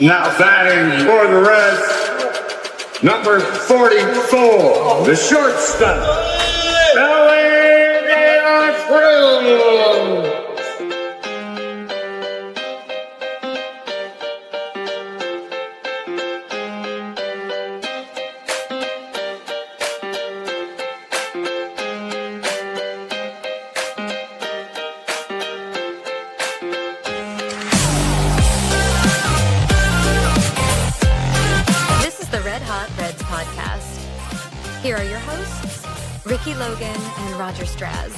Now batting for the Reds, number 44, the shortstop, Ellie Cruz. Here are your hosts, Ricky Logan and Roger Straz.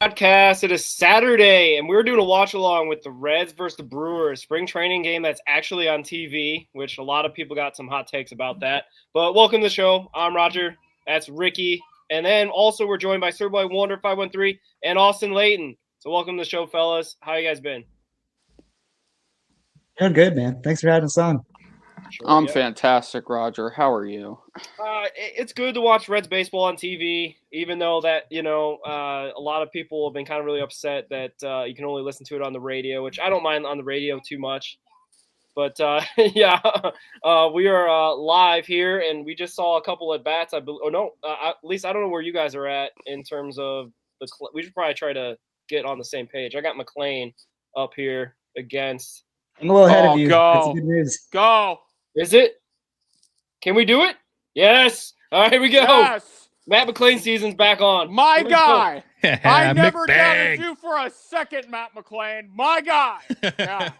Podcast. It is Saturday, and we're doing a watch along with the Reds versus the Brewers spring training game that's actually on TV, which a lot of people got some hot takes about that. But welcome to the show. I'm Roger. That's Ricky. And then also we're joined by Sir Boy Wonder 513 and Austin Layton. So welcome to the show, fellas. How you guys been? Doing good, man. Thanks for having us on. Sure, I'm fantastic, Roger. How are you? It's good to watch Reds baseball on TV, even though that, a lot of people have been kind of really upset that you can only listen to it on the radio, which I don't mind on the radio too much. But, we are live here, and we just saw a couple at bats. At least I don't know where you guys are at in terms of we should probably try to get on the same page. I got McLean up here against. I'm a little ahead of you. Go. That's good news. Go. Is it? Can we do it? Yes. All right, here we go. Yes. Matt McLean season's back on. My guy. I never McBang. doubted you for a second, Matt McLean. My guy. Yeah.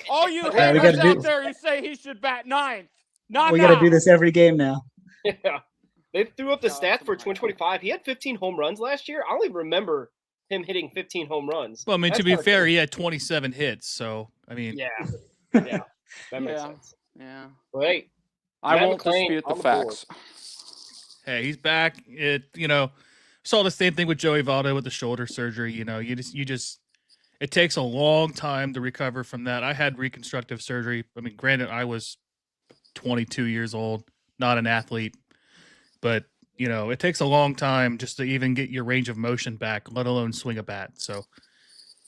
All you we haters gotta out there who say he should bat ninth. We got to do this every game now. Yeah. They threw up the stats for 2025. He had 15 home runs last year. I only remember him hitting 15 home runs. Well, I mean, That's to be fair, crazy. he had 27 hits. So, I mean, Yeah, that makes sense. Yeah. Well, hey, I Matt won't McLean dispute the on the board. facts. hey, he's back. Saw the same thing with Joey Votto with the shoulder surgery. It takes a long time to recover from that. I had reconstructive surgery. I mean, granted, I was 22 years old, not an athlete, but it takes a long time just to even get your range of motion back, let alone swing a bat. So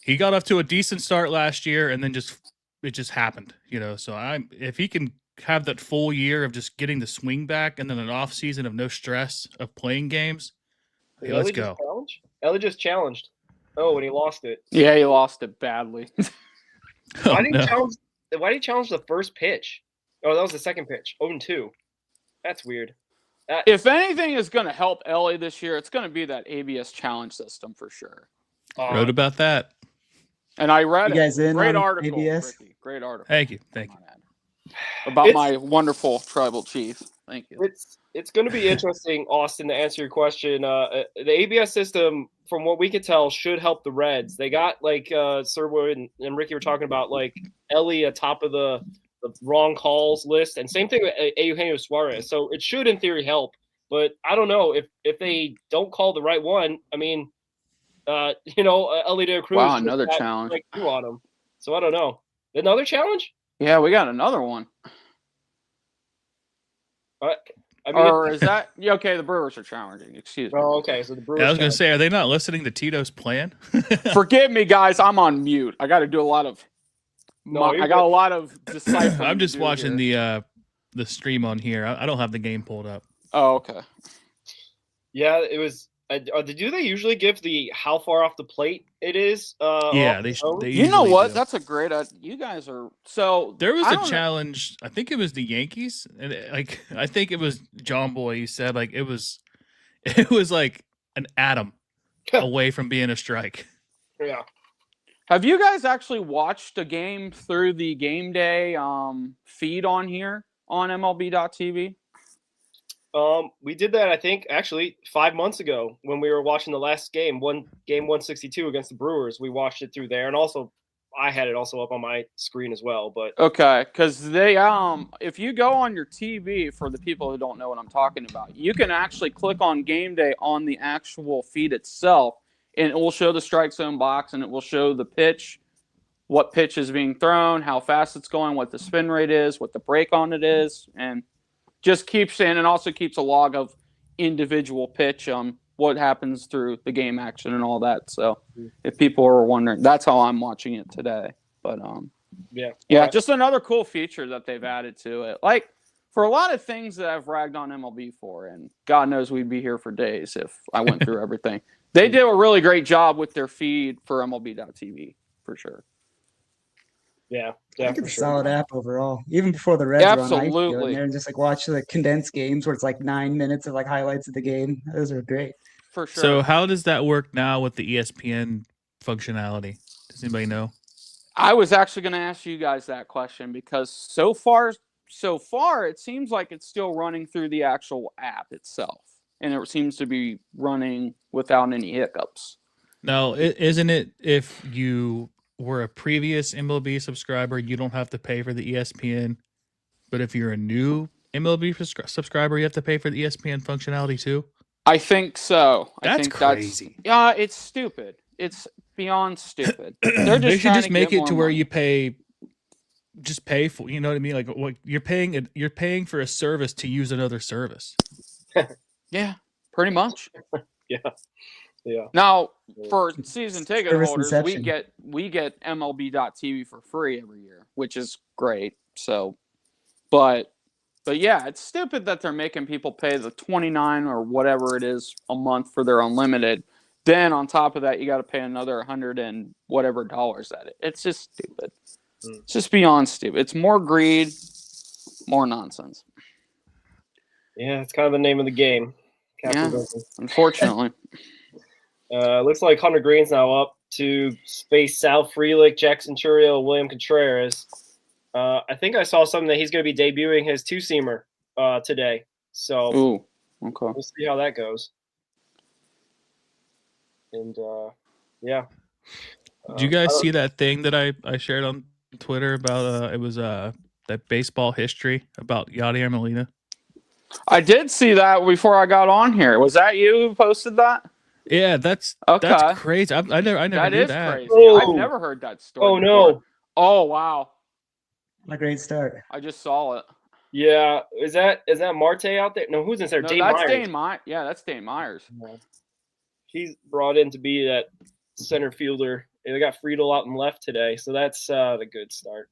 he got off to a decent start last year, and then it just happened. So if he can have that full year of just getting the swing back, and then an off season of no stress of playing games, hey, let's go. Ellie just challenged. Oh, and he lost it. Yeah, he lost it badly. Why did he challenge the first pitch? Oh, that was the second pitch. 0-2. That's weird. If anything is going to help Ellie this year, it's going to be that ABS challenge system for sure. Wrote about that. And I read You guys it. in Great on article, ABS? Ricky. Great article. Thank you. About my wonderful tribal chief. Thank you. It's going to be interesting, Austin, to answer your question. The ABS system, from what we could tell, should help the Reds. They got, Sir Wood and Ricky were talking about, Ellie atop of the wrong calls list, and same thing with Eugenio Suarez. So it should, in theory, help. But I don't know if they don't call the right one. I mean, Ellie De Cruz. Wow, another challenge. On him. So I don't know. Another challenge? Yeah, we got another one. Or is that okay? The Brewers are challenging. Excuse me. Oh, okay. So the Brewers. Yeah, I was going to say, are they not listening to Tito's plan? Forgive me, guys. I'm on mute. I got to do a lot of. I got a lot of deciphering. I'm just watching here. the stream on here. I don't have the game pulled up. Oh, okay. Yeah, it was. Do they usually give the how far off the plate it is? Yeah, they You know what? do. That's a great. You guys are so. There was a challenge. I think it was the Yankees, and I think it was John Boy. He said it was like an atom away from being a strike. Yeah. Have you guys actually watched a game through the game day feed on here on MLB.TV? We did that, I think, actually 5 months ago when we were watching the last game 162 against the Brewers. We watched it through there, and also I had it also up on my screen as well. But okay, because they if you go on your TV, for the people who don't know what I'm talking about, you can actually click on game day on the actual feed itself, and it will show the strike zone box, and it will show the pitch, what pitch is being thrown, how fast it's going, what the spin rate is, what the break on it is, and just keeps in, and also keeps a log of individual pitch what happens through the game action and all that. So if people are wondering, that's how I'm watching it today. But Yeah. yeah, just another cool feature that they've added to it. Like for a lot of things that I've ragged on MLB for, and God knows we'd be here for days if I went through everything. They did a really great job with their feed for MLB.TV for sure. Yeah. I Yeah. think For it's a sure. solid app overall. Even before the Reds were on, I used to go Absolutely. in there and just like watch the condensed games where it's like 9 minutes of like highlights of the game. Those are great. For sure. So how does that work now with the ESPN functionality? Does anybody know? I was actually going to ask you guys that question because so far, it seems like it's still running through the actual app itself, and it seems to be running without any hiccups. Now, isn't it if you were a previous MLB subscriber, you don't have to pay for the ESPN, but if you're a new MLB subscriber, you have to pay for the ESPN functionality too? I think so. I That's think crazy. Yeah, it's stupid. It's beyond stupid. They're just They should trying just to make get it to more where money. you pay for, you know what I mean? Like what you're paying for a service to use another service. Yeah, pretty much. Yeah. Yeah. Now, for season ticket Service holders, inception. we get MLB.TV for free every year, which is great. So, but yeah, it's stupid that they're making people pay the $29 or whatever it is a month for their unlimited. Then on top of that, you got to pay another $100 and whatever dollars at it. It's just stupid. It's just beyond stupid. It's more greed, more nonsense. Yeah. It's kind of the name of the game. Yeah. Capitalism. Unfortunately. Looks like Hunter Greene's now up to face Sal Frelick, Jackson Churio, William Contreras. I think I saw something that he's going to be debuting his two-seamer today. So Ooh, okay. we'll see how that goes. And yeah. Did you guys see that thing that I shared on Twitter about it was that baseball history about Yadier Molina? I did see that before I got on here. Was that you who posted that? Yeah, that's Okay. crazy. I never That knew is that. crazy. Oh. I've never heard that story. Oh, no. before. Oh, wow. A great start. I just saw it. Yeah. Is that Marte out there? No, who's in there? No, Dane that's Myers. Dane Myers. Yeah, that's Dane Myers. He's brought in to be that center fielder. They got Friedel out and left today, so that's the good start.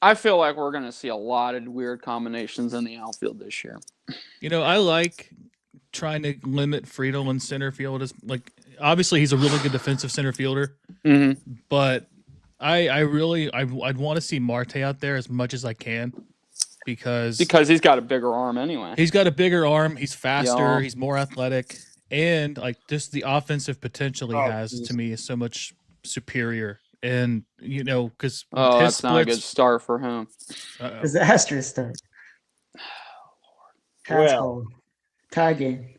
I feel like we're going to see a lot of weird combinations in the outfield this year. You know, I like trying to limit Friedel in center field. As like obviously he's a really good defensive center fielder, but I'd want to see Marte out there as much as I can because he's got a bigger arm anyway. he's got a bigger arm, he's faster, Yeah. he's more athletic, and like just the offensive potential he has geez. to me is so much superior. And you know, because Oh, his that's not a good splits, start for him. Disastrous start. Pass Well. ball. Tie game.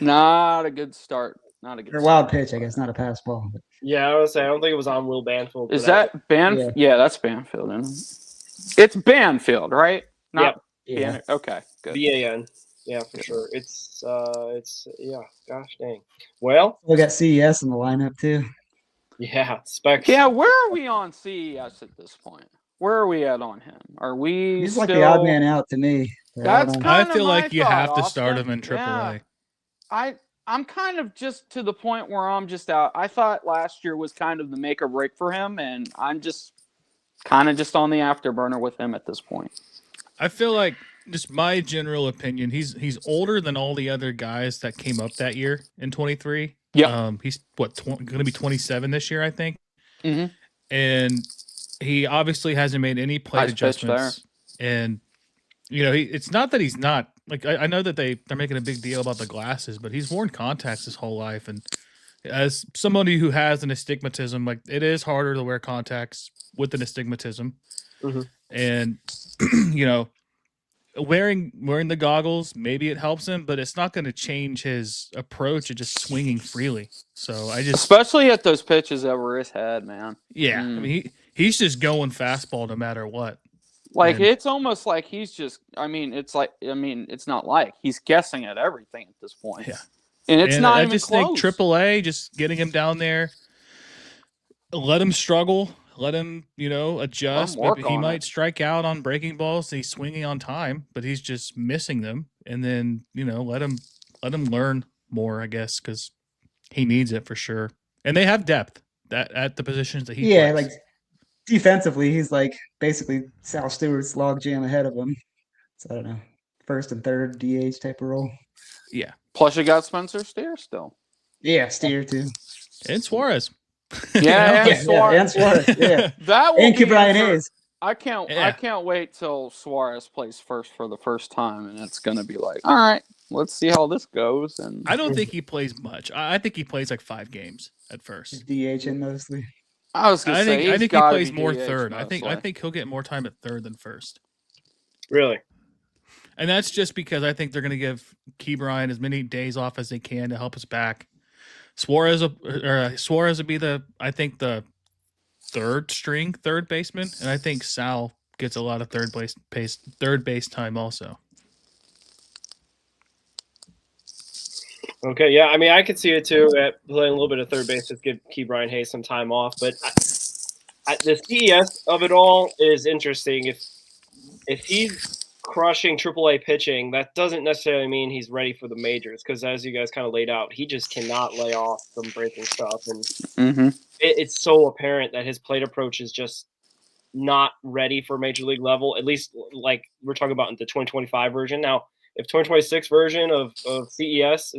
Not a good start. Not a good Or start. wild pitch, I guess, not a pass ball. But Yeah, I was saying, I don't think it was on Will Banfield. Is for that Banfield? Yeah, that's Banfield. Isn't it? It's Banfield, right? Not yeah. Ban- Okay, good. VAN? Yeah, for sure. It's yeah. Gosh dang. Well, We got CES in the lineup too. yeah. Specs. Yeah, where are we on CES at this point? Where are we at on him? Are we He's still... like the odd man out to me. That's But I kinda feel my like you thought, have to start Austin. him in AAA. Yeah. I'm kind of just to the point where I'm just out. I thought last year was kind of the make or break for him, and I'm just kind of just on the afterburner with him at this point. I feel like just my general opinion, he's older than all the other guys that came up that year in 23. Yeah. He's going to be 27 this year, I think. Mhm. And he obviously hasn't made any plate Nice pitch there. adjustments. And you know, it's not that he's not like I know that they're making a big deal about the glasses, but he's worn contacts his whole life. And as somebody who has an astigmatism, like it is harder to wear contacts with an astigmatism. Mhm. And you know, wearing the goggles, maybe it helps him, but it's not going to change his approach of just swinging freely. So I just, Especially at those pitches over his head, man. yeah, I mean he's just going fastball no matter what. Like And- it's almost like he's just. It's not like he's guessing at everything at this point. Yeah. and it's And not I even just close. think AAA, just getting him down there, let him struggle, let him, you know, adjust. Let him work Maybe he on might it. strike out on breaking balls. He's swinging on time, but he's just missing them. and then let him learn more, I guess, because he needs it for sure. And they have depth at the positions that he Yeah, plays. like defensively, he's like basically Sal Stewart's logjam ahead of him. So I don't know, first and third DH type of role. Yeah, Plus, you got Spencer Steer still. Yeah, Steer too. and Suarez. Yeah, Yeah, and Suarez. Yeah, That will and be Brian inter- Hayes. I can't wait till Suarez plays first for the first time, and it's gonna be like, all right, let's see how this goes. And I don't think he plays much. I think he plays like 5 games at first. DH in mostly. I was gonna say I think he gotta plays be more DH third. mostly. I think he'll get more time at third than first. Really? And that's just because I think they're going to give Key Bryant as many days off as they can to help us back. Suarez would be the third baseman, and I think Sal gets a lot of third base time also. Okay, yeah. I mean, I could see it too. At playing a little bit of third base, just give Key Brian Hayes some time off. But the CES of it all is interesting. If he's crushing AAA pitching, that doesn't necessarily mean he's ready for the majors. Because as you guys kind of laid out, he just cannot lay off some breaking stuff, and it's so apparent that his plate approach is just not ready for major league level. At least, like we're talking about in the 2025 version now. If 2026 version of CES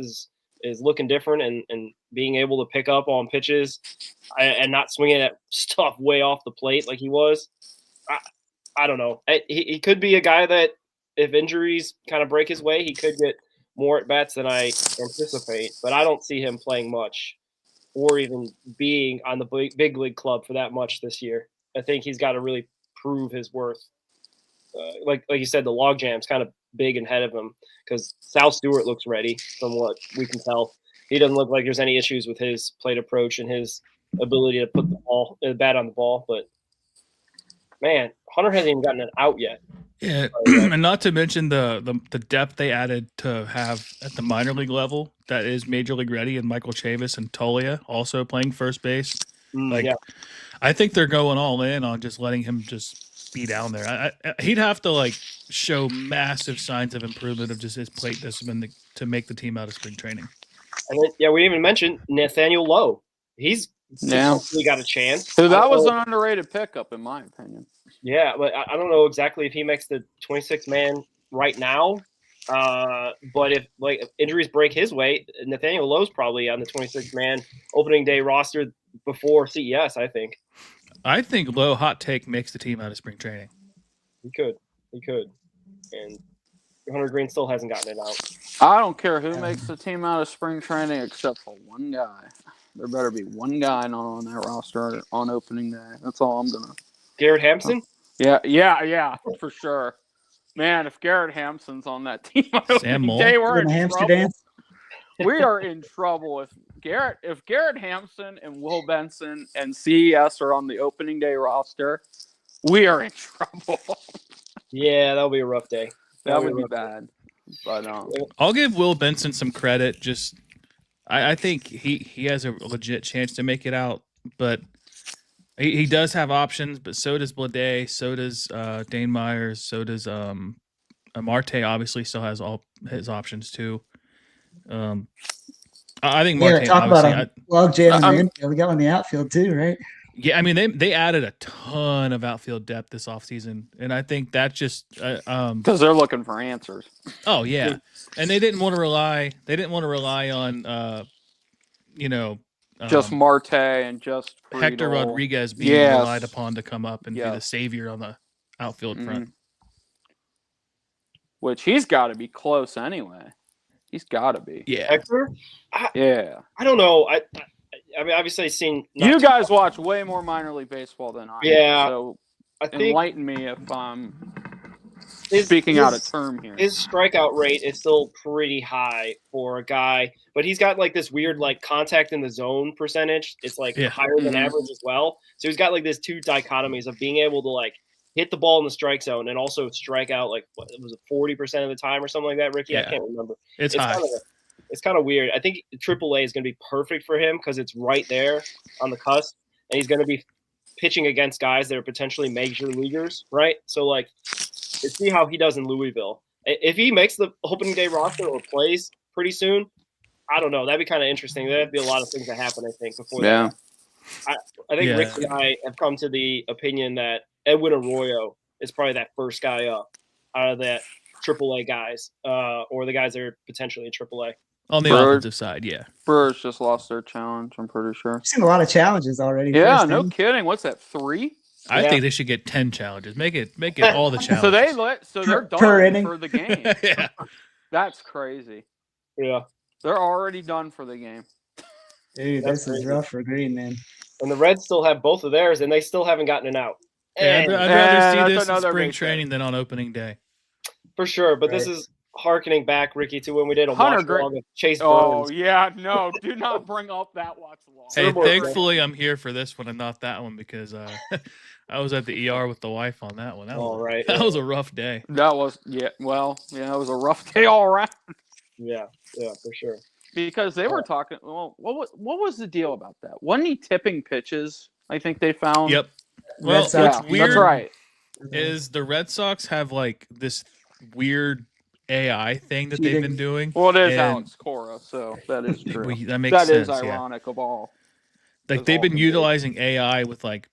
is looking different and being able to pick up on pitches and not swinging at stuff way off the plate like he was, I don't know. He could be a guy that if injuries kind of break his way, he could get more at bats than I anticipate. But I don't see him playing much or even being on the big league club for that much this year. I think he's got to really prove his worth. Like you said, the logjam's kind of big and ahead of him because Sal Stewart looks ready from what we can tell. He doesn't look like there's any issues with his plate approach and his ability to put the bat on the ball. But man, Hunter hasn't even gotten it out yet. Yeah, and not to mention the depth they added to have at the minor league level that is major league ready, and Michael Chavis and Tolia also playing first base. Yeah. I think they're going all in on just letting him just be down there. He'd have to show massive signs of improvement of just his plate discipline to make the team out of spring training. And then, we even mentioned Nathaniel Lowe. He's supposedly got a chance. So that was an underrated pickup, in my opinion. Yeah, but I don't know exactly if he makes the 26-man right now. But if injuries break his way, Nathaniel Lowe's probably on the 26-man opening day roster before CES, I think. I think Lowe, hot take, makes the team out of spring training. He could. And Hunter Greene still hasn't gotten it out. I don't care who makes the team out of spring training except for one guy. There better be one guy not on that roster on opening day. That's all I'm going to. Garrett Hampson? Yeah, for sure. Man, if Garrett Hampson's on that team on opening day, we're in trouble. We are in trouble. If Garrett Hampson and Will Benson and CES are on the opening day roster, we are in trouble. Yeah, that'll be a rough day. That would be bad. But I'll give Will Benson some credit. Just I think he has a legit chance to make it out, but he does have options. But so does Blade, so does Dane Myers, so does Marte. Obviously, still has all his options too. I think Marte. Talk about logjam in the infield. We got one in the outfield too, right? Yeah, I mean they added a ton of outfield depth this offseason, and I think that just because they're looking for answers. Oh yeah, and they didn't want to rely. They didn't want to rely on just Marte and just Hector Friedel. Rodriguez being relied upon to come up and be the savior on the outfield front. Which he's got to be close anyway. He's got to be. Yeah. Hector? I don't know. I mean, obviously, I've seen. You guys watch way more minor league baseball than I do. Yeah. So I think enlighten me if I'm speaking out of term here. His strikeout rate is still pretty high for a guy, but he's got this weird contact in the zone percentage. It's higher than average as well. So he's got this two dichotomies of being able to hit the ball in the strike zone and also strike out what was it 40% of the time or something like that, Ricky? Yeah. I can't remember. It's high. It's kind of weird. I think AAA is going to be perfect for him because it's right there on the cusp, and he's going to be pitching against guys that are potentially major leaguers, right? So let's see how he does in Louisville. If he makes the opening day roster or plays pretty soon, I don't know. That'd be kind of interesting. There'd be a lot of things that happen, I think, before that. I think Yeah. Rick and I have come to the opinion that Edwin Arroyo is probably that first guy up out of that AAA guys, or the guys that are potentially in AAA. On the Brewers- offensive side, yeah. Brewers just lost their challenge, I'm pretty sure. I've seen a lot of challenges already. Yeah, first no inning. kidding. What's that, 3? I Yeah. think they should get 10 challenges. Make it all the challenges. So they're done Per inning. for the game. Yeah. That's crazy. Yeah. They're already done for the game. Dude, That's this is crazy. rough for Green, man. And the Reds still have both of theirs, and they still haven't gotten an out. Yeah, And- I'd rather that's see this in another spring big training than on opening day. For sure, but this Right. is harkening back, Ricky, to when we did a Hunter watch Greene- along with Chase Oh, Burns. yeah. No, do not bring up that watch along. Hey, Scoreboard, right? thankfully I'm here for this one and not that one because I was at the ER with the wife on that one. All right. That was a rough day. That was, it was a rough day all around. Yeah, for sure. Because they were talking, well, what was the deal about that? Wasn't he tipping pitches? I think they found. Yep. Well, Red what's Sox- Yeah, weird that's right. is the Red Sox have like this weird AI thing that they've Cheating. been doing. Well, it is and Alex Cora, so that is true. that makes That sense. is yeah. ironic of all. Like As they've all been can be. utilizing AI with like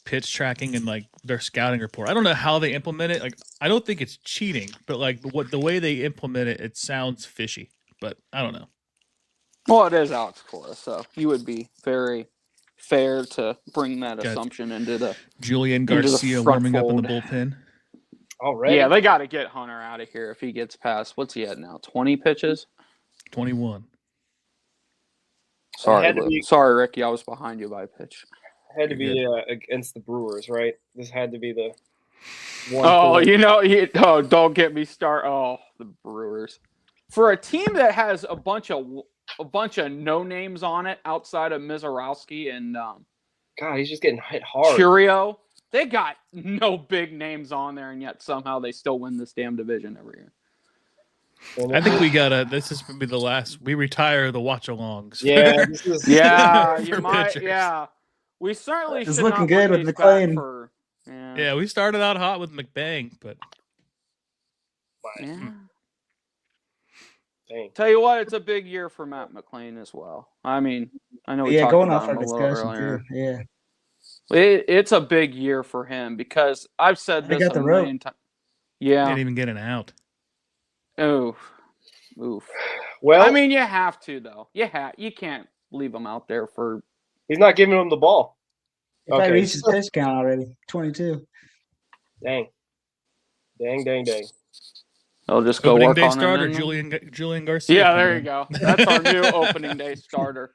pitch tracking and like their scouting report. I don't know how they implement it. Like I don't think it's cheating, but like the way they implement it, it sounds fishy. But I don't know. Well, it is Alex Cora, so you would be very fair to bring that Got- assumption into the. Julian Into the Garcia front warming up in the fold. bullpen. All right. Yeah, they got to get Hunter out of here if he gets past. What's he at now? 20 pitches. 21. Sorry, had to be- sorry, Ricky. I was behind you by a pitch. had to be against the Brewers, right? This had to be the one. Oh, for- don't get me started. Oh, the Brewers. For a team that has a bunch of no names on it outside of Mizorowski and God, he's just getting hit hard. Curio, they got no big names on there, and yet somehow they still win this damn division every year. And I think we gotta. This is gonna be the last. We retire the watchalongs. Yeah, this is Yeah, For you might. pitchers. Yeah, we certainly It's should looking not good bring with these back McClain. for- Yeah. Yeah, we started out hot with McBang, but Yeah. Dang. Tell you what, it's a big year for Matt McClain as well. I mean, I know we Yeah, talked going about off him our a little discussion earlier. too. Yeah. It's a big year for him because I've said They this got a the rope. million times. Yeah. didn't even get an out. Oof. Well, I mean, you have to though. You can't leave him out there for. he's not giving him the ball. If I Okay. reached his pitch count already, 22. Dang. He'll just go Opening work day on starter it. Julian Garcia. Yeah, there you go. That's our new opening day starter.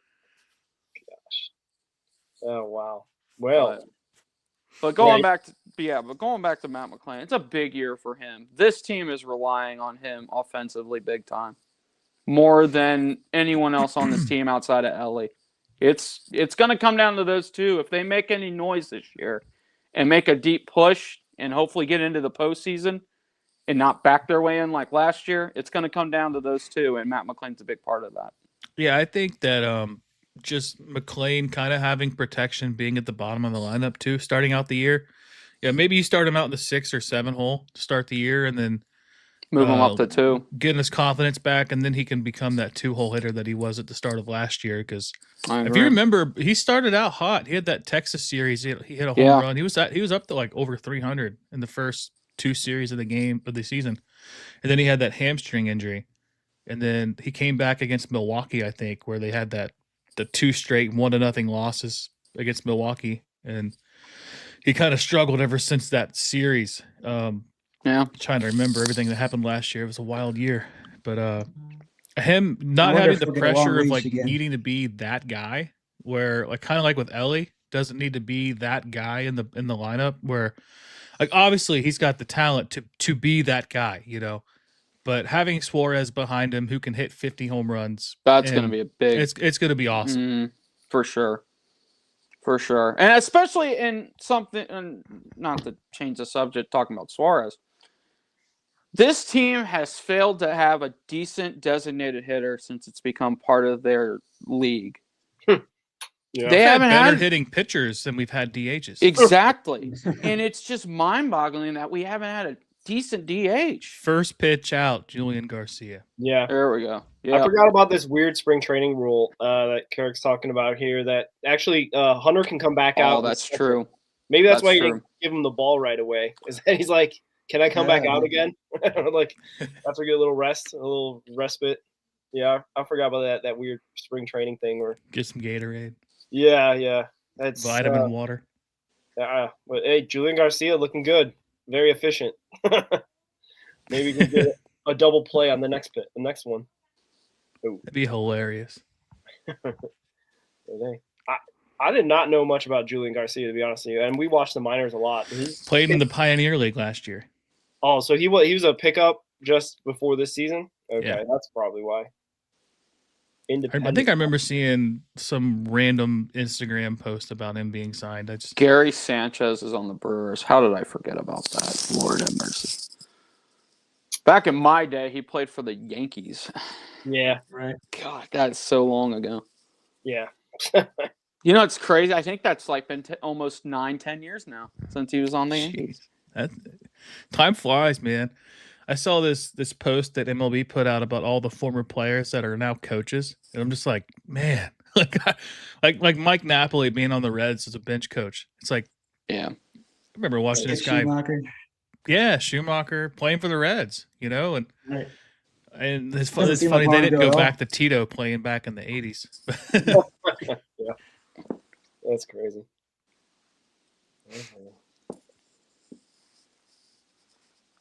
Oh wow. Well, But going Yeah. back to Matt McClain, it's a big year for him. This team is relying on him offensively big time, more than anyone else on this team outside of Ellie. It's going to come down to those two. If they make any noise this year and make a deep push and hopefully get into the postseason and not back their way in like last year, it's going to come down to those two, and Matt McClain's a big part of that. Yeah, I think that just McClain kind of having protection, being at the bottom of the lineup too, starting out the year. Yeah, maybe you start him out in the 6 or 7 hole to start the year, and then Move him up to 2. getting his confidence back, and then he can become that 2-hole hitter that he was at the start of last year. Because I if agree. you remember, he started out hot. He had that Texas series. He hit a home Yeah. run. He was up to like over 300 in the first 2 series of the season, and then he had that hamstring injury, and then he came back against Milwaukee, I think, where they had the 2 straight 1-0 losses against Milwaukee, and he kind of struggled ever since that series. Yeah. Trying to remember everything that happened last year. It was a wild year, but him not wonder having if the we'll get a long pressure of leash like again. needing to be that guy, where like kind of like with Ellie, doesn't need to be that guy in the lineup. Where like obviously he's got the talent to be that guy, but having Suarez behind him who can hit 50 home runs, That's going to and be a big. it's going to be awesome. For sure. For sure. And especially in something, and not to change the subject, talking about Suarez. This team has failed to have a decent designated hitter since it's become part of their league. yeah. They We've had haven't better had hitting pitchers than we've had DHs. exactly, and it's just mind-boggling that we haven't had decent DH. First pitch out, Julian Garcia. Yeah. There we go. I Yeah. forgot about this weird spring training rule that Carrick's talking about here. That actually Hunter can come back out. Oh, that's true. Maybe that's why you true. didn't give him the ball right away. Is that he's like, can I come back out again? Like, after get a little rest, a little respite. Yeah, I forgot about that weird spring training thing. Or Get some Gatorade. yeah, that's Vitamin water. But hey, Julian Garcia looking good, very efficient. Maybe we can get a double play on the next one. Ooh. That'd be hilarious. I did not know much about Julian Garcia, to be honest with you, and we watched the minors a lot. Played in the Pioneer League last year. Oh, so he was a pickup just before this season? Okay, Yeah. That's probably why. I think I remember seeing some random Instagram post about him being signed. Gary Sanchez is on the Brewers. How did I forget about that? Lord have mercy. Back in my day, he played for the Yankees. Yeah. Right. God, that's so long ago. Yeah. You know, it's crazy. I think that's like been almost 9-10 years now since he was on the Yankees. Time flies, man. I saw this post that MLB put out about all the former players that are now coaches, and I'm just like, man, like Mike Napoli being on the Reds as a bench coach. It's like, yeah, I remember watching this guy. Schumacher. Yeah, Schumacher playing for the Reds, you know, and Right. it's Doesn't seem funny like they long didn't ago go at back to Tito playing back in the 80s. Yeah. That's crazy.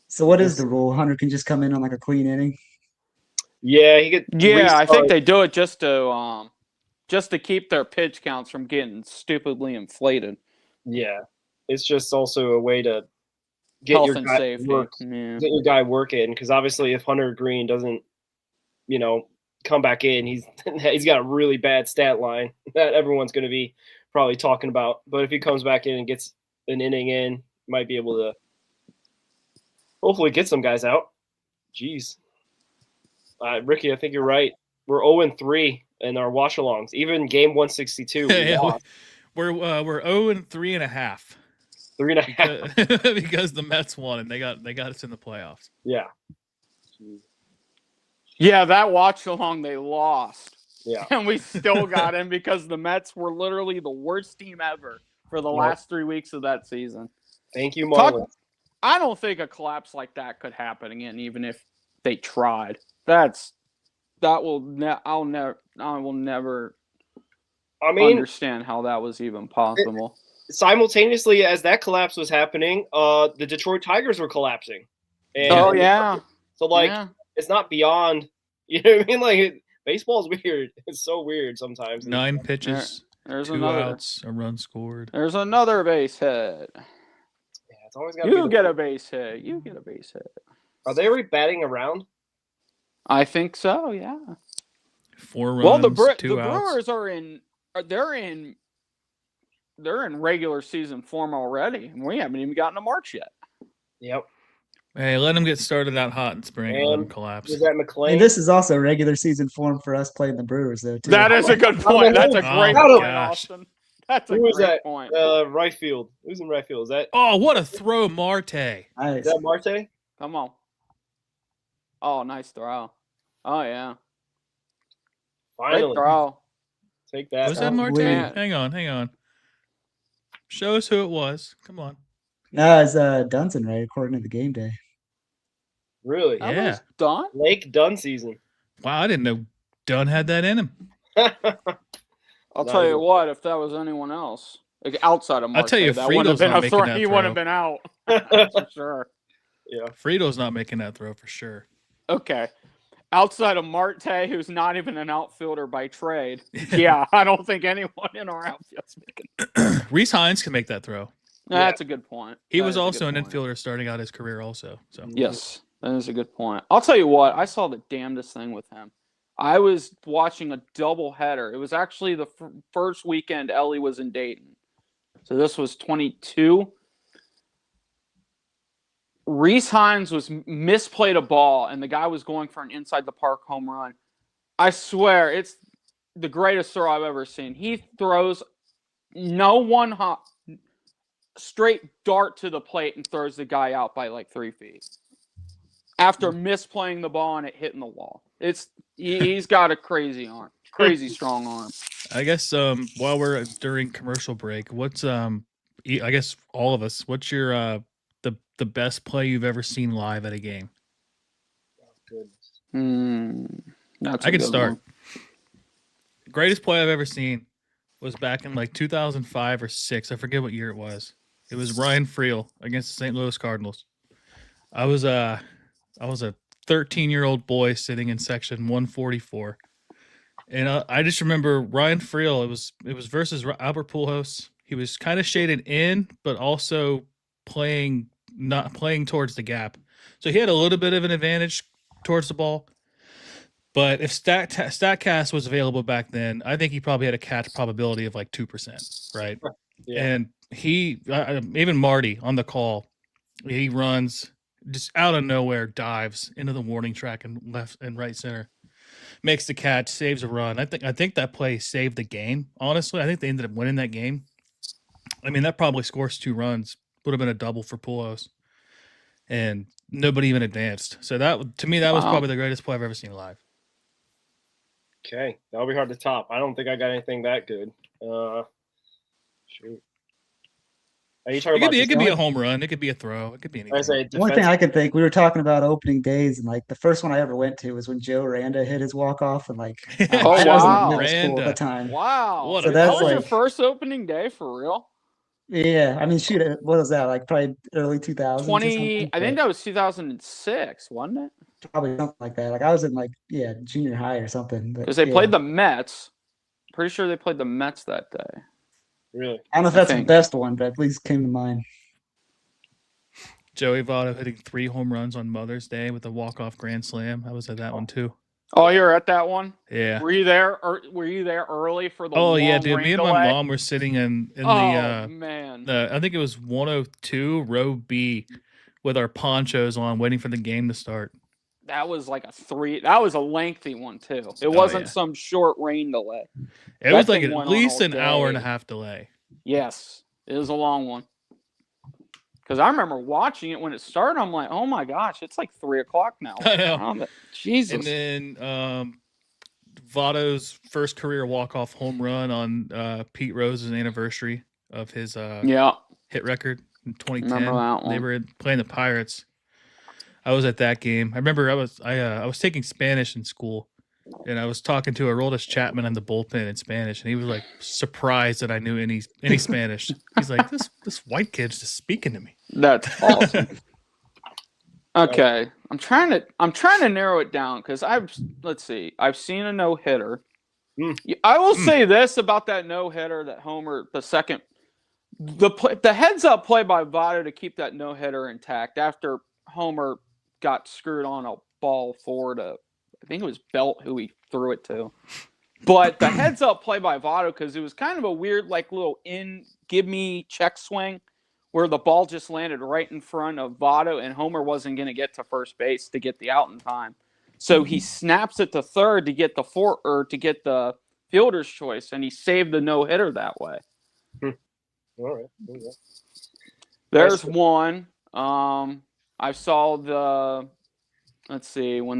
So what is the rule? Hunter can just come in on like a clean inning. Yeah, he could. yeah. I think restart. they do it just to keep their pitch counts from getting stupidly inflated. Yeah, it's just also a way to get Health your and guy safety. work, Yeah. get your guy working. Because obviously, if Hunter Greene doesn't, come back in, he's got a really bad stat line that everyone's going to be probably talking about. But if he comes back in and gets an inning in, might be able to hopefully get some guys out. Jeez, Ricky, I think you're right. We're 0-3 in our watchalongs. Even game 162, we Yeah, lost we're 0-3.5 3.5. because the Mets won and they got us in the playoffs. Yeah. Yeah, that watch along they lost. Yeah. And we still got in because the Mets were literally the worst team ever for the last 3 weeks of that season. Thank you, Marlins. I don't think a collapse like that could happen again, even if they tried. I will never understand how that was even possible. Simultaneously as that collapse was happening, the Detroit Tigers were collapsing. And yeah. So it's not beyond, you know what I mean? Like baseball's weird. It's so weird sometimes. 9 pitches, there's 2 another outs, a run scored. There's another base hit. Yeah, it's always got. You get a base hit. You get a base hit. Are they already batting around? I think so. Yeah. 4 runs. Well, the two outs. Brewers they're in regular season form already, and we haven't even gotten to March yet. Yep. Hey, let them get started out hot in spring and let them And collapse. was that McLean? And this is also regular season form for us playing the Brewers, though. Too. That is a good point. That's a great Oh, point, gosh. Austin. That's a Who was great that? point. Right field. Who's in right field? Is that Oh, what a throw, Marte. Nice. Marte? Come on. Oh, nice throw. Oh yeah. Finally. Great throw. Take that. Was that Marte? weird. Hang on. Show us who it was. Come on. No, it's Dunson, right? According to the game day. Really? That Yeah. was done. Lake Dunn season. Wow, I didn't know Dunn had that in him. I'll tell you what, if that was anyone else, like outside of Marte, I'll tell you, that wouldn't have Friedel's been not a making throw. that He would have throw. been out. For sure. Yeah. Friedel's not making that throw for sure. Okay. Outside of Marte, who's not even an outfielder by trade, yeah, I don't think anyone in our outfield's making. Reese Hines can make that throw. That's a good point. He That was is a also an good point. infielder starting out his career also. So Yes, that is a good point. I'll tell you what, I saw the damnedest thing with him. I was watching a doubleheader. It was actually the first weekend Ellie was in Dayton. So this was 22. Reese Hines was misplayed a ball, and the guy was going for an inside the park home run. I swear, it's the greatest throw I've ever seen. He throws no one hop. straight dart to the plate and throws the guy out by like 3 feet after misplaying the ball and it hitting the wall. He's got a crazy arm, crazy strong arm. I guess while we're during commercial break, what's I guess all of us, what's your the best play you've ever seen live at a game? That's I can start. Greatest play I've ever seen was back in like 2005 or 6. I forget what year it was. It was Ryan Friel against the St. Louis Cardinals. I was a 13-year-old boy sitting in section 144. And I just remember Ryan Friel. It was versus Albert Pujols. He was kind of shaded in, but also not playing towards the gap. So he had a little bit of an advantage towards the ball. But if StatCast was available back then, I think he probably had a catch probability of like 2%, right? Yeah. And he, even Marty on the call, he runs just out of nowhere, dives into the warning track and left and right center. Makes the catch, saves a run. I think that play saved the game. Honestly, I think they ended up winning that game. I mean, that probably scores 2 runs. Would have been a double for Pujols, and nobody even advanced. So that, to me, that was probably the greatest play I've ever seen live. Okay, that'll be hard to top. I don't think I got anything that good. Shoot. Are you talking about? It could be a home run. It could be a throw. It could be anything. One thing I can think, we were talking about opening days, and like the first one I ever went to was when Joe Randa hit his walk off, and like wow, that was cool at the time. Wow, so that was your first opening day for real? Yeah, I mean, shoot, what was that? Like probably early 2000s. 20, I think that was 2006, wasn't it? Probably something like that. Like I was in like junior high or something. Because they played the Mets. Pretty sure they played the Mets that day. Really? I don't know if that's the best one, but at least came to mind. Joey Votto hitting 3 home runs on Mother's Day with a walk-off grand slam. I was at that one too. Oh, you were at that one? Yeah. Were you there? Or were you there early for the? Oh yeah, dude. Me and my mom were sitting in man. I think it was 102 row B with our ponchos on, waiting for the game to start. That was like that was a lengthy one too. It wasn't some short rain delay. It was like at least an hour and a half delay. Yes, it was a long one. Because I remember watching it when it started. I'm like, oh my gosh, it's like 3:00 now. I know. Jesus. And then Votto's first career walk-off home run on Pete Rose's anniversary of his hit record in 2010. Remember that one. They were playing the Pirates. I was at that game. I remember I was taking Spanish in school, and I was talking to Aroldis Chapman in the bullpen in Spanish, and he was like surprised that I knew any Spanish. He's like, this white kid's just speaking to me. That's awesome. Okay, I'm trying to narrow it down because I've seen a no hitter. I will say this about that no hitter that Homer the heads up play by Votto to keep that no hitter intact after Homer got screwed on a ball forward. I think it was Belt who he threw it to. But the heads up play by Votto, because it was kind of a weird, like, little give me check swing where the ball just landed right in front of Votto and Homer wasn't going to get to first base to get the out in time. So he snaps it to third to get the fielder's choice, and he saved the no hitter that way. All right. There's one. I saw when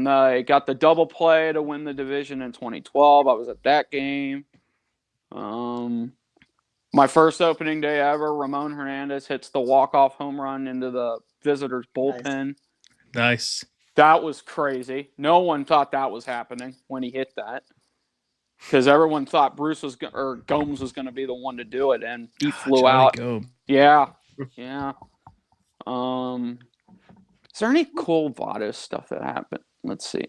they got the double play to win the division in 2012. I was at that game. My first opening day ever, Ramon Hernandez hits the walk-off home run into the visitors' bullpen. Nice. That was crazy. No one thought that was happening when he hit that, because everyone thought Gomes was going to be the one to do it, and he flew out. Yeah. Is there any cool Votto stuff that happened? Let's see.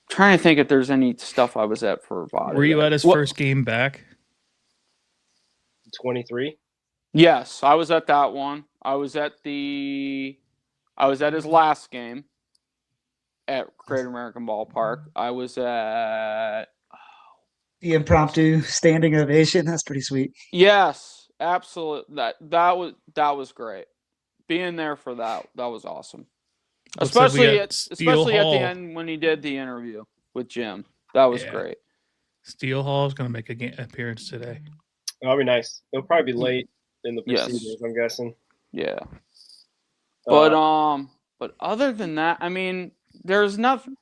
Trying to think if there's any stuff I was at for Votto. Were you at his first game back? 23? Yes, I was at that one. I was at his last game at Great American Ballpark. I was at the impromptu standing ovation. That's pretty sweet. Yes, absolutely. That was great. Being there for that was awesome. Especially at the end when he did the interview with Jim. That was great. Steel Hall is going to make an appearance today. That'll be nice. It'll probably be late. in the Yes. proceedings, I'm guessing. Yeah. But other than that, I mean, there's nothing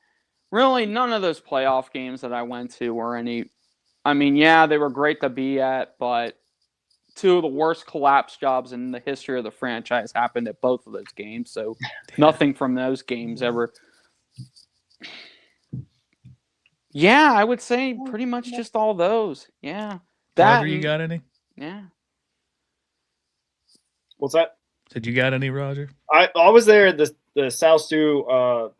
really. None of those playoff games that I went to were any. I mean, yeah, they were great to be at, but two of the worst collapse jobs in the history of the franchise happened at both of those games. So nothing from those games ever. Yeah, I would say pretty much just all those. Yeah. Roger, you got any? Yeah. What's that? Did you got any, Roger? I was there at the South Stu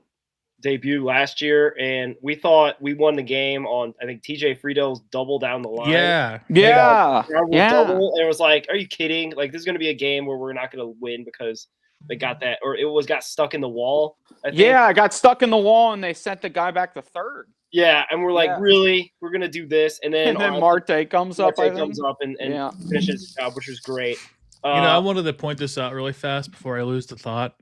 debut last year, and we thought we won the game on, I think, TJ Friedel's double down the line. Yeah. Yeah. Double, and it was like, are you kidding? Like, this is going to be a game where we're not going to win because they got that, or it got stuck in the wall. I think. Yeah, I got stuck in the wall, and they sent the guy back to third. Yeah, and we're like, really? We're going to do this? And then Marte comes up and finishes his job, which was great. I wanted to point this out really fast before I lose the thought.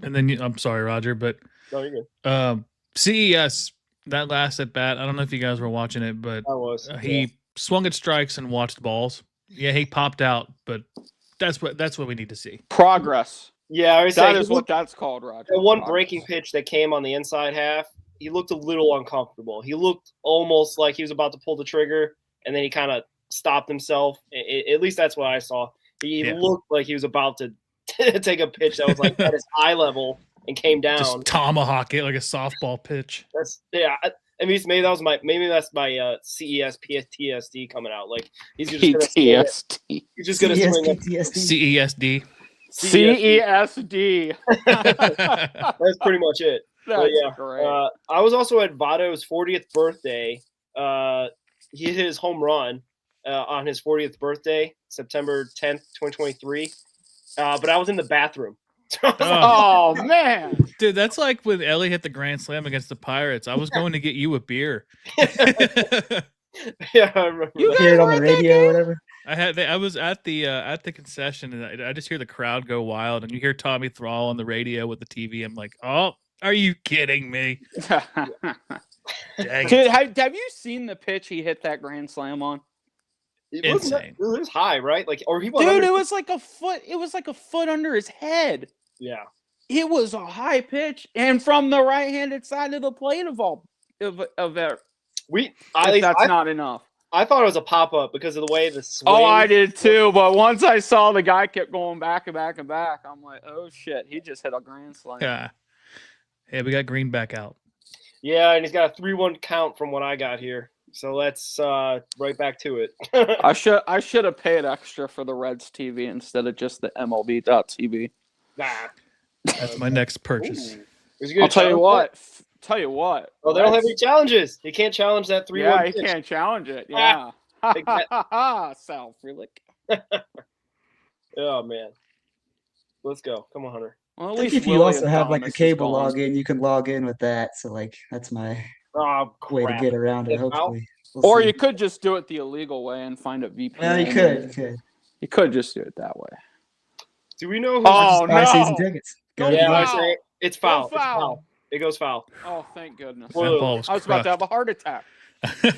And then I'm sorry, Roger, but no, you're good. CES, that last at bat, I don't know if you guys were watching it, but I was. He swung at strikes and watched balls. Yeah, he popped out, but that's what we need to see. Progress. Yeah, I was that is what that's called, Roger. The one breaking pitch that came on the inside half, he looked a little uncomfortable. He looked almost like he was about to pull the trigger, and then he kind of stopped himself. At least that's what I saw. He looked like he was about to take a pitch that was like at his eye level and came down. Just tomahawk it like a softball pitch. I mean, maybe that's my CES PTSD coming out. Like he's just PTSD. He's just gonna swing CESD. CESD. That's pretty much it. That's great. I was also at Vado's 40th birthday. He hit his home run on his 40th birthday, September 10th, 2023. But I was in the bathroom. Oh, man. Dude, that's like when Ellie hit the grand slam against the Pirates. I was going to get you a beer. Yeah, I remember. You hear it on the radio or whatever? I was at the concession, and I just hear the crowd go wild, and you hear Tommy Thrall on the radio with the TV. I'm like, oh, are you kidding me? Dude, have you seen the pitch he hit that grand slam on? Insane. It was high, right? Like, or he was. Dude, it was like a foot. It was like a foot under his head. Yeah. It was a high pitch, and from the right-handed side of the plate of there. That's not enough. I thought it was a pop-up because of the way the swing. Oh, I did too. But once I saw the guy kept going back and back and back, I'm like, oh shit, he just hit a grand slam. Yeah. Hey, we got Green back out. Yeah, and he's got a 3-1 count from what I got here. So let's right back to it. I should have paid extra for the Reds TV instead of just the MLB.TV. Nah. That's my next purchase. I'll tell you what. Oh, they don't have any challenges. He can't challenge that 3-1. Yeah, he can't challenge it. Yeah. Sal Frelick. Oh man. Let's go. Come on, Hunter. Well, at least if Willie you also and have like a Thomas cable is gone. login, you can log in with that. So like that's my way to crap. get around it. Hopefully, Or you could just do it the illegal way and find a VPN. Well, you could. You could just do it that way. Do we know who's Oh Buy no! season tickets. Go to yeah, the I bar. say it's foul. Go foul. It goes foul. Oh, thank goodness! That ball was I was about to crushed. have a heart attack,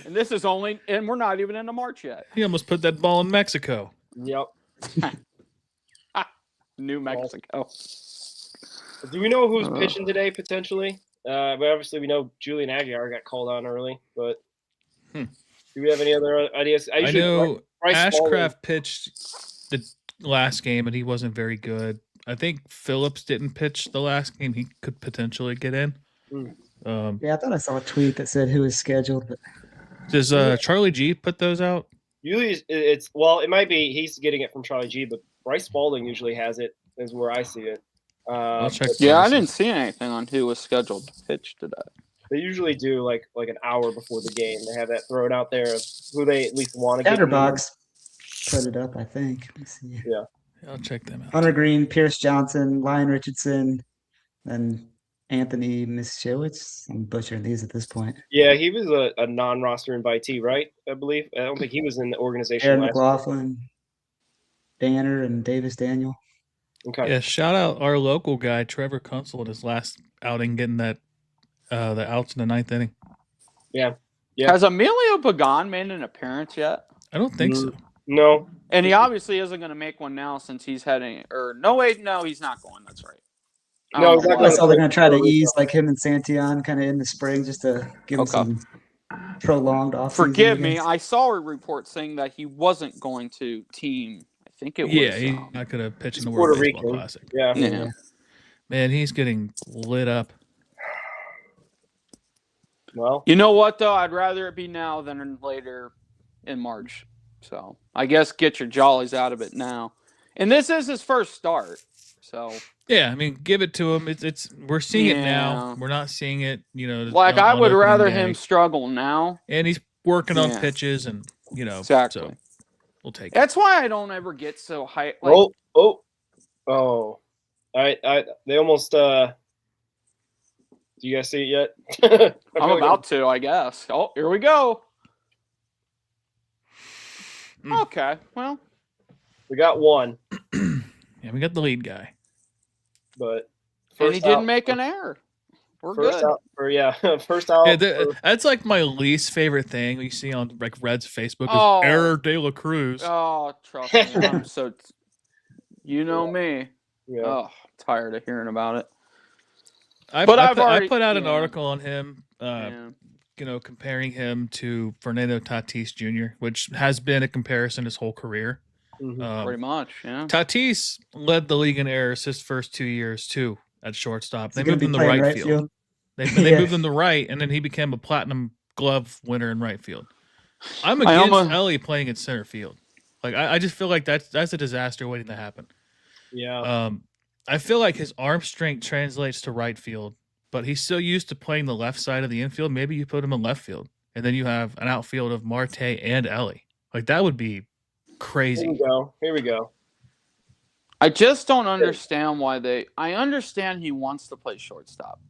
and this is and we're not even into March yet. He almost put that ball in Mexico. Yep. New Mexico. Do we know who's pitching today potentially? But obviously we know Julian Aguilar got called on early, but do we have any other ideas? I know Bryce Smalley- Ashcraft pitched the last game, and he wasn't very good. I think Phillips didn't pitch the last game. He could potentially get in. Yeah, I thought I saw a tweet that said who is scheduled. But Does Charlie G put those out? Usually it might be he's getting it from Charlie G, but Bryce Spalding usually has it, is where I see it. I'll check. Yeah, I didn't see anything on who was scheduled to pitch today. They usually do like an hour before the game. They have that thrown out there of who they at least want to get. Chatterbox put it up, I think. Let me see. Yeah. I'll check them out. Hunter Greene, Pierce Johnson, Lyon Richardson, and Anthony Mischowitz. I'm butchering these at this point. Yeah, he was a non-roster invitee, right? I believe. I don't think he was in the organization. Aaron last year. McLaughlin, Danner, and Davis Daniel. Okay. Yeah, shout out our local guy Trevor Kunsel in his last outing, getting that the outs in the ninth inning. Yeah. Has Emilio Pagan made an appearance yet? I don't think so. No. And he obviously isn't going to make one now since he's heading. Or no, wait, no, he's not going. That's right. I No, don't he's know not why. I saw they're going to try to Puerto Rico. ease like him and Santillan kind of in the spring just to give him Okay. some prolonged offseason. Forgive me. games. I saw a report saying that he wasn't going to team. I think it Yeah, was. he's not gonna pitch in He's the World Puerto Baseball Rican. Classic. Yeah. Yeah. Man, he's getting lit up. Well, You know what though? I'd rather it be now than later in March. So I guess get your jollies out of it now. And this is his first start. So Yeah, I mean, give it to him. It's we're seeing it now. Yeah. We're not seeing it, like I on would opening rather day. him struggle now. And he's working on Yeah. pitches, and Exactly. so we'll take it. That's why I don't ever get so hyped. Like, oh. All right. They almost. Do you guys see it yet? I'm about to, I guess. Oh, here we go. Okay, well. We got one, Yeah, we got the lead guy. but And he first didn't out- make an error. We're First good. out, first out. Yeah, that's like my least favorite thing we see on like Red's Facebook is Oh. error De La Cruz. Oh, trust me. I'm so. You know me. yeah. Oh, tired of hearing about it. I I've put out an yeah. article on him, Yeah. comparing him to Fernando Tatis Jr., which has been a comparison his whole career. Mhm. Pretty much, yeah. Tatis led the league in errors his first 2 years too at shortstop. They He's gonna moved be him to playing right field. They Yeah. moved him to right, and then he became a platinum glove winner in right field. I'm I against almost- Ellie playing in center field. Like I just feel like that's a disaster waiting to happen. Yeah. I feel like his arm strength translates to right field, but he's so used to playing the left side of the infield. Maybe you put him in left field, and then you have an outfield of Marte and Ellie. Like that would be crazy. Here we go. I just don't understand why they. I understand he wants to play shortstop.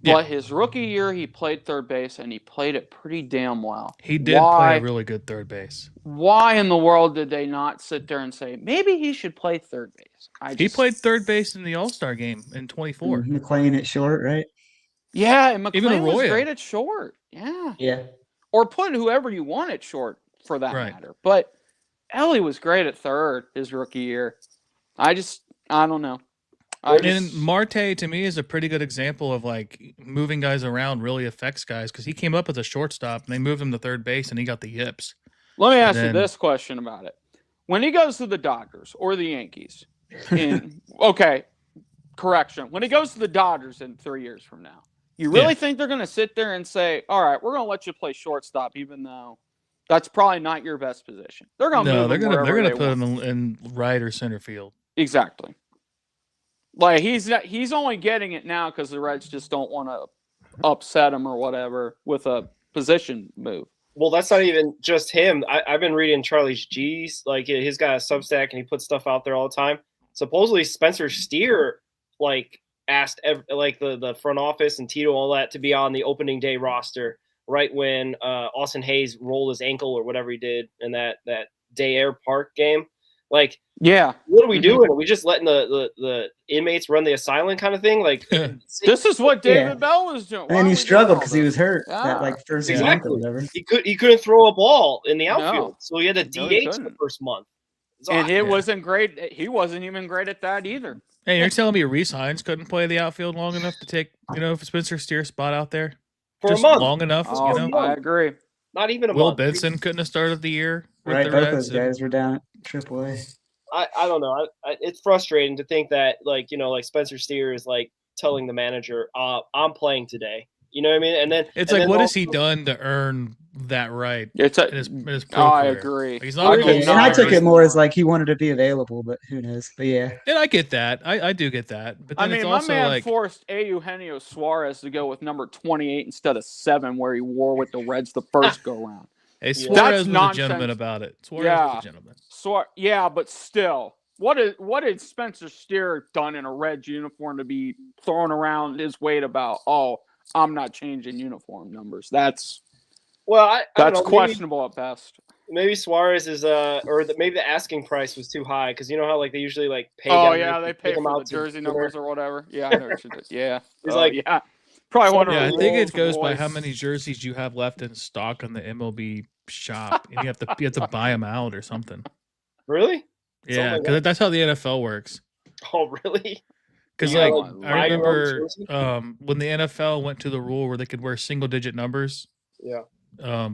Yeah. But his rookie year, he played third base, and he played it pretty damn well. He did play a really good third base. Why in the world did they not sit there and say, maybe he should play third base? He played third base in the All-Star game in 24. McLean at short, right? Yeah, and Even McLean was Arroyo. great at short. Yeah. Yeah. Or put whoever you want at short, for that Right. matter. But Ellie was great at third his rookie year. I don't know. And Marte, to me, is a pretty good example of like moving guys around really affects guys because he came up as a shortstop and they moved him to third base and he got the yips. Let me ask you then- this question about it. When he goes to the Dodgers or the Yankees, okay, correction. When he goes to the Dodgers in 3 years from now, you really think they're going to sit there and say, all right, we're going to let you play shortstop even though that's probably not your best position? They're going to No, move they're him gonna wherever they put want. him in right or center field. Exactly. Like he's only getting it now because the Reds just don't want to upset him or whatever with a position move. Well, that's not even just him. I've been reading Charlie's G's. Like he's got a Substack and he puts stuff out there all the time. Supposedly Spencer Steer asked the front office and Tito all that to be on the opening day roster right when Austin Hayes rolled his ankle or whatever he did in that Day Air Park game. Like, yeah, what are we doing? Are we just letting the inmates run the asylum kind of thing? Like, this is what David Bell was doing. And he struggled because he was hurt that first month exactly. or whatever. He couldn't throw a ball in the outfield, No. so he had to No, he DH the couldn't. first month. And it wasn't great. He wasn't even great at that either. Hey, you're telling me Reese Hines couldn't play the outfield long enough to take, Spencer Steer's spot out there? For Just a month. long enough, Oh, I agree. Not even a Will month. Benson couldn't have started the year with Right, the both Reds. those guys were down at AAA. I don't know. It's frustrating to think that Spencer Steer is telling the manager, "I'm playing today." You know what I mean? And then It's like, what has he done to earn that right? It's in his pro I career? agree. Like, he's not an And all-star. I took it more as he wanted to be available, but who knows? But yeah. And I get that. I do get that. But I then mean, it's my also man forced Eugenio Suarez to go with number 28 instead of 7, where he wore with the Reds the first go round. hey, That's Suarez was a nonsense. gentleman about it. Suarez was a gentleman. Yeah, but still, what did Spencer Steer done in a Reds uniform to be throwing around his weight about? Oh, I'm not changing uniform numbers. That's I don't know, questionable at best. Maybe Suarez is maybe the asking price was too high because you know how they usually pay. Oh guys yeah, to they pick pay them for the out to jersey dinner? numbers or whatever. Yeah, I know what you did. Yeah, He's Probably one of Yeah, I the think Rolls it goes by Royce. how many jerseys you have left in stock on the MLB shop, and you have to buy them out or something. Really? Yeah, like because that's how the NFL works. Oh, really? Because Yeah, like like, I buy your own remember jersey? when the NFL went to the rule where they could wear single digit numbers, Yeah.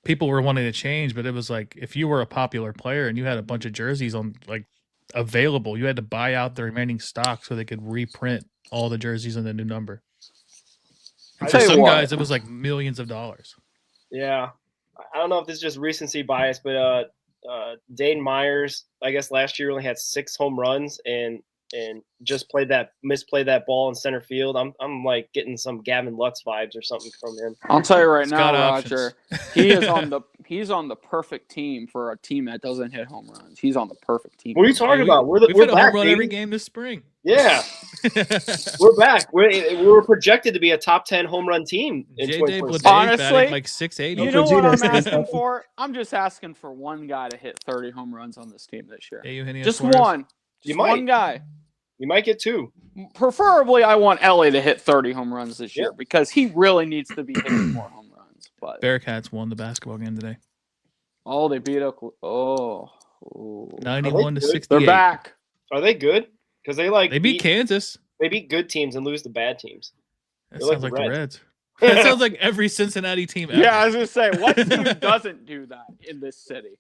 people were wanting to change, but it was like if you were a popular player and you had a bunch of jerseys on like available, you had to buy out the remaining stock so they could reprint all the jerseys in the new number. And for tell you some what. guys, it was like millions of dollars. Yeah. I don't know if this is just recency bias, but Dane Myers, I guess last year only had 6 home runs and just misplayed that ball in center field. I'm like getting some Gavin Lux vibes or something from him. I'll tell you right It's now, got Roger, options. he's on the perfect team for a team that doesn't hit home runs. He's on the perfect team. What are you talking about? We've We're hit a back, home run every baby. game this spring. Yeah, we're back. We were projected to be a top 10 home run team in JJ 2026. Bleday Honestly, batting like 680. You know what I'm Vegeta stays asking healthy. for? I'm just asking for one guy to hit 30 home runs on this team this year. Hey, Eugenio Just Suarez. one. You Just might. one guy. You might get 2. Preferably, I want Ellie to hit 30 home runs this year Yeah. because he really needs to be hitting more home runs. But Bearcats won the basketball game today. oh, they beat up. Oh, 91 to good? 68. they're back. Are they good? Because they They beat Kansas. They beat good teams and lose to bad teams. That They're like sounds the like the Reds. That sounds like every Cincinnati team ever. Yeah, I was gonna say, what team doesn't do that in this city?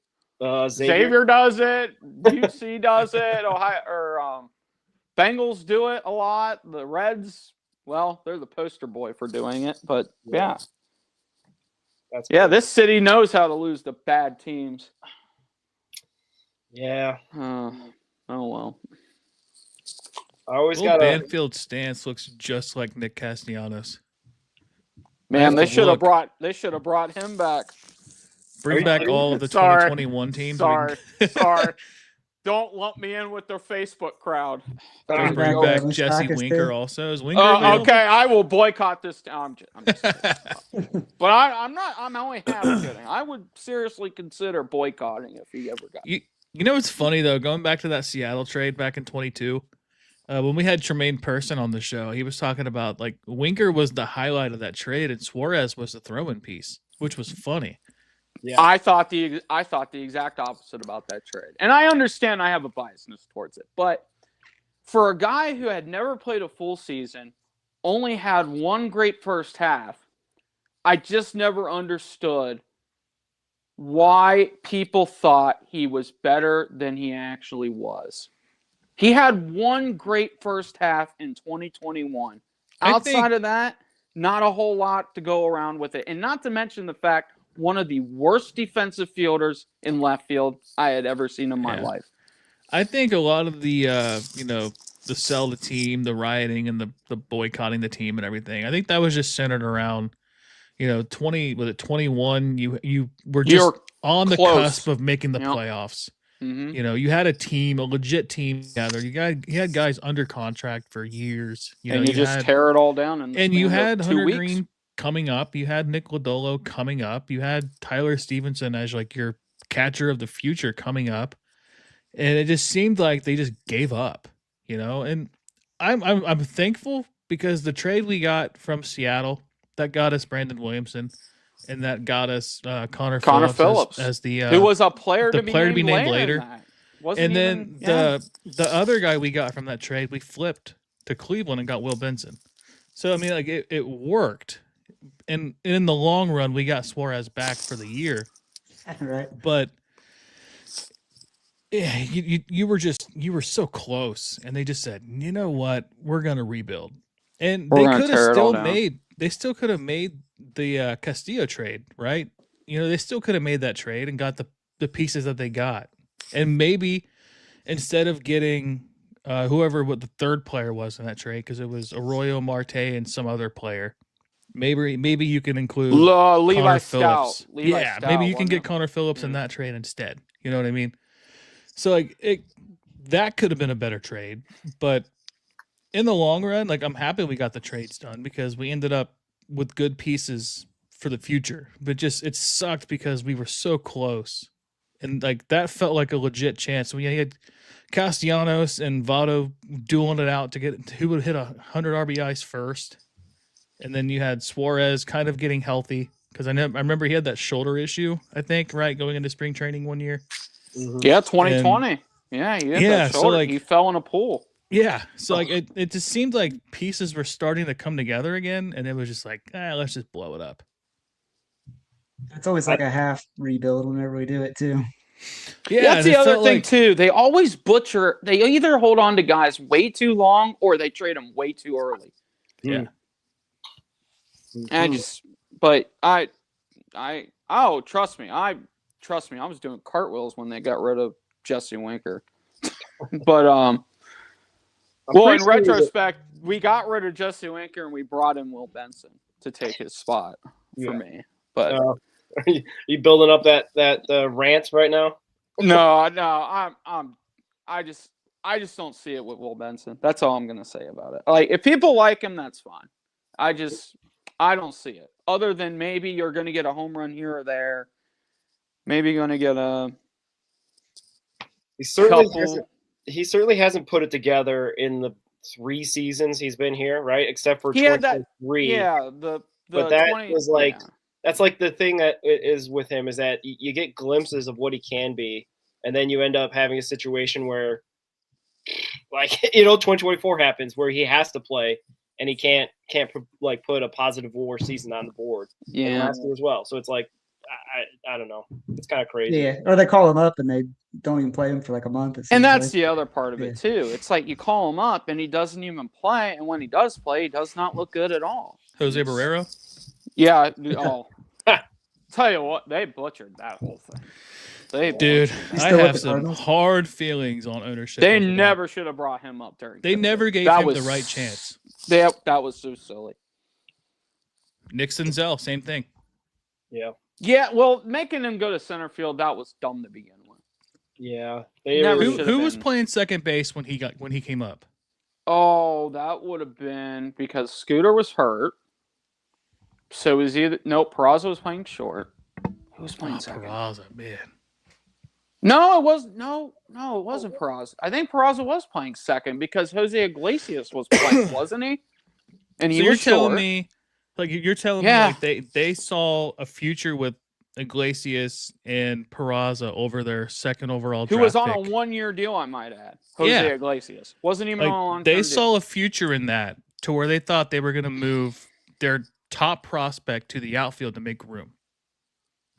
Xavier. Does it. UC does it. Ohio or Bengals do it a lot. The Reds, well, they're the poster boy for doing it. But yeah. That's Yeah, cool. this city knows how to lose to bad teams. Yeah. Oh well. I always Will got to. Banfield stance looks just like Nick Castellanos. Man, they have to should have look. brought him back. Bring back all of the Sorry. 2021 teams. so we can- Sorry. Don't lump me in with their Facebook crowd. Bring Bring back back Jesse Packers, Winker too. also. Is Winker available? Okay, I will boycott this. I'm just kidding. But I'm not. I'm only half kidding. I would seriously consider boycotting if he ever got. You know what's funny though? Going back to that Seattle trade back in 22, when we had Tremaine Person on the show, he was talking about like Winker was the highlight of that trade and Suarez was the throw-in piece, which was funny. Yeah. I thought the exact opposite about that trade, and I understand I have a biasness towards it, but for a guy who had never played a full season, only had one great first half, I just never understood why people thought he was better than he actually was. He had one great first half in 2021. Outside of that, not a whole lot to go around with it, and not to mention the fact one of the worst defensive fielders in left field I had ever seen in my life. I think a lot of the the sell the team, the rioting, and the boycotting the team and everything. I think that was just centered around 21. You were just on the close. cusp of making the playoffs. Mm-hmm. You had a team, a legit team together. You had guys under contract for years. And you just tear it all down. And you had Hunter weeks. Greene coming up. You had Nick Lodolo coming up. You had Tyler Stevenson as like your catcher of the future coming up. And it just seemed like they just gave up, And I'm thankful because the trade we got from Seattle that got us Brandon Williamson, and that got us Connor Phillips as the who was a player to be named later. And then the other guy we got from that trade, we flipped to Cleveland and got Will Benson. So I mean, like it worked, and in the long run, we got Suarez back for the year. Right. But yeah, you were so close, and they just said, you know what, we're gonna rebuild, and they still could have made the Castillo trade, right? They still could have made that trade and got the pieces that they got, and maybe instead of getting what the third player was in that trade, because it was Arroyo, Marte, and some other player. Maybe you can include Levi Connor Stout. Phillips. Stout, Maybe you can get Connor Phillips in that trade instead. You know what I mean? So like that could have been a better trade, but in the long run, like I'm happy we got the trades done because we ended up with good pieces for the future. But it sucked because we were so close, and like that felt like a legit chance. We had Castellanos and Votto dueling it out to get who would hit 100 RBIs first. And then you had Suarez kind of getting healthy because I remember he had that shoulder issue, I think, right, going into spring training one year. Yeah, 2020. Yeah, he had that shoulder. So he fell in a pool. Yeah, so like it just seemed like pieces were starting to come together again, and it was just like, let's just blow it up. It's always like a half rebuild whenever we do it too. Yeah, that's the other thing too. They always butcher. They either hold on to guys way too long or they trade them way too early. Yeah. And trust me. I was doing cartwheels when they got rid of Jesse Winker. But in retrospect, we got rid of Jesse Winker and we brought in Will Benson to take his spot for me. But are you building up that rant right now? No, I just don't see it with Will Benson. That's all I'm gonna say about it. Like, if people like him, that's fine. I don't see it. Other than maybe you're gonna get a home run here or there. Maybe you're gonna get a. He certainly hasn't put it together in the 3 seasons he's been here, right? Except for 2023. But that was like. Yeah. That's like the thing that is with him is that you get glimpses of what he can be, and then you end up having a situation where, like, 2024 happens where he has to play and he can't like put a positive WAR season on the board. Yeah, last year as well. So it's like I don't know. It's kind of crazy. Yeah, or they call him up and they don't even play him for like a month. And that's the other part of it too. It's like you call him up and he doesn't even play, and when he does play, he does not look good at all. Jose Barrero. Yeah. Oh, tell you what, they butchered that whole thing. I have some hard feelings on ownership. They never should have brought him up during. They never gave him the right chance. That was so silly. Nick Senzel, same thing. Yeah. Yeah. Well, making him go to center field, that was dumb to begin with. Yeah. Who was playing second base when he came up? Oh, that would have been because Scooter was hurt. So it was Peraza was playing short. Who was playing second? Peraza, man. No, it wasn't Peraza. I think Peraza was playing second because Jose Iglesias was playing, wasn't he? And you're telling me like they saw a future with Iglesias and Peraza over their second overall draft who was on pick. a 1-year deal, I might add. Jose Iglesias wasn't even on a long-term deal. They saw a future in that to where they thought they were going to move their top prospect to the outfield to make room.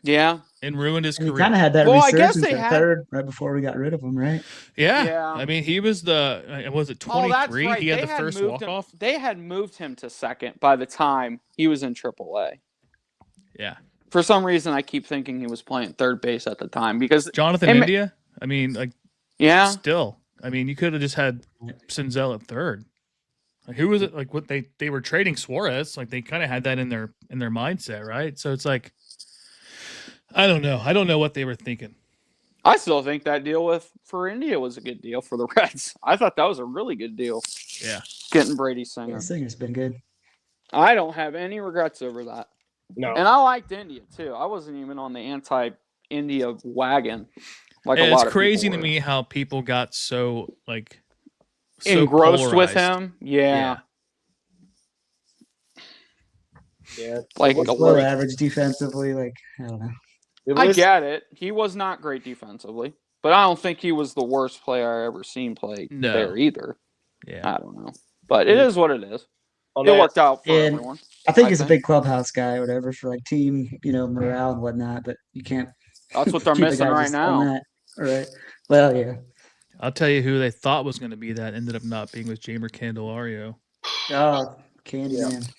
Yeah. And ruined his career. He kind of had that resurgence at third right before we got rid of him, right? Yeah. I mean, he was was it 23? Right. He had the first walk-off? They had moved him to second by the time he was in AAA. Yeah. For some reason, I keep thinking he was playing third base at the time because Jonathan India? I mean, still. I mean, you could have just had Senzel at third. Like, who was it? Like, what they were trading Suarez. Like, they kind of had that in their mindset, right? So it's like, I don't know. I don't know what they were thinking. I still think that deal for India was a good deal for the Reds. I thought that was a really good deal. Yeah, getting Brady Singer. Yeah, Singer's been good. I don't have any regrets over that. No, and I liked India too. I wasn't even on the anti-India wagon. Like a lot of crazy to me how people got so engrossed polarized with him. Yeah. Like below average defensively. Like, I don't know. I get it. He was not great defensively, but I don't think he was the worst player I ever seen play there either. Yeah. I don't know. But it is what it is. It worked out for everyone. I think he's a big clubhouse guy or whatever for like team, morale and whatnot, but you can't. That's what they're missing right now. All right. Well, yeah. I'll tell you who they thought was going to be that ended up not being, was Jamer Candelario. Oh, Candyman.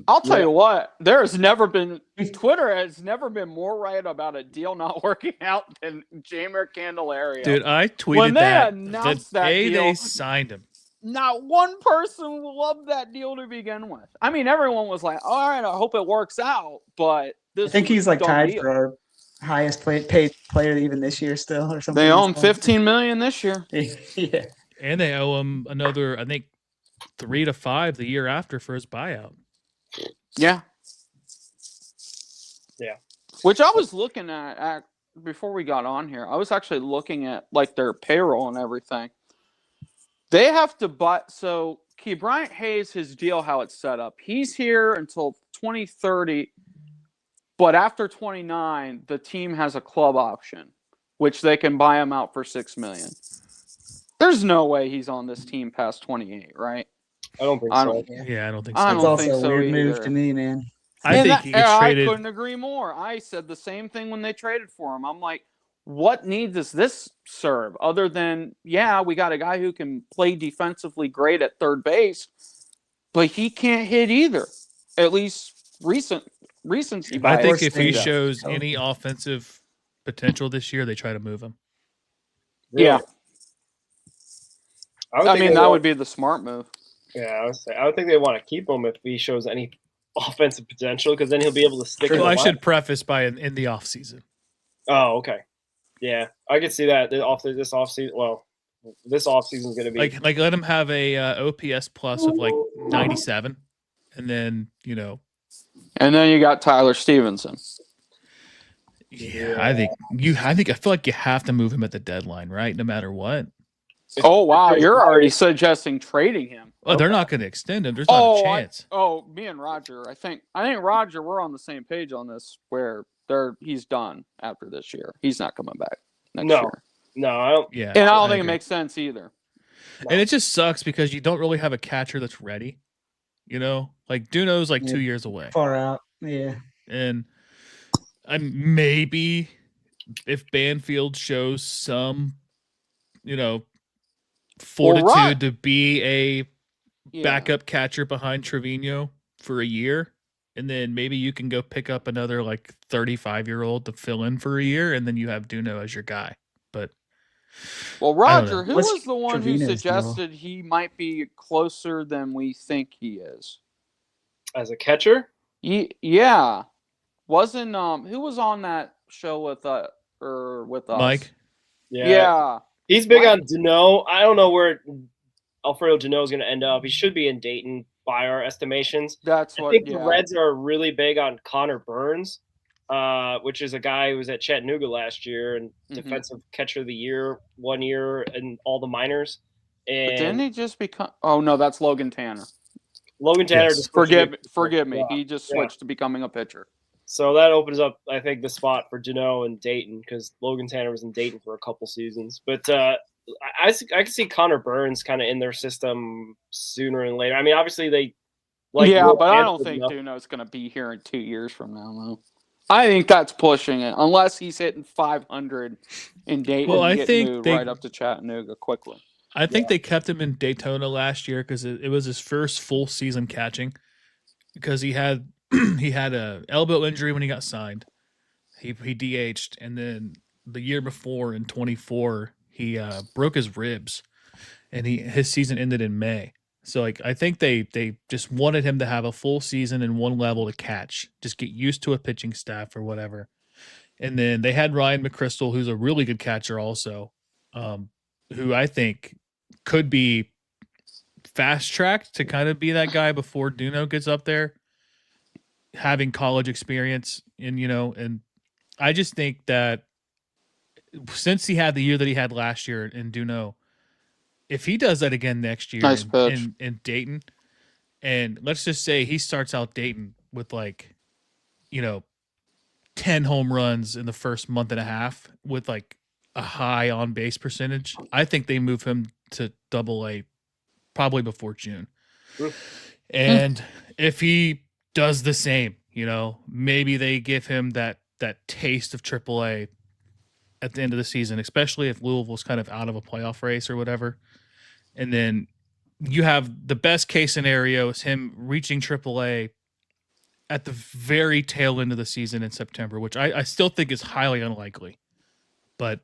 I'll tell you what, Twitter has never been more right about a deal not working out than Jamer Candelario. Dude, I tweeted when they that announced the that day deal, they signed him. Not one person loved that deal to begin with. I mean, everyone was like, all right, I hope it works out, but I think he's like tied for our highest paid player even this year still or something. They owe him $15 million this year. Yeah. And they owe him another, I think, 3 to 5 the year after for his buyout. Yeah. Yeah. Which I was looking at before we got on here. I was actually looking at like their payroll and everything. They have to buy. So Bryant Hayes, his deal, how it's set up. He's here until 2030, but after 29, the team has a club option, which they can buy him out for $6 million. There's no way he's on this team past 28, right? I don't think I so. don't. Yeah, I don't think so. I It's don't also think a so weird either. move to me, man. I And think he gets traded. I couldn't agree more. I said the same thing when they traded for him. I'm like, what need does this serve other than, yeah, we got a guy who can play defensively great at third base, but he can't hit either. At least recency I bias. think if he Yeah. shows any offensive potential this year, they try to move him. Yeah. I think mean, they that want- would be the smart move. Yeah, I would think they want to keep him if he shows any offensive potential, because then he'll be able to stick. Well, in I the should preface by in the off season. Oh, okay. Yeah, I could see that this off season. Well, this off season is going to be Like let him have a OPS plus of like 97, and then And then you got Tyler Stevenson. yeah, I feel like you have to move him at the deadline, right? No matter what. Oh, wow. You're already suggesting trading him. Well, they're not going to extend him. There's not a chance. Me and Roger, I think Roger, we're on the same page on this, where he's done after this year. He's not coming back next year. No, I don't. Yeah, And I don't think it agree. makes sense either. And it just sucks because you don't really have a catcher that's ready. Like Duno's like 2 years away, Far out. Yeah. and maybe if Banfield shows some, fortitude to be a Yeah. backup catcher behind Trevino for a year, and then maybe you can go pick up another like 35-year-old to fill in for a year, and then you have Duno as your guy. But Well, I don't Roger, know. who What's was the one Trevino's who deal? suggested he might be closer than we think he is? As a catcher, Yeah. Wasn't who was on that show with us? Mike, Yeah. he's big Mike- on Dano. I don't know where Alfredo Dano is going to end up. He should be in Dayton by our estimations. That's I what think the Reds are really big on Connor Burns, which is a guy who was at Chattanooga last year and Mhm. defensive catcher of the year 1 year in all the minors. But didn't And he just become Oh no, that's Logan Tanner. Logan Tanner Yes. just Forgive me. Yeah. He just Yeah. switched to becoming a pitcher. So that opens up, I think, the spot for Dano and Dayton, because Logan Tanner was in Dayton for a couple seasons. But I can see Connor Burns kind of in their system sooner and later. I mean, obviously they But I don't Stanford think enough. Duno's going to be here in 2 years from now, though. I think that's pushing it, unless he's hitting 500 in Dayton Well, I and getting think moved they- right up to Chattanooga quickly. I think they kept him in Daytona last year because it was his first full season catching, because he had a elbow injury when he got signed. He DH'd, and then the year before in 24 he broke his ribs, and his season ended in May. So like I think they just wanted him to have a full season in one level to catch, just get used to a pitching staff or whatever. And then they had Ryan McChrystal, who's a really good catcher also, who I think could be fast tracked to kind of be that guy before Duno gets up there, having college experience. And I just think that since he had the year that he had last year in Duno, if he does that again next year Nice pitch. in Dayton, and let's just say he starts out Dayton with 10 home runs in the first month and a half with like a high on base percentage, I think they move him to Double-A probably before June. And if he does the same, maybe they give him that taste of Triple-A at the end of the season, especially if Louisville's kind of out of a playoff race or whatever. And then you have the best case scenario is him reaching Triple-A at the very tail end of the season in September, which I still think is highly unlikely. But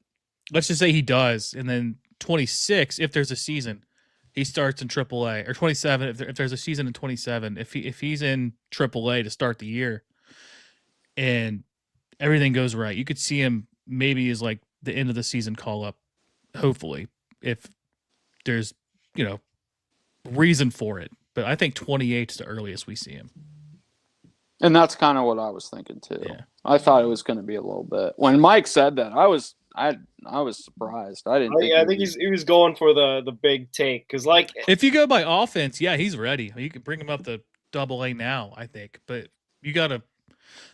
let's just say he does, and then 26, if there's a season, he starts in Triple-A, or 27 if there's a season in 27. If he's in Triple-A to start the year, and everything goes right, you could see him maybe as like the end of the season call up. Hopefully, if there's reason for it. But I think 28 is the earliest we see him. And that's kind of what I was thinking, too. Yeah. I thought it was going to be a little bit. When Mike said that, I was I was surprised. I didn't think. I think he was going for the big take because like If you go by offense, yeah, he's ready. You can bring him up to Double-A now, I think. But you gotta.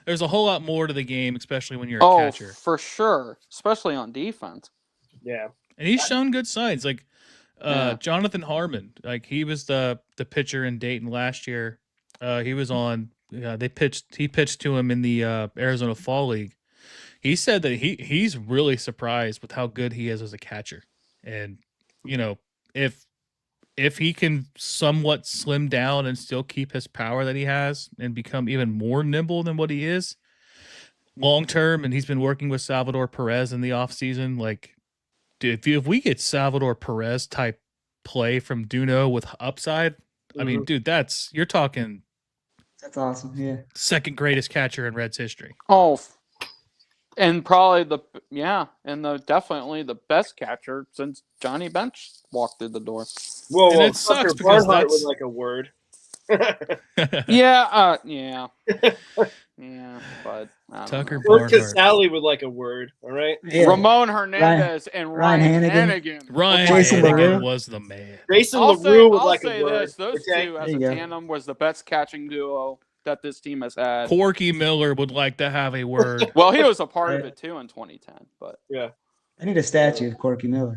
There's a whole lot more to the game, especially when you're a catcher. For sure, especially on defense. yeah. And he's shown good signs. Like Yeah. Jonathan Harmon, like he was the pitcher in Dayton last year. He was on. He pitched to him in the Arizona Fall League. He said that he's really surprised with how good he is as a catcher. And if he can somewhat slim down and still keep his power that he has and become even more nimble than what he is long term, and he's been working with Salvador Perez in the offseason, like dude, if we get Salvador Perez type play from Duno with upside, I mean, dude, you're talking That's awesome. Yeah. second greatest catcher in Reds history. And probably definitely the best catcher since Johnny Bench walked through the door. Whoa, And it sucks because Barnhart that's was like a word. Yeah, but I don't Tucker know. Bert Barnhart. Casale would like a word. All right. Yeah. Ramon Hernandez and Ryan Ryan Hannigan. Hannigan. Ryan Jason Hannigan LaRue. was the man. Jason I'll LaRue would I'll like say a word. this: those okay? two as There a you go. tandem was the best catching duo that this team has had. Corky Miller would like to have a word. Well, he was a part of it too in 2010. But Yeah. I need a statue of Corky Miller.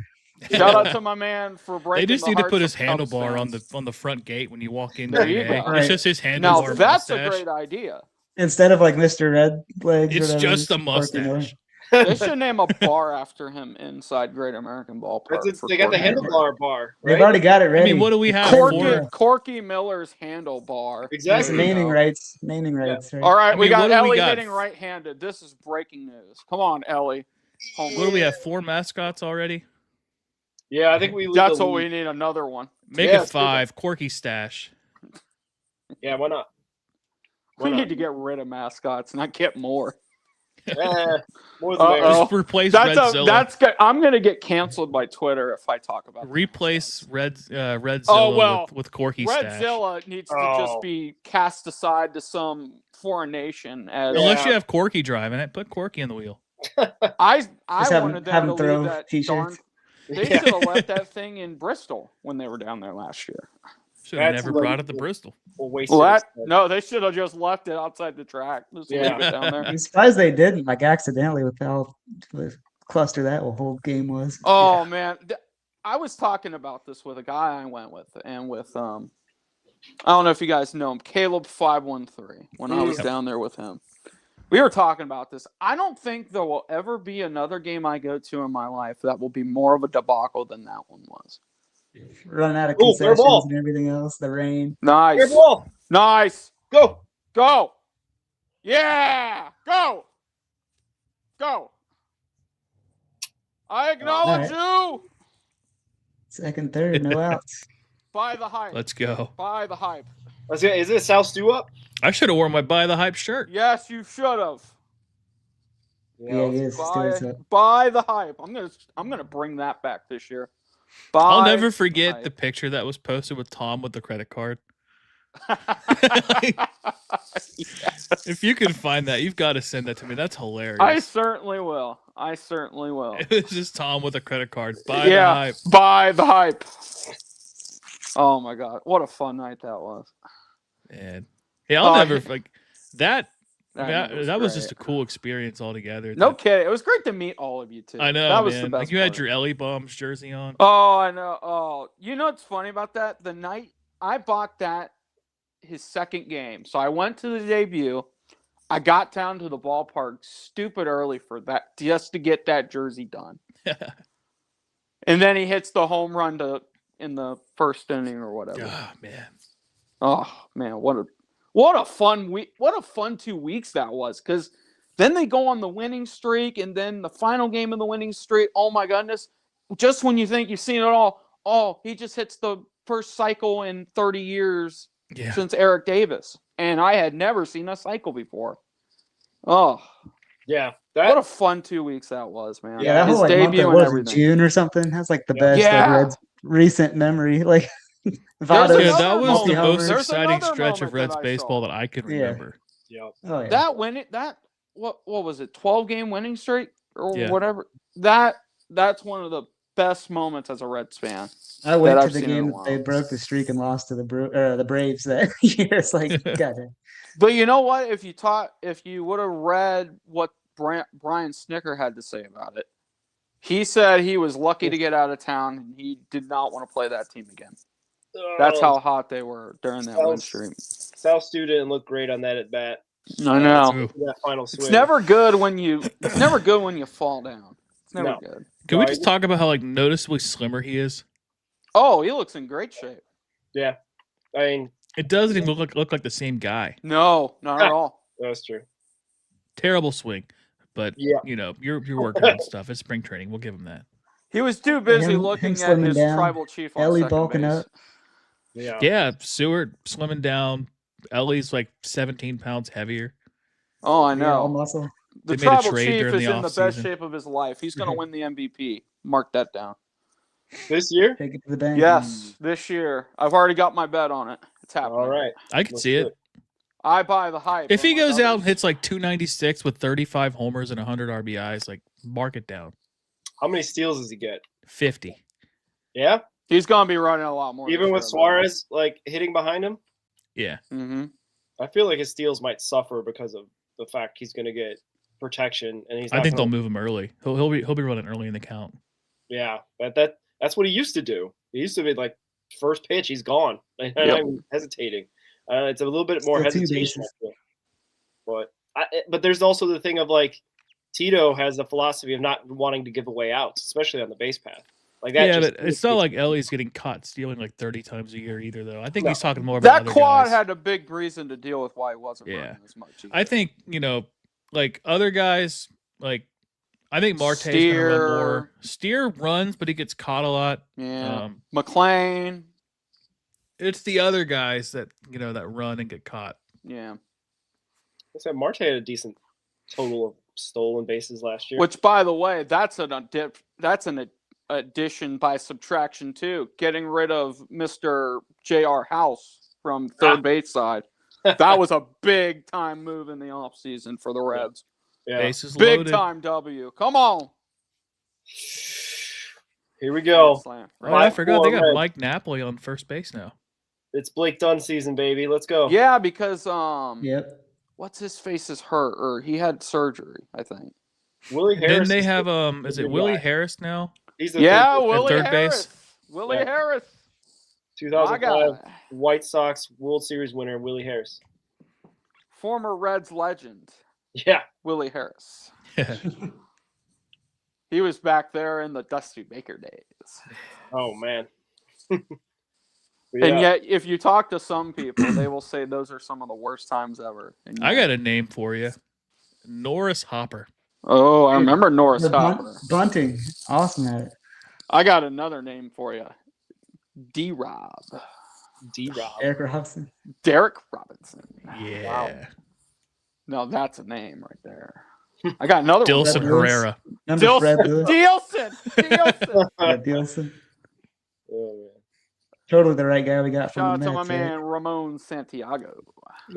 shout out to my man for breaking. They just the need to hearts put his of Cubs handlebar fans. on the front gate when you walk in. There you today. go. It's just his handlebar. Now that's a mustache. great idea. Instead of like Mr. Red Legs. or It's whatever, just a Corky Miller. mustache. They should name a bar after him inside Great American Ballpark. for They got the Corky Miller. handlebar bar. They've Right? already got it I ready. mean, what do we have? Corky Miller's handlebar. It's Exactly. naming rights. Naming rights. Right? All right, I we mean, got what do we Ellie got? hitting right-handed. This is breaking news. Come on, Ellie. What do we have? 4 mascots already? Yeah, I think we. lead That's the what we league. need. Another one. Make Yeah, it 5. Corky stash. Yeah, why not? Why We not? need to get rid of mascots, not get more. More than Uh-oh. Just replace That's Redzilla. good. I'm gonna get canceled by Twitter if I talk about Replace Redzilla Oh, well, with Corky stash. Redzilla needs to Oh. just be cast aside to some foreign nation. As Unless Yeah. you have Corky driving it, put Corky in the wheel. I Just have wanted him them to throw leave that t-shirts. darn. They Yeah. should have left that thing in Bristol when they were down there last year. Should have That's never like- brought it to Bristol. We'll waste Well, it. no, they should have just left it outside the track. Just leave Yeah. it down there. I'm surprised they didn't, like accidentally, with how cluster that whole game was. Oh man, I was talking about this with a guy I went with, and with I don't know if you guys know him, Caleb 513. When I was down there with him, we were talking about this. I don't think there will ever be another game I go to in my life that will be more of a debacle than that one was. Running out of Ooh, fair ball. concessions and everything else. The rain. Nice, Fair ball. nice, Go. go, yeah, go. I acknowledge you. Second, third, no outs. By the hype. Let's go. By the hype. Is it South Stew up? I should have worn my Buy the Hype shirt. Yes, you should have. Yeah, he is. By the hype. I'm gonna bring that back this year. I'll By never forget hype. the picture that was posted with Tom with the credit card. If you can find that, you've got to send that to me. That's hilarious. I certainly will. I certainly will. It was just Tom with a credit card. Buy the Yeah, hype. by the hype. Oh my god, what a fun night that was. Man. Yeah, I'll Oh, never like that. That That was great. just a cool experience altogether. No kidding. It was great to meet all of you too. I know. that was man. the best. Like you had part. your Ellie Bombs jersey on. Oh, I know. Oh, you know what's funny about that? The night I bought that, his second game. So I went to the debut. I got down to the ballpark stupid early for that, just to get that jersey done. And then he hits the home run in the first inning or whatever. Oh man. Oh man, what a fun week! What a fun 2 weeks that was. Because then they go on the winning streak, and then the final game of the winning streak. Oh my goodness! Just when you think you've seen it all, oh, he just hits the first cycle in 30 years Yeah. since Eric Davis, and I had never seen a cycle before. Oh, Yeah. what a fun 2 weeks that was, man! Yeah, that His whole like, month debut that and was everything. June or something. That's like the Yeah. best Yeah. like, Reds recent memory. Like There's Yeah, another that was the moment. most There's exciting another stretch of moment Reds that I baseball saw. that I can Yeah. remember. Yeah. Oh yeah. What was it? 12-game winning streak or Yeah. whatever. that's one of the best moments as a Reds fan. I went that to I've the seen in a game that while. they broke the streak and lost to the Braves that year. It's like, God, But you know what? If you would have read what Brian Snicker had to say about it, he said he was lucky to get out of town and he did not want to play that team again. That's how hot they were during that win streak. South Stu didn't look great on that at bat. I know. That final swing. It's never good when you fall down. It's never good. Can we just talk about how noticeably slimmer he is? Oh, he looks in great shape. Yeah, I mean, it doesn't even look like the same guy. No, not at all. That's true. Terrible swing, but you're working on stuff. It's spring training. We'll give him that. He was too busy looking at his tribal chief on Ellie second bulking base. up. Yeah, Seward slimming down. Ellie's 17 pounds heavier. Oh, I Yeah, all know. muscle. The They made a tribal trade chief during is the in the best off-season. shape of his life. He's going to win the MVP. Mark that down. This year? Take it to the bank. Yes, this year. I've already got my bet on it. It's happening. All right. I can see it. I buy the hype. If he unlike goes out and others. hits 296 with 35 homers and 100 RBIs, mark it down. How many steals does he get? 50. Yeah? He's going to be running a lot more. Even this with year, Suarez hitting behind him? Yeah. Mm-hmm. I feel like his steals might suffer because of the fact he's going to get protection and he's. I think they'll move him early. He'll be running early in the count. Yeah, that's what he used to do. He used to be first pitch, he's gone. I'm not even hesitating. It's a little bit more Still two hesitation, bases. but there's also the thing of Tito has the philosophy of not wanting to give away outs, especially on the base path. Yeah, but it's not like Ellie's getting caught stealing 30 times a year either, though. I think he's talking more about That other quad guys. had a big reason to deal with why he wasn't running as much. Either. I think other guys I think Marte's gonna run more. Steer runs, but he gets caught a lot. Yeah, McLean. It's the other guys that that run and get caught. Yeah. I said Marte had a decent total of stolen bases last year. Which, by the way, that's an addition by subtraction too. Getting rid of Mr. J.R. House from third base side. That was a big time move in the offseason for the Reds. Yeah. Bases Big loaded. time W. Come on. Here we go. Slam. Oh, I forgot they got Reds. Mike Napoli on first base now. It's Blake Dunn season, baby. Let's go. Yeah, because Yep. what's his face is hurt or he had surgery, I think. Willie Harris. Then they is have the- is the it good Willie guy. Harris now? He's the Yeah, third- Willie third Harris. base? Willie Yeah. Harris. My 2005 guy. White Sox World Series winner Willie Harris. Former Reds legend, Yeah. Willie Harris. He was back there in the Dusty Baker days. Oh man. And yet, if you talk to some people, they will say those are some of the worst times ever. And I yet- got a name for you. Norris Hopper. Oh, I remember Norris The Hopper. bunting. Awesome at it. I got another name for you. D-Rob. D-Rob. Eric Robinson. Derek Robinson. Yeah. No, that's a name right there. I got another Dilson one. Herrera. Number Dilson. Fred Lewis. Dilson. Yeah, Dilson. Oh, man. Totally the right guy we got Shout out from to the my Mets. man Ramon Santiago.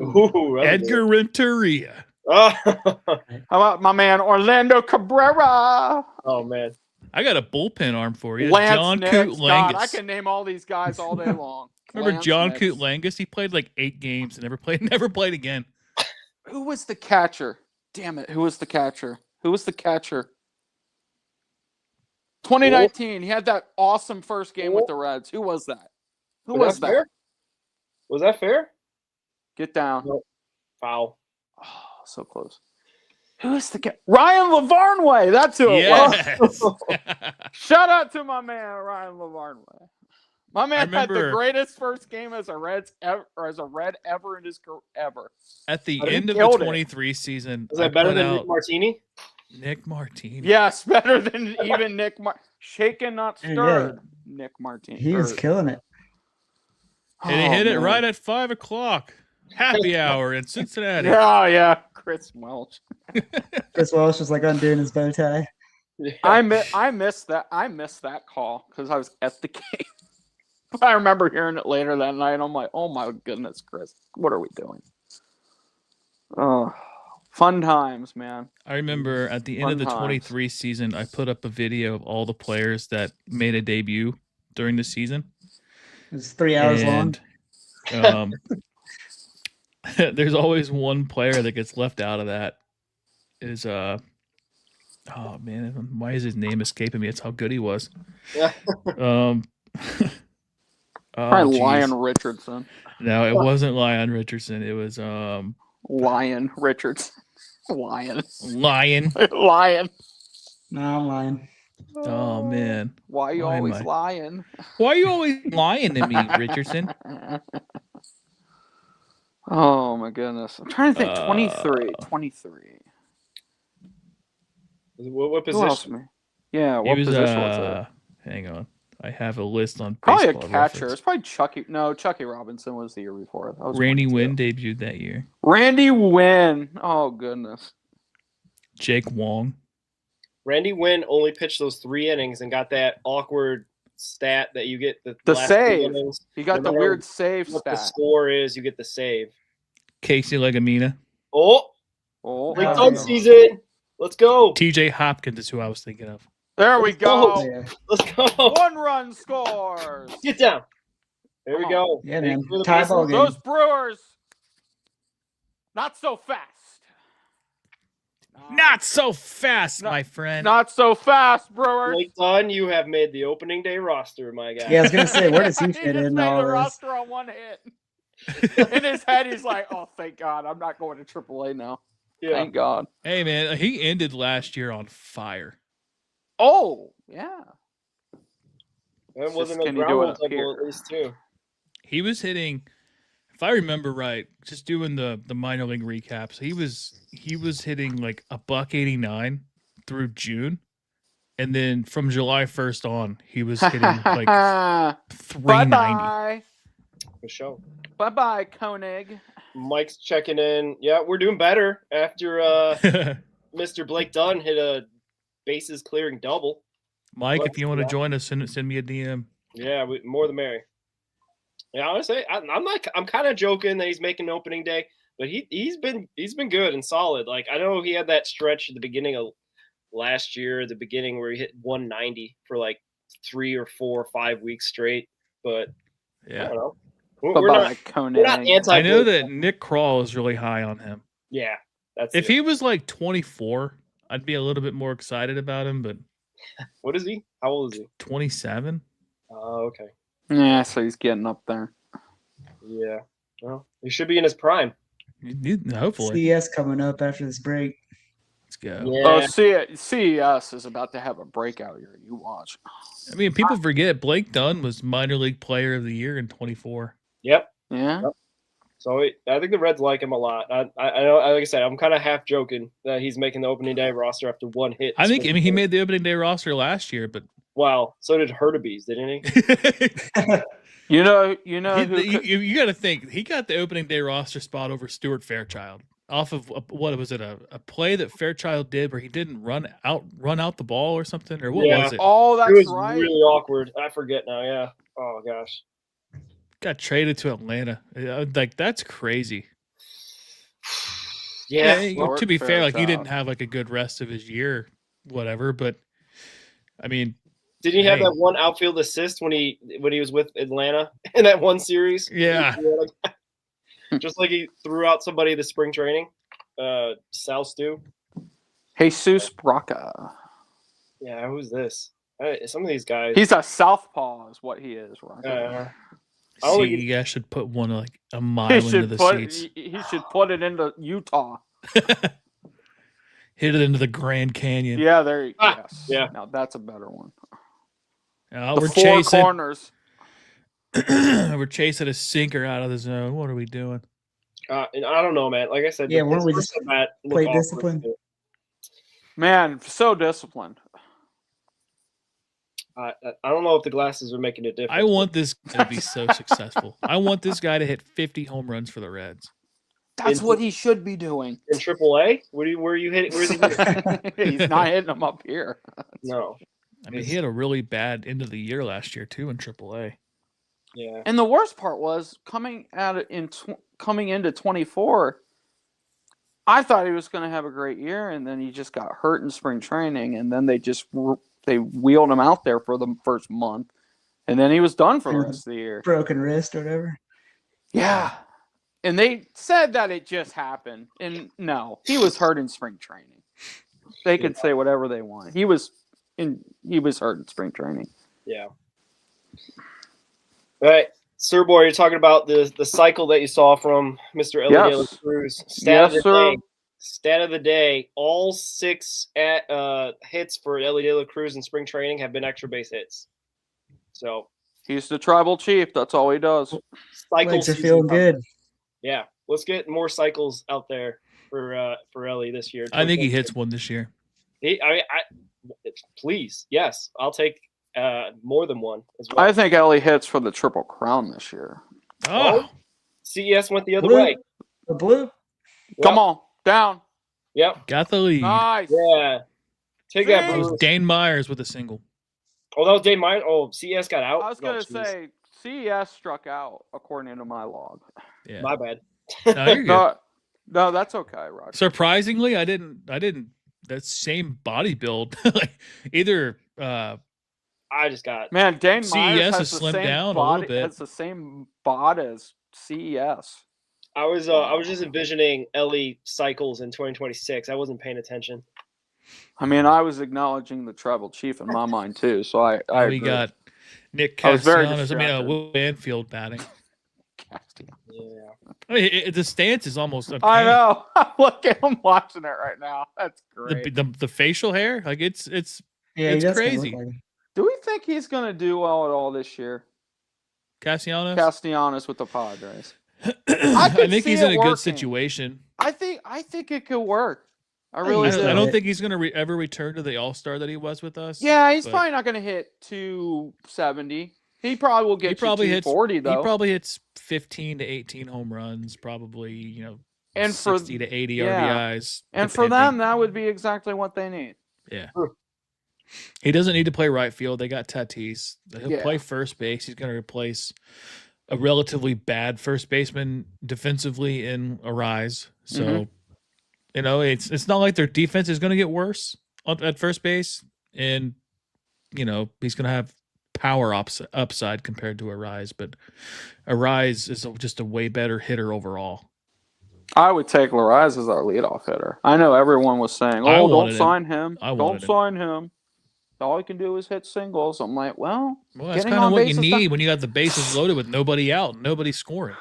Ooh, that's Edgar Renteria. good. How about my man Orlando Cabrera? Oh man. I got a bullpen arm for you. Lance John Nix. Coot God, I Langus. can name all these guys all day long. Remember Lance John Nix. Coot Langus? He played 8 games and never played again. Who was the catcher? Damn it. Who was the catcher? 2019. He had that awesome first game with the Reds. Who was that? Who was that? Fair? Was that fair? Get down. No. Foul. Oh, so close. Who is the Ryan Lavarnway? That's who it was. Yes. Shout out to my man Ryan Lavarnway. My man had the remember- greatest first game as a Reds ever, or as a Red ever in his career ever. At the I think end of he the killed it. 23 season, Was I that better put than out Nick Martini? Nick Martini. Yes, better than even Nick shaken not Yeah. stirred. Nick Martinez. He was killing it. And he hit it right at 5 o'clock. Happy hour in Cincinnati. Yeah, Chris Welch. Chris Walsh was undoing his bow tie. Yeah. I missed that. I missed that call because I was at the game. I remember hearing it later that night. I'm like, oh my goodness, Chris, what are we doing? Oh, Fun times, man. I remember at the end Fun of the times. 23 season, I put up a video of all the players that made a debut during the season. It was 3 hours long. And there's always one player that gets left out of that. Is oh man, why is his name escaping me? It's how good he was. Yeah. Oh, Probably geez. Lion Richardson. No, it wasn't Lion Richardson. It was Lion Richardson. Lion. Lion. Lion. No, I'm lying. Oh man, Why you Why am always I- lying? why are you always lying to me, Richardson? Oh my goodness. I'm trying to think. 23. Uh, 23. What Who else? position? Yeah, He what was position was it? hang on. I have a list on Probably a Baseball catcher. Reference. It's probably Chucky. No, Chucky Robinson was the year before. That was Randy 22. Wynn debuted that year. Randy Wynn. Oh goodness. Jake Wong. Randy Wynn only pitched those 3 innings and got that awkward stat that you get the The last 3 save. innings. He got No the matter weird save What the stat. score is, you get the save. Casey Legamina. Oh, Oh, Blake Oh, Dunn yeah. season. Let's go. TJ Hopkins is who I was thinking of. there we Let's go. go. Yeah, Let's go. 1-run scores. Get down. There we Come go. yeah, Thank man. you for the Tie bases. ball game. Those Brewers. Not so fast. Not so fast, No- my friend. Not so fast, Brewers. Blake Dunn, you have made the opening day roster, my guy. Yeah, I was gonna say, where does he He fit just in made all the this? roster on one hit. In his head, he's like, "Oh, thank God, I'm not going to AAA now. Yeah. Thank God." Hey man, he ended last year on fire. Oh, yeah. That wasn't a can you do ground it rule up double here? at least too. He was hitting, if I remember right, just doing the minor league recaps, he was hitting like $189 through June. And then from July 1st on, he was hitting like bye 390. bye, For sure. bye bye, Koenig. Mike's checking in. Yeah, we're doing better after Mr. Blake Dunn hit a bases clearing double. Mike, if you want to join us, send me a DM. Yeah, more the merry. Yeah, honestly, I'm kind of joking that he's making opening day, but he's been good and solid. Like I know he had that stretch at the beginning of last year, at the beginning where he hit 190 for like 3 or 4 or 5 weeks straight. But I Yeah. don't know. Bye We're bye, not Koenig. anti. I know that Nick Kroll is really high on him. Yeah, that's If it. he was like 24, I'd be a little bit more excited about him, but What is he? How old is he? 27? Oh, okay. Yeah, so he's getting up there. Yeah. Well, he should be in his prime. Hopefully. CES coming up after this break. Let's go. Oh, Yeah. CES is about to have a breakout year. You watch. I mean, people forget Blake Dunn was minor league player of the year in 24. Yep. Yeah. So I think the Reds like him a lot. I know, like I said, I'm kind of half joking that he's making the opening day roster after 1 hit. I mean, he made the opening day roster last year, but Wow. So did Hurtabees, didn't he? You know who you got to think he got the opening day roster spot over Stuart Fairchild off of what was it, a play that Fairchild did where he didn't run out the ball or something, or what Yeah. was it? Oh, It that's was right. really awkward. I forget now. Yeah. Oh gosh. Got traded to Atlanta. Like that's crazy. Yeah. well, to be fair, like he Fairchild. didn't have like a good rest of his year, whatever. But I mean, Did he have Hey. that one outfield assist when he was with Atlanta in that one series? Yeah. Just like he threw out somebody the spring training. Sal Stu. Jesus Braca. Yeah, who's this? Some of these guys. He's a southpaw, is what he is. Right? I only see, I should put one like a mile he into should the put seats, he should put it into Utah. hit it into the Grand Canyon. Yeah, there. Yes. yeah. Now that's a better one. Oh, The we're four chasing. corners. We're chasing a sinker out of the zone. What are we doing? and I don't know, man. Like I said, Yeah, the weren't we first just at-bat looked play awkward. discipline? Man, so disciplined. I don't know if the glasses are making a difference. I want this guy to be so successful. I want this guy to hit 50 home runs for the Reds. That's what he should be doing. in AAA. Where are you hitting? Where's he hitting? He's not hitting them up here. No. I mean, he had a really bad end of the year last year too in AAA. Yeah. And the worst part was coming into 24. I thought he was going to have a great year, and then he just got hurt in spring training, and then they wheeled him out there for the first month, and then he was done for the rest of the year. Broken wrist or whatever. Yeah. And they said that it just happened. And no, he was hurt in spring training. They could say whatever they want. He was hurt in spring training. Yeah. All right. Sir Boy, you're talking about the cycle that you saw from Mr. Ellie De La Cruz. Stat of the day. All 6 hits for Ellie De La Cruz in spring training have been extra base hits. So he's the tribal chief. That's all he does. Legs are feeling good. Yeah. Let's get more cycles out there for Ellie this year. I think he hits one this year. Please, yes, I'll take more than one as well. I think Ellie hits for the Triple Crown this year. Oh, CES went the other way. The blue. Yep. Come on, down. Yep. got the lead. Nice. Yeah. Take that, It was Brewers. Dane Myers with a single. Oh, that was Dane Myers. Oh, CES got out. I was going to Oh, jeez. say CES struck out according to my log. Yeah. My bad. No, you're good. No, that's okay, Roger. Surprisingly, I didn't. That same body build. Like either. I just got. Man, Dane CES Myers has has the slimmed same down a body, little bit. has the same bod as CES. I was just envisioning Ellie cycles in 2026. I wasn't paying attention. I mean, I was acknowledging the tribal chief in my mind too, so I we agree. got Nick I was very Castellanos. distracted. Will Banfield batting. Yeah. I mean, the stance is almost. I uncanny. know. Look at him watching it right now. That's great. The facial hair, like it's Yeah, It's he does kinda crazy. look like him. Do we think he's going to do well at all this year? Castellanos. Castellanos with the Padres. I could think see he's it in a working. good situation. I think it could work. I I really think do. I so. don't think he's going to ever return to the All Star that he was with us. Yeah, he's but probably not going to hit 270. He probably will get He probably you hits 240 though. He probably hits 15 to 18 home runs. Probably and 60 to 80 yeah. RBIs. And for them, that would be exactly what they need. Yeah. He doesn't need to play right field. They got Tatis. He'll Yeah. play first base. He's going to replace a relatively bad first baseman defensively in Arise. So, Mm-hmm. it's not like their defense is going to get worse at first base. And, he's going to have power upside compared to Arise. But Arise is just a way better hitter overall. I would take Larraz as our leadoff hitter. I know everyone was saying, I "Oh, wanted don't him. sign him. I Don't wanted him. sign him. All he can do is hit singles." I'm like, well, Well, that's getting kind of on what you base is need when you got the bases loaded with nobody out, and nobody scoring.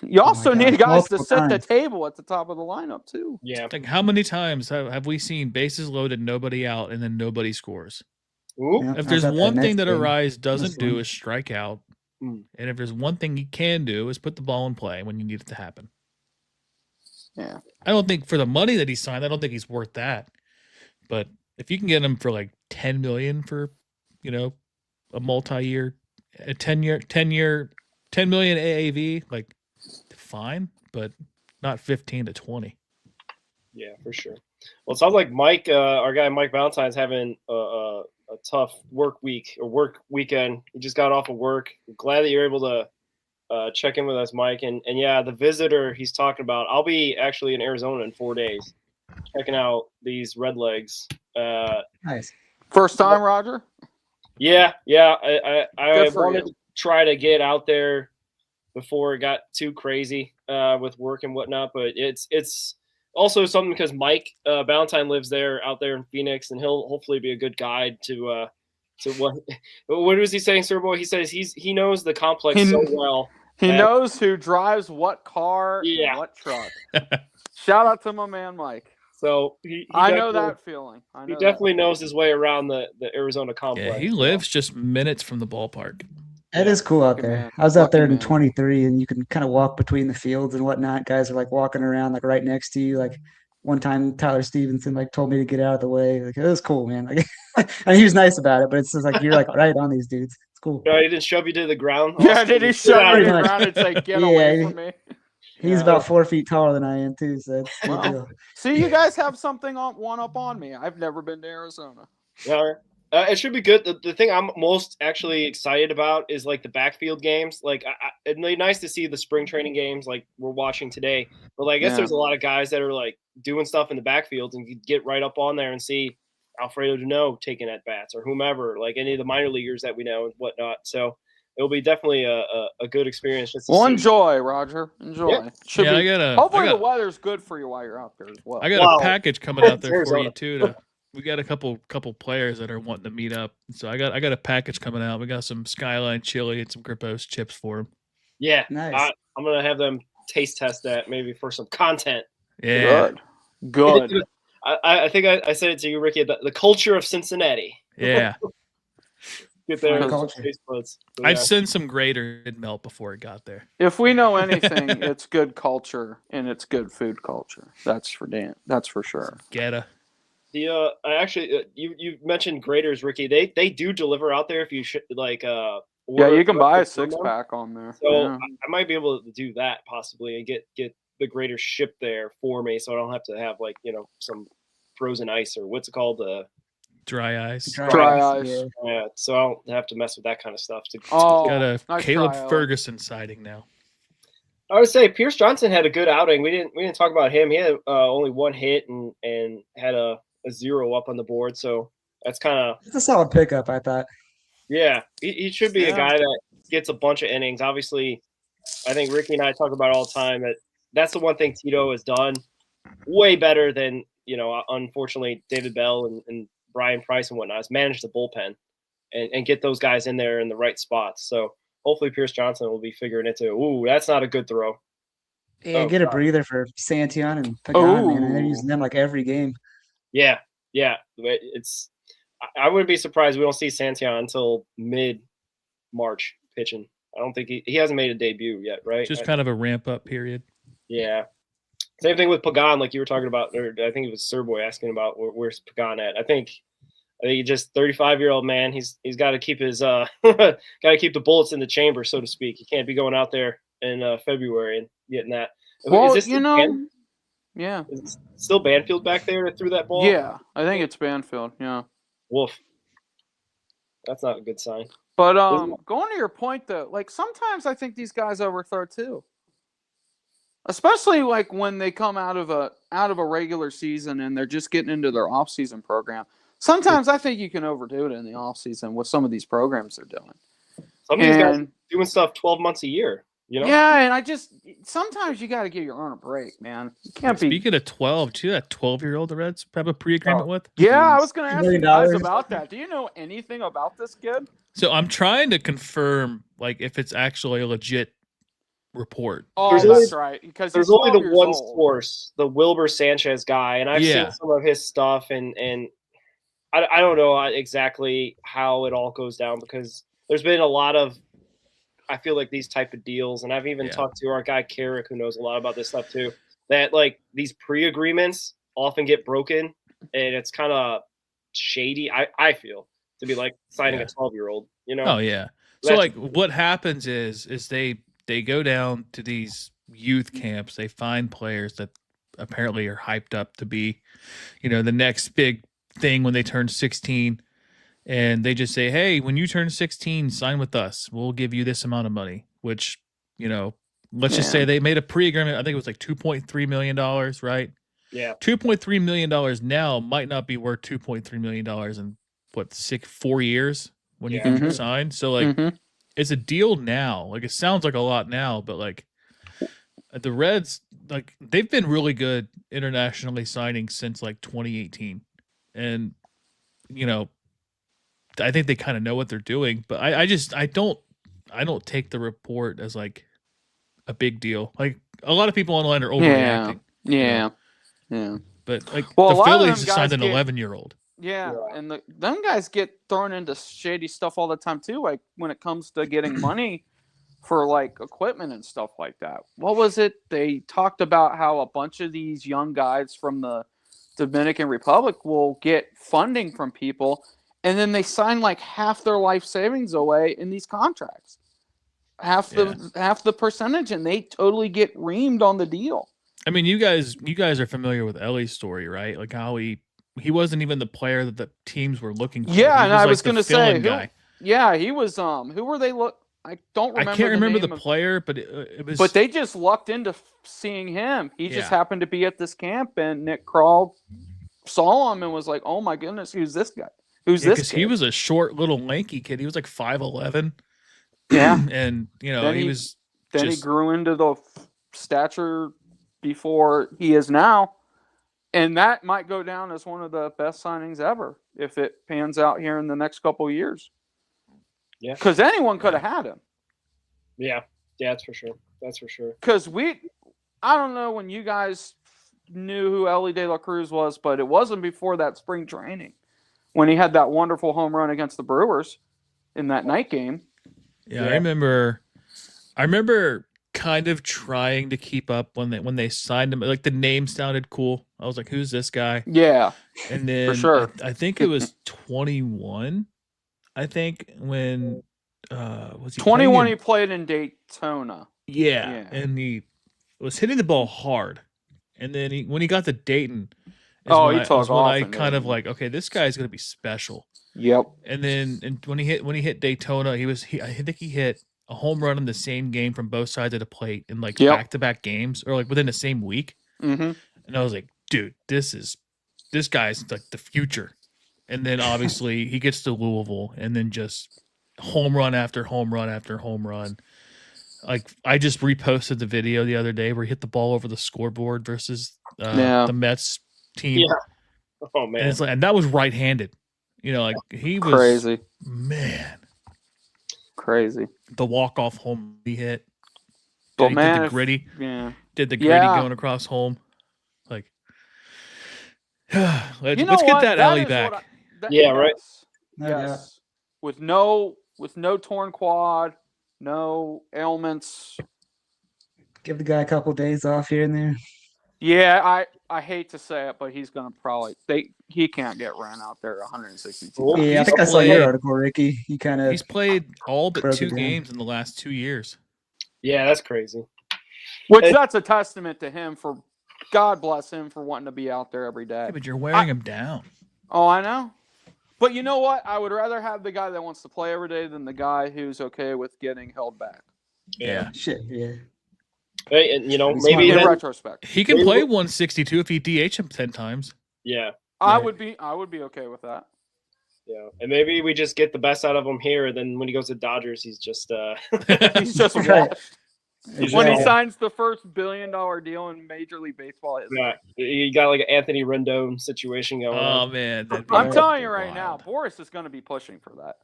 You also God, need guys to multiple set the times. table at the top of the lineup too. Yeah. Like, how many times have we seen bases loaded, nobody out, and then nobody scores? Ooh. Yeah, If I there's bet one thing next that game- Arise doesn't this do one. is strike out, Mm. and if there's one thing he can do is put the ball in play when you need it to happen. Yeah. I don't think for the money that he signed, I don't think he's worth that. But if you can get him for like $10 million for, a multi-year, a 10 million AAV, like fine, but not 15 to 20. Yeah, for sure. Well, it sounds like Mike, our guy Mike Valentine's having a tough work week or work weekend. He just got off of work. Glad that you're able to check in with us, Mike. And yeah, the visitor he's talking about, I'll be actually in Arizona in 4 days, checking out these Redlegs. Nice. First time, Roger? Yeah. I Good for wanted you. to try to get out there before it got too crazy with work and whatnot, but it's also something because Mike Valentine lives out there in Phoenix, and he'll hopefully be a good guide to what was he saying, Sir Boy? He says he knows the complex so well. He knows who drives what car Yeah. and what truck. Shout out to my man Mike. So he I know definitely- that feeling. I know He that. definitely knows his way around the Arizona complex. Yeah, he lives just minutes from the ballpark. It is cool out Lucky there. man. I was out Lucky there in man. 23, and you can kind of walk between the fields and whatnot. Guys are like walking around like right next to you. Like one time, Tyler Stevenson like told me to get out of the way. Like it was cool, man. Like and he was nice about it, but it's just like you're like right on these dudes. It's cool. No, he didn't shove you to the ground. Yeah, did he shove Yeah, me pretty much. around and say, "Get Yeah, away from me"? He's Yeah. about 4 feet taller than I am too, so it's a good Wow. deal. See, you guys have something one up on me. I've never been to Arizona. Yeah, It should be good. The thing I'm most actually excited about is like the backfield games. Like, it'd be nice to see the spring training games like we're watching today. But like, I guess there's a lot of guys that are like doing stuff in the backfields and you get right up on there and see Alfredo Duno taking at bats or whomever, like any of the minor leaguers that we know and whatnot. So it'll be definitely a good experience. Just to see. Enjoy, Roger. Enjoy. Yeah. Should Yeah, be. Hopefully the weather's good for you while you're out there as well. I got a package coming out there for you too. We got a couple players that are wanting to meet up, so I got a package coming out. We got some Skyline chili and some Grippo's chips for them. Yeah, Nice. I'm gonna have them taste test that maybe for some content. Yeah, Good. I think I said it to you, Ricky. The culture of Cincinnati. Yeah. Get there. Culture. I'd send some grater and melt before it got there. If we know anything, it's good culture and it's good food culture. That's for sure. Geta. I actually you mentioned graders, Ricky. They do deliver out there if you should like Yeah, you can buy a 6-pack on there. So yeah. I might be able to do that possibly and get the grader shipped there for me, so I don't have to have like some frozen ice or what's it called Dry ice. Dry ice. Yeah, so I don't have to mess with that kind of stuff. Got a nice Caleb try, Ferguson sighting now. I would say Pierce Johnson had a good outing. We didn't talk about him. He had only one hit and had a 0 up on the board. So that's kind of It's a solid pickup, I thought. Yeah, he should be a guy that gets a bunch of innings. Obviously, I think Ricky and I talk about all the time that's the one thing Tito has done way better than unfortunately David Bell and Brian Price and whatnot is manage the bullpen and get those guys in there in the right spots. So hopefully Pierce Johnson will be figuring it too. Ooh, that's not a good throw. Yeah, get a breather for Santion and Pagan, man. And they're using them like every game. Yeah. I wouldn't be surprised we don't see Santion until mid-March pitching. I don't think he hasn't made a debut yet, right? Just kind of a ramp-up period. Yeah. Same thing with Pagan, like you were talking about, or I think it was Sirboy asking about where's Pagan at. I think he's just 35-year-old man. He's got to keep his got to keep the bullets in the chamber, so to speak. He can't be going out there in February and getting that. Well, is this yeah. Is it still Banfield back there that threw that ball? Yeah, I think it's Banfield. Yeah. Woof. That's not a good sign. But going to your point though, like sometimes I think these guys overthrow too. Especially like when they come out of a regular season and they're just getting into their off-season program. Sometimes I think you can overdo it in the off-season with some of these programs they're doing. Some of these guys are doing stuff 12 months a year. Yeah, and sometimes you got to give your arm a break, man. You can't be. Speaking of 12, too, that 12-year-old the Reds have a pre-agreement with? Yeah, I was going to ask you guys $1 about that. Do you know anything about this kid? So I'm trying to confirm, like, if it's actually a legit report. Oh, that's right. Because there's only the one source, the Wilbur Sanchez guy, and I've seen some of his stuff, and I don't know exactly how it all goes down because there's been a lot of, I feel like these type of deals, and I've even talked to our guy Carrick, who knows a lot about this stuff too, that like these pre-agreements often get broken, and it's kind of shady. I feel to be like signing a 12-year-old, Oh yeah. So like what happens is they go down to these youth camps. They find players that apparently are hyped up to be, the next big thing when they turn 16. And they just say, hey, when you turn 16, sign with us. We'll give you this amount of money, which, let's just say they made a pre-agreement. I think it was like $2.3 million, right? Yeah. $2.3 million now might not be worth $2.3 million in, 4 years when you can sign. So, like, it's a deal now. Like, it sounds like a lot now, but, like, the Reds, like, they've been really good internationally signing since, like, 2018. And, I think they kind of know what they're doing, but I don't take the report as like a big deal. Like a lot of people online are overreacting. Yeah. But like the Phillies signed an 11-year-old. Yeah, and them guys get thrown into shady stuff all the time too. Like when it comes to getting money for like equipment and stuff like that. What was it? They talked about how a bunch of these young guys from the Dominican Republic will get funding from people. And then they sign like half their life savings away in these contracts, half the percentage, and they totally get reamed on the deal. I mean, you guys are familiar with Ellie's story, right? Like how he he wasn't even the player that the teams were looking for. Yeah, He and I like was the going to say, fill-in guy. yeah, he was. Who were they? I don't remember. I can't remember the name of- player, but it was. But they just lucked into seeing him. He just Yeah. happened to be at this camp, and Nick Kroll saw him and was like, "Oh my goodness, who's this guy? Who's this?" Because he was a short, little, lanky kid. He was like 5'11". Yeah, and Then he he- was. then just, he grew into the stature before he is now, and that might go down as one of the best signings ever if it pans out here in the next couple of years. Yeah. Because anyone could have had him. Yeah, that's for sure. That's for sure. Because I don't know when you guys knew who Ellie De La Cruz was, but it wasn't before that spring training when he had that wonderful home run against the Brewers in that night game. Yeah, I remember kind of trying to keep up when they signed him. Like the name sounded cool. I was like, "Who's this guy?" Yeah, And then sure. I think it was 21. I think when was he 21 playing he in- played in Daytona. yeah, and he was hitting the ball hard. And then when he got to Dayton, He took off. I and kind of then- like, okay, this guy's gonna be special. Yep. And then when he hit Daytona, I think he hit a home run in the same game from both sides of the plate in like Yep. back-to-back games or like within the same week. Mm-hmm. And I was like, dude, this guy's like the future. And then obviously he gets to Louisville and then just home run after home run after home run. Like I just reposted the video the other day where he hit the ball over the scoreboard versus the Mets team. Yeah. Oh man. And it's like, and that was right-handed. You know, like he was Crazy. Man, Crazy. the walk-off home he hit. But He man, did the if- gritty. Yeah. Did the gritty Yeah. going across home. Like, let's You know get what? that alley is back. what Yeah, right. No Yes. With no torn quad, no ailments. Give the guy a couple days off here and there. Yeah, I hate to say it, but he's gonna probably he can't get ran out there 162. Well, Yeah, I he's think I saw your played- article, Ricky. He kind of He's played all but broke it 2 down. games in the last 2 years. Yeah, that's crazy. Which that's a testament to him for God bless him for wanting to be out there every day. Yeah, but you're wearing him down. Oh, I know. But you know what? I would rather have the guy that wants to play every day than the guy who's okay with getting held back. Yeah. shit. Yeah, Hey, and It's maybe In then, retrospect. He can play 162 if he DH him 10 times. yeah, I Right. would be okay with that. yeah, and maybe we just get the best out of him here. And then when he goes to Dodgers, he's just He's just Right. washed. He's When he just- signs the first $1 billion deal in Major League Baseball. yeah, you got like an Anthony Rendon situation going Oh, on. man. that'd be I'm telling you right wild. now, Boris is going to be pushing for that.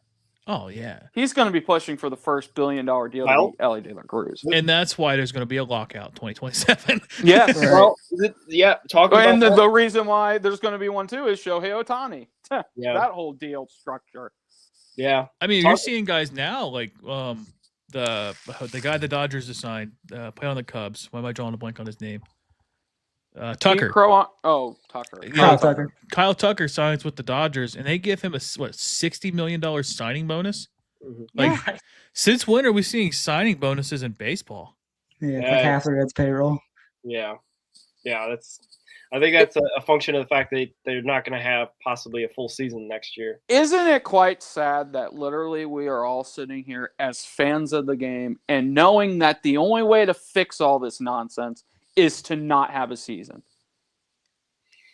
Oh, yeah. He's going to be pushing for the first $1 billion deal Well- to Ellie De La Cruz. And that's why there's going to be a lockout 2027. Yes. Right. Well, talking about And that, the reason why there's going to be one too is Shohei Ohtani. Yeah. That whole deal structure. yeah, I mean, you're seeing guys now like the guy the Dodgers assigned, play on the Cubs. Why am I drawing a blank on his name? Tucker. Tucker. Yeah. Kyle Tucker. Kyle Tucker signs with the Dodgers, and they give him a $60 million signing bonus. Mhm. Like, since when are we seeing signing bonuses in baseball? Yeah, it's Yeah. like half the Reds payroll. yeah. I think that's a function of the fact that they're not going to have possibly a full season next year. Isn't it quite sad that literally we are all sitting here as fans of the game and knowing that the only way to fix all this nonsense is to not have a season?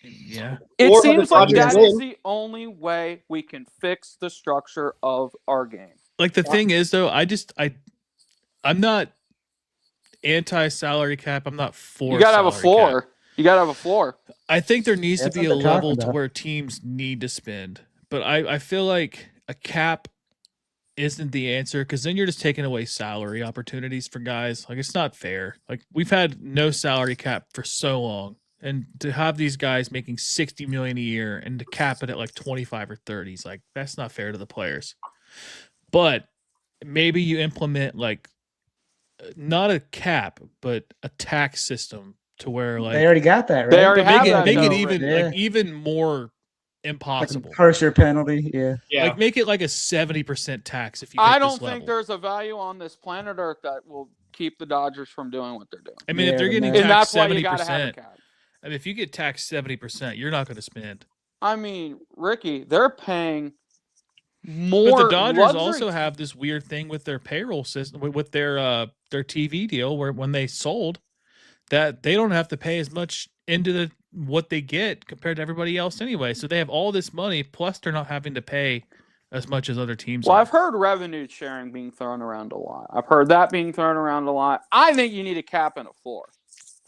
Yeah. It Or seems the like Dodgers that win. is the only way we can fix the structure of our game. Like the thing is though, I'm not anti-salary cap. I'm not for You got to have a salary floor. cap. You got to have a floor. I think there needs That's to be what a they're talking level to about. where teams need to spend. But I feel like a cap isn't the answer because then you're just taking away salary opportunities for guys. Like it's not fair. Like we've had no salary cap for so long. And to have these guys making $60 million a year and to cap it at like 25 or 30 is like that's not fair to the players. But maybe you implement like not a cap, but a tax system to where like They already got that, right? They already but have make that, it though, even yeah. like even more Like a impossible. harsher penalty. Yeah. Yeah, Like make it like a 70% tax if you. I hit don't this think level. there's a value on this planet Earth that will keep the Dodgers from doing what they're doing. I mean, Yeah, if they're the getting max. And taxed that's why you got to have a 70%, cap. I mean, if you get taxed 70%, you're not going to spend. I mean, Ricky, they're paying more. But the Dodgers luxury also have this weird thing with their payroll system, with their TV deal, where when they sold, that they don't have to pay as much into what they get compared to everybody else anyway. So they have all this money, plus they're not having to pay as much as other teams. Well, are. I've heard revenue sharing being thrown around a lot. I've heard that being thrown around a lot. I think you need a cap and a floor.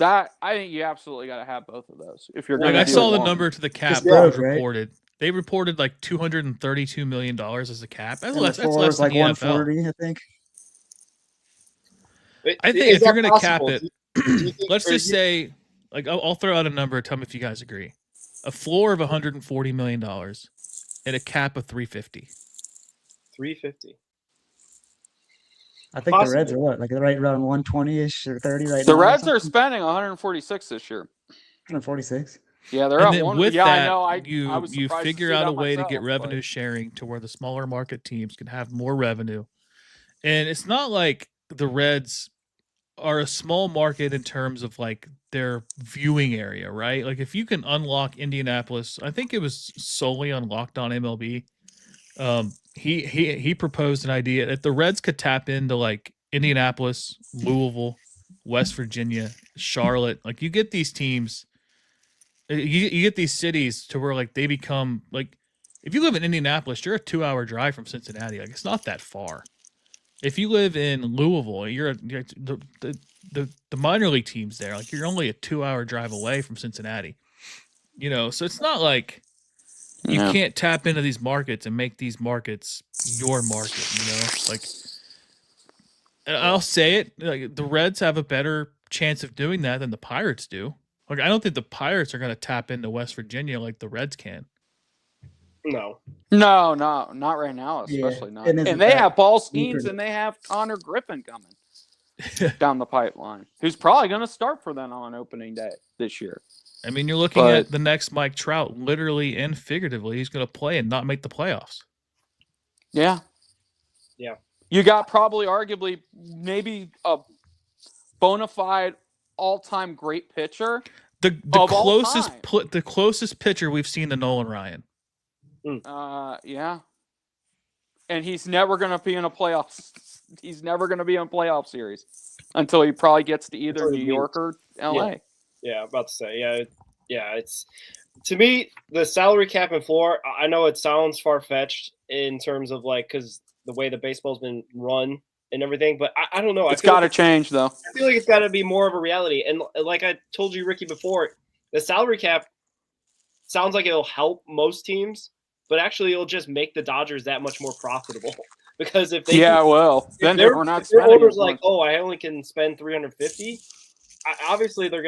I think you absolutely got to have both of those if you're going Like to. I saw the number to the cap Just that was broke, right? reported. They reported like $232 million as a cap. That's And the less. That's floor less is than like the NFL. 140, I think. I think Is if you're that going to cap possible? it, Do you think- let's or just you- say, like I'll throw out a number. Tell me if you guys agree. A floor of $140 million and a cap of 350. 350. I think the Reds Possible. are what, like right around 120-ish or 30 right The now. or Reds are something? spending 146 this year. 146. Yeah, they're And at then one. with Yeah, that, I know. I you was you surprised to figure see out that a way to myself, get but- revenue sharing to where the smaller market teams can have more revenue. And it's not like the Reds are a small market in terms of like their viewing area, right? Like if you can unlock Indianapolis, I think it was solely unlocked on MLB. He proposed an idea that the Reds could tap into like Indianapolis, Louisville, West Virginia, Charlotte. Like you get these teams, you get these cities to where like they become like, if you live in Indianapolis, you're a 2-hour drive from Cincinnati. Like it's not that far. If you live in Louisville, you're the minor league teams there. Like you're only a 2-hour drive away from Cincinnati. You know, so it's not like you Yeah. can't tap into these markets and make these markets your market. You know, like and I'll say it, like the Reds have a better chance of doing that than the Pirates do. Like I don't think the Pirates are going to tap into West Virginia like the Reds can. No. No, not right now, Yeah, especially not. and And isn't they that have Paul Skeens lucrative? and they have Connor Griffin coming down the pipeline, who's probably going to start for them on opening day this year. I mean, you're looking But- at the next Mike Trout, literally and figuratively. He's going to play and not make the playoffs. Yeah. Yeah. You got probably arguably maybe a bona fide all-time great pitcher. The Of all closest time. the closest pitcher we've seen to Nolan Ryan. Yeah. And he's never going to be in a playoff. He's never going to be in a playoff series until he probably gets to either Until he New leaves. York or LA. Yeah, I'm about to say. Yeah. It's to me the salary cap and floor. I know it sounds far fetched in terms of like because the way the baseball's been run and everything, but I don't know. It's got to change, though. I feel like it's got to be more of a reality. And like I told you, Ricky, before, the salary cap sounds like it'll help most teams, but actually it'll just make the Dodgers that much more profitable. Because if they Well, then their we're not if their spending owner's as like, much. oh, I only can spend 350. Obviously, they're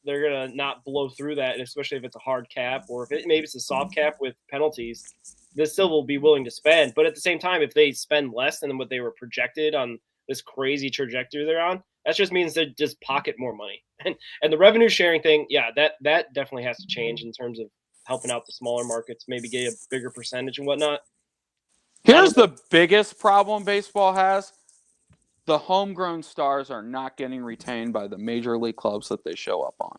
gonna not blow through that, and especially if it's a hard cap or if maybe it's a soft cap with penalties. They still will be willing to spend, but at the same time, if they spend less than what they were projected on this crazy trajectory they're on, that just means they just pocket more money. And the revenue sharing thing, yeah, that definitely has to change in terms of helping out the smaller markets, maybe get a bigger percentage and whatnot. Here's the biggest problem baseball has. The homegrown stars are not getting retained by the major league clubs that they show up on.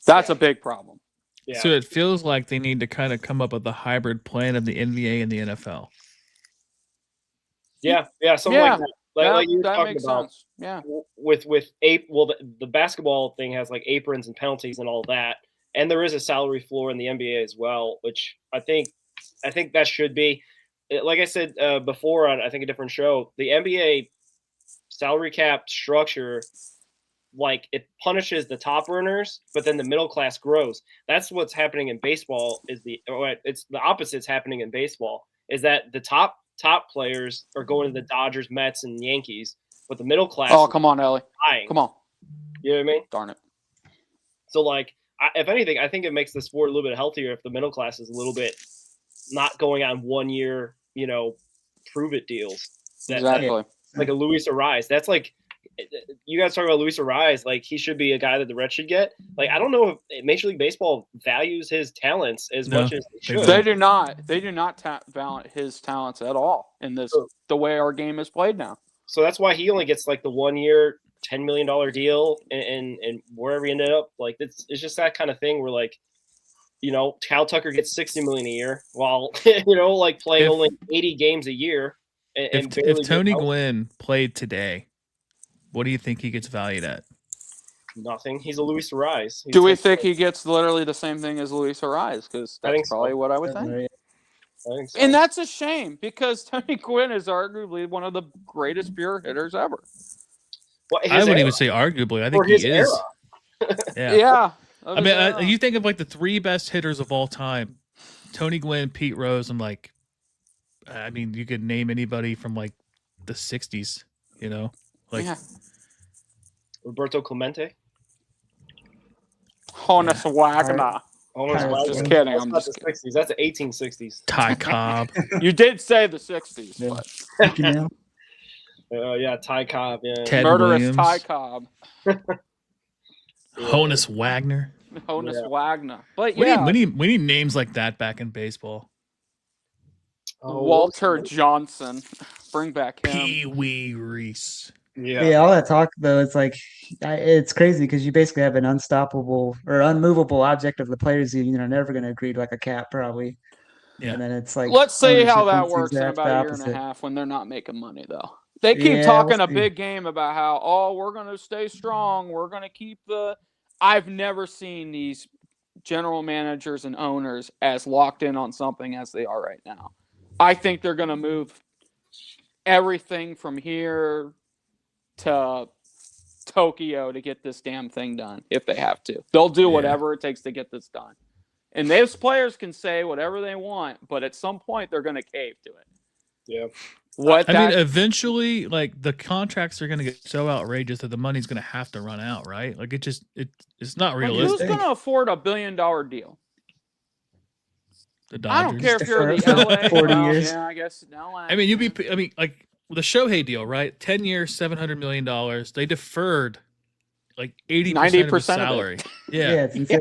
That's a big problem. Yeah. So it feels like they need to kind of come up with a hybrid plan of the NBA and the NFL. Yeah, something like that. Like you were that talking makes about. sense. Yeah. With the basketball thing has like aprons and penalties and all that, and there is a salary floor in the NBA as well, which I think that should be, like I said before on I think a different show, the NBA salary cap structure, like it punishes the top earners, but then the middle class grows. That's what's happening in baseball. It's the opposite's happening in baseball. Is that the top players are going to the Dodgers, Mets, and Yankees, but the middle class. Oh, come on, Ellie. Dying. Come on. You know what I mean? Darn it. So, like, if anything, I think it makes the sport a little bit healthier if the middle class is a little bit not going on 1 year, prove it deals. Exactly. Like a Luis Ariz. That's like, you guys talk about Luis Ariz, like he should be a guy that the Reds should get. Like, I don't know if Major League Baseball values his talents as No, much as they they should. They do not. They do not value his talents at all in this the way our game is played now. So that's why he only gets like the 1 year, $10 million deal and wherever he ended up. Like, it's just that kind of thing where, like, Cal Tucker gets $60 million a year, while like playing only 80 games a year. And if Tony Gwynn played today, what do you think he gets valued at? Nothing. He's a Luis Ariz. Do we think he gets literally the same thing as Luis Ariz? Because I that's think probably so. what I would think. I think so. And that's a shame because Tony Gwynn is arguably one of the greatest pure hitters ever. Well, I wouldn't even say arguably. I think he is. Yeah. I mean, you think of like the 3 best hitters of all time: Tony Gwynn, Pete Rose, and like, I mean, you could name anybody from like the '60s. Like Roberto Clemente. Honus Wagner. Just kidding. I'm That's just the 60s. That's the 1860s. Ty Cobb. You did say the 60s, Yeah. but Yeah, Ty Cobb. Yeah. Ted murderous Williams. Ty Cobb. Honus Wagner. Honus Wagner. But We yeah, need names like that back in baseball. Walter Johnson. Bring back him. Pee Wee Reese. Yeah, all that talk though, it's like it's crazy because you basically have an unstoppable or unmovable object of the players you're never going to agree to, like a cap probably. Yeah. And then it's like Let's see how ownership that wants the works in exact about a year and opposite. a half when they're not making money, though. They keep Yeah, talking we'll a see. big game about how, we're going to stay strong. We're going to keep the. I've never seen these general managers and owners as locked in on something as they are right now. I think they're going to move everything from here to Tokyo to get this damn thing done if they have to. They'll do whatever it takes to get this done. And those players can say whatever they want, but at some point they're going to cave to it. Yeah. I mean, eventually, like the contracts are going to get so outrageous that the money's going to have to run out, right? Like it's not realistic. Who's going to afford $1 billion deal? The Dodgers. I don't care if you're the LA. 40 years. Yeah, I guess LA. I mean, like the Shohei deal, right? 10 years, $700 million. They deferred like 80% of his 90% salary. of it. Yeah. it's insane.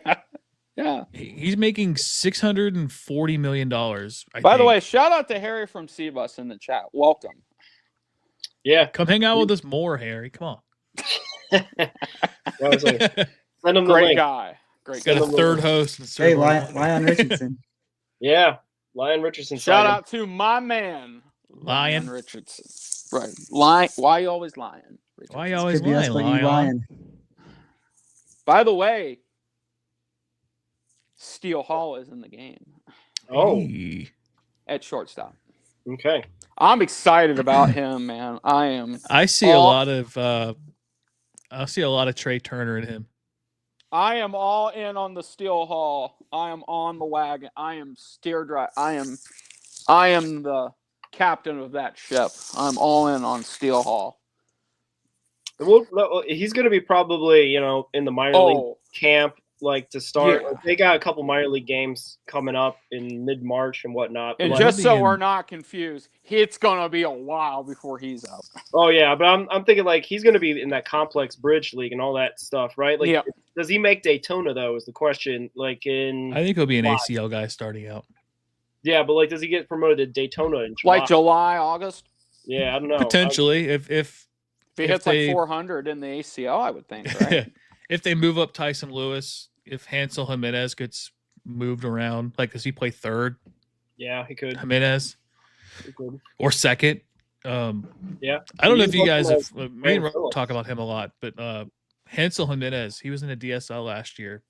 Yeah. He's making $640 million. By the way, shout out to Harry from Cbus in the chat. Welcome. Yeah. Come hang out with us more, Harry. Come on. Send him the Great link. guy. Great Got guy. a third host. And Hey, Lion Richardson. Yeah. Lion Richardson. Shout out to my man, Lion Richardson. Right. Why you always lying? Why you always Could be us, lying, but you Lion? lying. By the way, Steele Hall is in the game Oh, Hey. at shortstop. okay. I'm excited about him, man. I am. I see a lot of Trey Turner in him. I am all in on the Steele Hall. I am on the wagon. I am steer drive. I am the captain of that ship. I'm all in on Steele Hall. Well, he's going to be probably, in the minor league camp, like to start. Yeah. They got a couple minor league games coming up in mid-March and whatnot. And But just so we're not confused, it's gonna be a while before he's up. oh yeah, but I'm thinking like he's going to be in that complex bridge league and all that stuff, right? Like, Yeah. does he make Daytona though? Is the question. Like I think he'll be an ACL guy starting out. yeah, but like, does he get promoted to Daytona in July? Like July, August. Yeah, I don't know. Potentially, if If he hits like 400 in the ACL, I would think, right? if they move up Tyson Lewis, if Hansel Jimenez gets moved around, like does he play third? Yeah, he could. Jimenez He could. or second? Yeah. I don't know if you He's guys looking have. like Me and Ryan Rob Phillips. talk about him a lot, but Hansel Jimenez, he was in a DSL last year.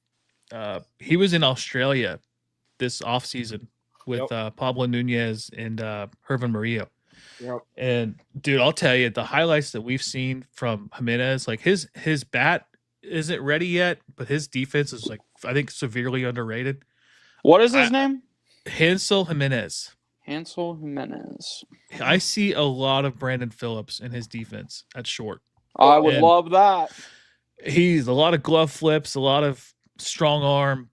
He was in Australia this offseason with Pablo Nunez and Hervin Murillo. Yep. And dude, I'll tell you, the highlights that we've seen from Jimenez, like his bat isn't ready yet, but his defense is like I think severely underrated. What is his name? Hansel Jimenez. Hansel Jimenez. I see a lot of Brandon Phillips in his defense at short. I would And love that. he's a lot of glove flips, a lot of strong arm.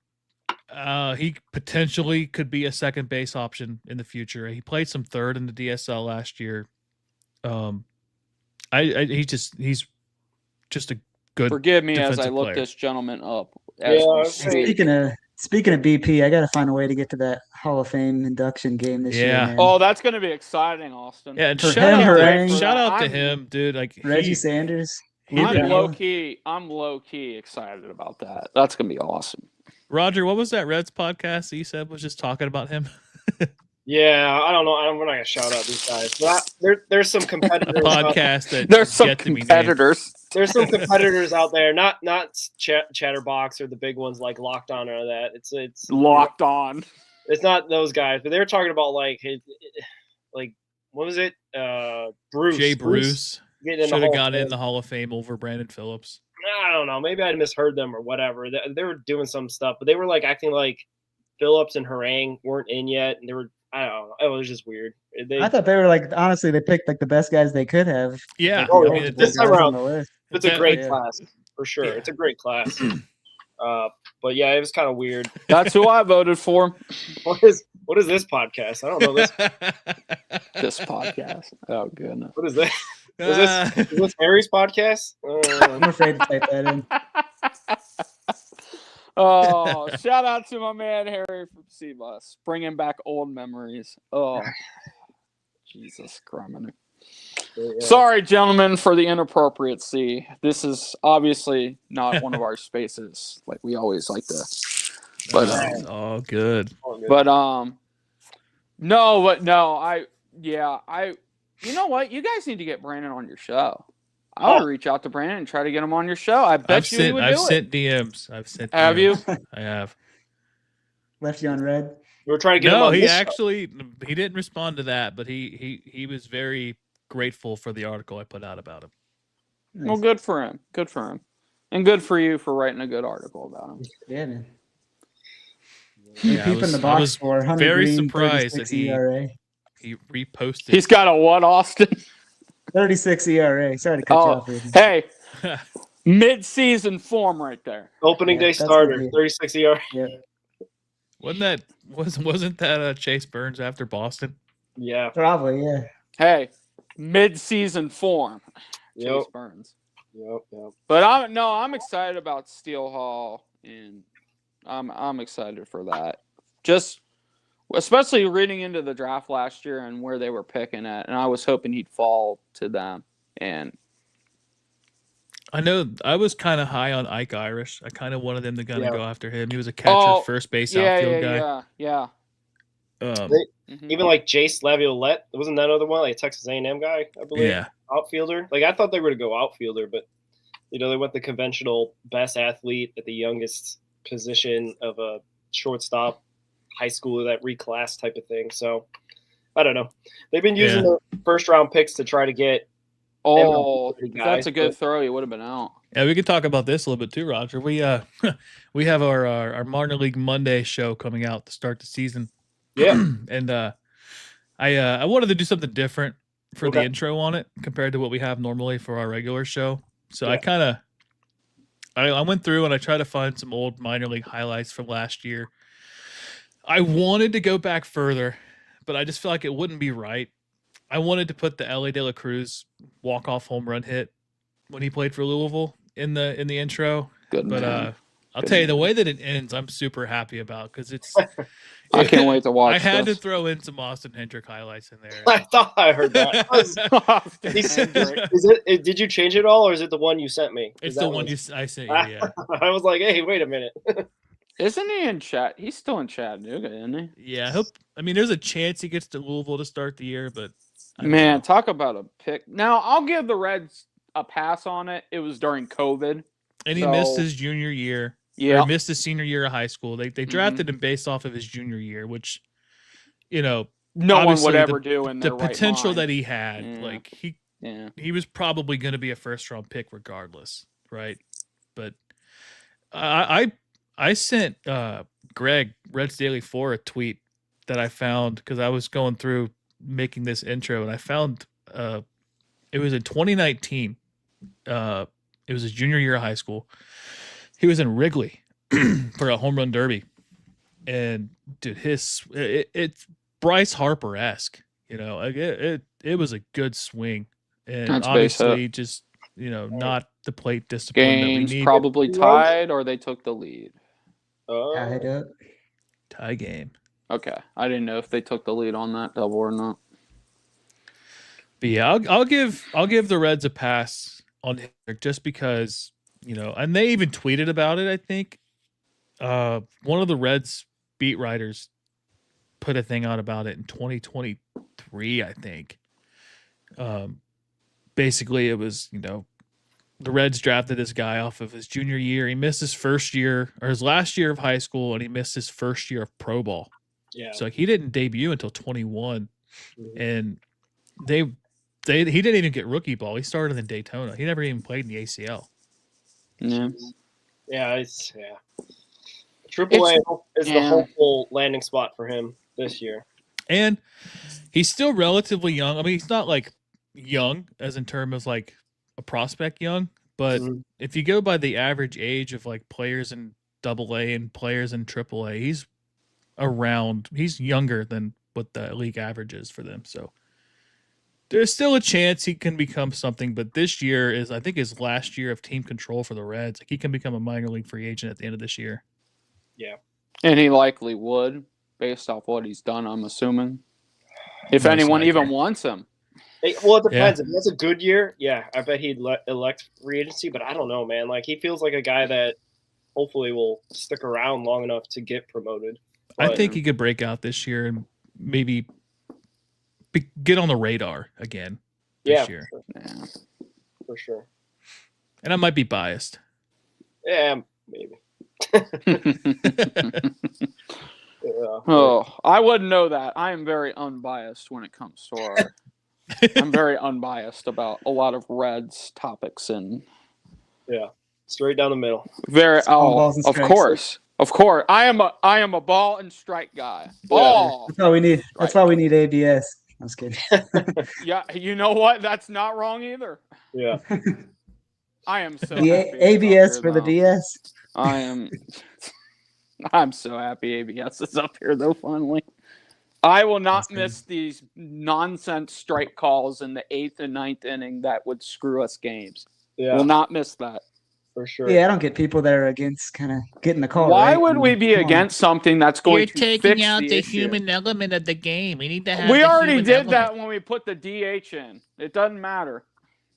He potentially could be a second base option in the future. He played some third in the DSL last year. He's just a good. Forgive me as I defensive look player. this gentleman up. Yeah, Speaking of BP, I got to find a way to get to that Hall of Fame induction game this year. Yeah. Man. Oh, that's going to be exciting, Austin. Yeah, and For shout him, out, hooray. shout out to I'm- him, dude. Like Reggie Sanders. he I'm really- low key excited about that. That's going to be awesome. Roger, what was that Reds podcast that you said was just talking about him? Yeah, I don't know. We're not gonna shout out these guys, but there's some A competitors. podcast that There's some yet to be named. competitors. There's some competitors out there, not Chatterbox or the big ones like Locked On or that. It's Locked On. It's not those guys, but they were talking about like what was it? Bruce. Jay Bruce getting in the should have Hall of got in Fame. the Hall of Fame over Brandon Phillips. I don't know. Maybe I misheard them or whatever. They were doing some stuff, but they were like acting like Phillips and Harang weren't in yet, and they were. I don't know. It was just weird. I thought they were like, honestly, they picked like the best guys they could have. Yeah, Like, Oh, I mean, yeah. it- This guys time on around, the list. it's a great Yeah. class for sure. Yeah. It's a great class. But yeah, it was kind of weird. That's who I voted for. What is this podcast? I don't know this. This podcast. Oh goodness. What is that? Is this Harry's podcast? I'm afraid to type that in. Oh, shout out to my man Harry from C-Bus, bringing back old memories. Oh, Jesus Christ. Yeah. Sorry, gentlemen, for the inappropriate C. This is obviously not one of our spaces, like we always like to. But That's all good. you know what? You guys need to get Brandon on your show. I would reach out to Brandon and try to get him on your show. I bet he would do it. sent DMs. I've sent. Have DMs. you? I have. Left you on red. We were trying to get him No, on he this show. actually he didn't respond to that, but he was very grateful for the article I put out about him. Well, good for him. Good for him. And good for you for writing a good article about him. Yeah, man. Yeah, Keep in the box was for Hunter very Greene, surprised 36 that he ERA. he reposted. He's got a what, Austin? 36 ERA. Sorry to cut you Oh, off. Ruben. hey, mid-season form right there. Opening Yeah, day that's starter, gonna be- 36 ER. Yeah. wasn't that Chase Burns after Boston? Yeah. Probably, yeah. Hey, mid-season form. Yep. Chase Burns. Yep. But I'm excited about Steel Hall, and I'm excited for that. Just especially reading into the draft last year and where they were picking at, and I was hoping he'd fall to them. And I know I was kind of high on Ike Irish. I kind of wanted them to kind of Yeah. go after him. He was a catcher, first base, outfield guy. yeah. Mhm. Even like Jace Laviolette, wasn't that other one, like a Texas A&M guy, I believe, Yeah. outfielder. Like I thought they were to go outfielder, but they went the conventional best athlete at the youngest position of a shortstop, high schooler that reclass type of thing. So I don't know. They've been using the first round picks to try to get. Oh, Everyone's a if guy, that's a good but- throw. He would have been out. Yeah, we could talk about this a little bit too, Roger. We we have our minor league Monday show coming out to start the season. Yeah. And I wanted to do something different for the Okay. intro on it compared to what we have normally for our regular show. So I Yeah. kind of I went through and I tried to find some old minor league highlights from last year. I wanted to go back further, but I just feel like it wouldn't be right. I wanted to put the LA De La Cruz walk-off home run hit when he played for Louisville in the intro. Good But man. I'll tell you, the way that it ends, I'm super happy about because it's. I can't wait to watch I had this. to throw in some Austin Hendrick highlights in there. I thought I heard that. Did you change it all, or is it the one you sent me? It's the one I sent you. Yeah, I was like, hey, wait a minute. Isn't he in chat? He's still in Chattanooga, isn't he? yeah. I mean, there's a chance he gets to Louisville to start the year, but I don't Man, know. talk about a pick. Now, I'll give the Reds a pass on it. It was during COVID. And he So- missed his junior year. Yeah. Or missed his senior year of high school. They drafted him based off of his junior year, which, No one obviously would the- ever do in the their right potential mind. that he had, Yeah. like Yeah. he was probably going to be a first round pick regardless, right? But I sent Greg Reds Daily 4 a tweet that I found because I was going through making this intro and I found it was in 2019. It was his junior year of high school. He was in Wrigley for a home run derby, and dude, it's Bryce Harper-esque. Like it was a good swing, and That's base obviously just not the plate discipline that we Games need. probably tied or they took the lead. Tied up. Tie game. Okay. I didn't know if they took the lead on that double or not. But yeah, I'll give the Reds a pass on Hendrick just because and they even tweeted about it. I think one of the Reds beat writers put a thing out about it in 2023, I think. Basically, it was, the Reds drafted this guy off of his junior year. He missed his first year or his last year of high school, and he missed his first year of pro ball. Yeah. So he didn't debut until 21, Mhm. and he didn't even get rookie ball. He started in Daytona. He never even played in the ACL. Yeah. Yeah, Triple A is the yeah. hopeful landing spot for him this year. And he's still relatively young. I mean, he's not like young as in terms of like a prospect young, but Mhm. if you go by the average age of like players in AA and players in AAA, he's younger than what the league average is for them. So there's still a chance he can become something, but this year is, I think, his last year of team control for the Reds. Like, he can become a minor league free agent at the end of this year. Yeah. And he likely would, based off what he's done, I'm assuming. If Most anyone likely. even wants him. Well, it depends. If that's a good year, yeah, I bet he'd elect free agency, but I don't know, man. Like, he feels like a guy that hopefully will stick around long enough to get promoted. I think he could break out this year and maybe get on the radar again this year. Yeah. For sure. And I might be biased. Yeah, maybe. Oh, I wouldn't know that. I am very unbiased when it comes to our. I'm very unbiased about a lot of Reds topics and. Yeah, straight down the middle. Very. Balls and Of strikes. course. I am a ball and strike guy. Ball. That's all we need. That's why we need ABS. I was kidding. Yeah, you know what? That's not wrong either. Yeah. I am so The happy. ABS it's up for the here, though. DS. I am. I'm so happy ABS is up here though. Finally, I will not That's good. miss these nonsense strike calls in the 8th and 9th inning that would screw us games. Yeah, Will not miss that. for sure. Yeah, I don't get people that are against kind of getting the call. Why right? would we be Come on. against something that's going to fix the issue? human element of the game. We need to have. We already did that when we put the DH in. It doesn't matter.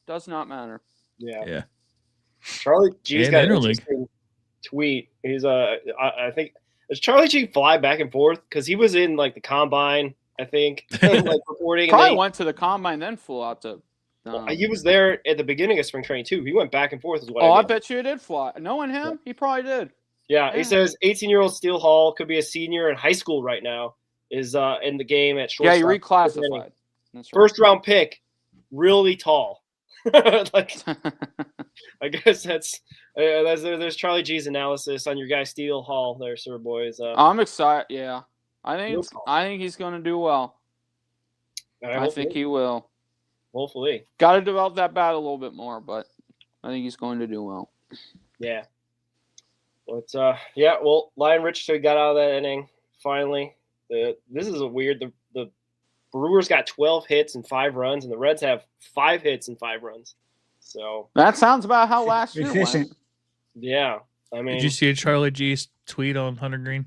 Does not matter. Yeah. Yeah. Charlie G's And got an interleague. interesting tweet. He's I think does Charlie G fly back and forth because he was in like the combine, I think, like reporting. Probably went to the combine, then flew out to. He was there at the beginning of spring training too. He went back and forth. Is what Oh, I mean. bet you did fly. Knowing him, he probably did. Yeah, he says 18-year-old Steele Hall could be a senior in high school right now. Is in the game at shortstop. Yeah, he reclassified. That's right. First round pick, really tall. Like, I guess there's Charlie G's analysis on your guy Steele Hall there, sir boys. I'm excited. Yeah, I think Real tall. I think he's going to do well. I think he will. Hopefully. Got to develop that bat a little bit more, but I think he's going to do well. Yeah. But yeah, well, Lion Richardson got out of that inning finally. This is a weird. The Brewers got 12 hits and 5 runs, and the Reds have 5 hits and 5 runs. So That sounds about how last year Efficient. went. yeah, I mean, Did you see Charlie G's tweet on Hunter Greene?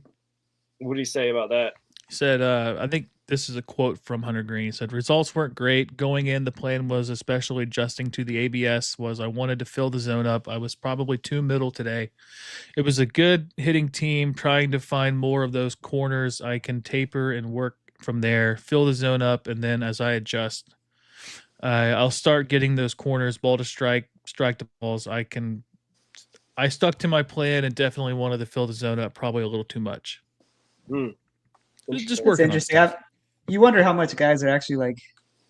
what do you say about that? He said, I think this is a quote from Hunter Greene. He said, results weren't great. Going in, the plan was, especially adjusting to the ABS, was I wanted to fill the zone up. I was probably too middle today. It was a good hitting team, trying to find more of those corners I can taper and work from there, fill the zone up, and then as I adjust, I'll start getting those corners, ball to strike the balls. I stuck to my plan and definitely wanted to fill the zone up, probably a little too much. Just It's working on interesting. stuff. You wonder how much guys are actually like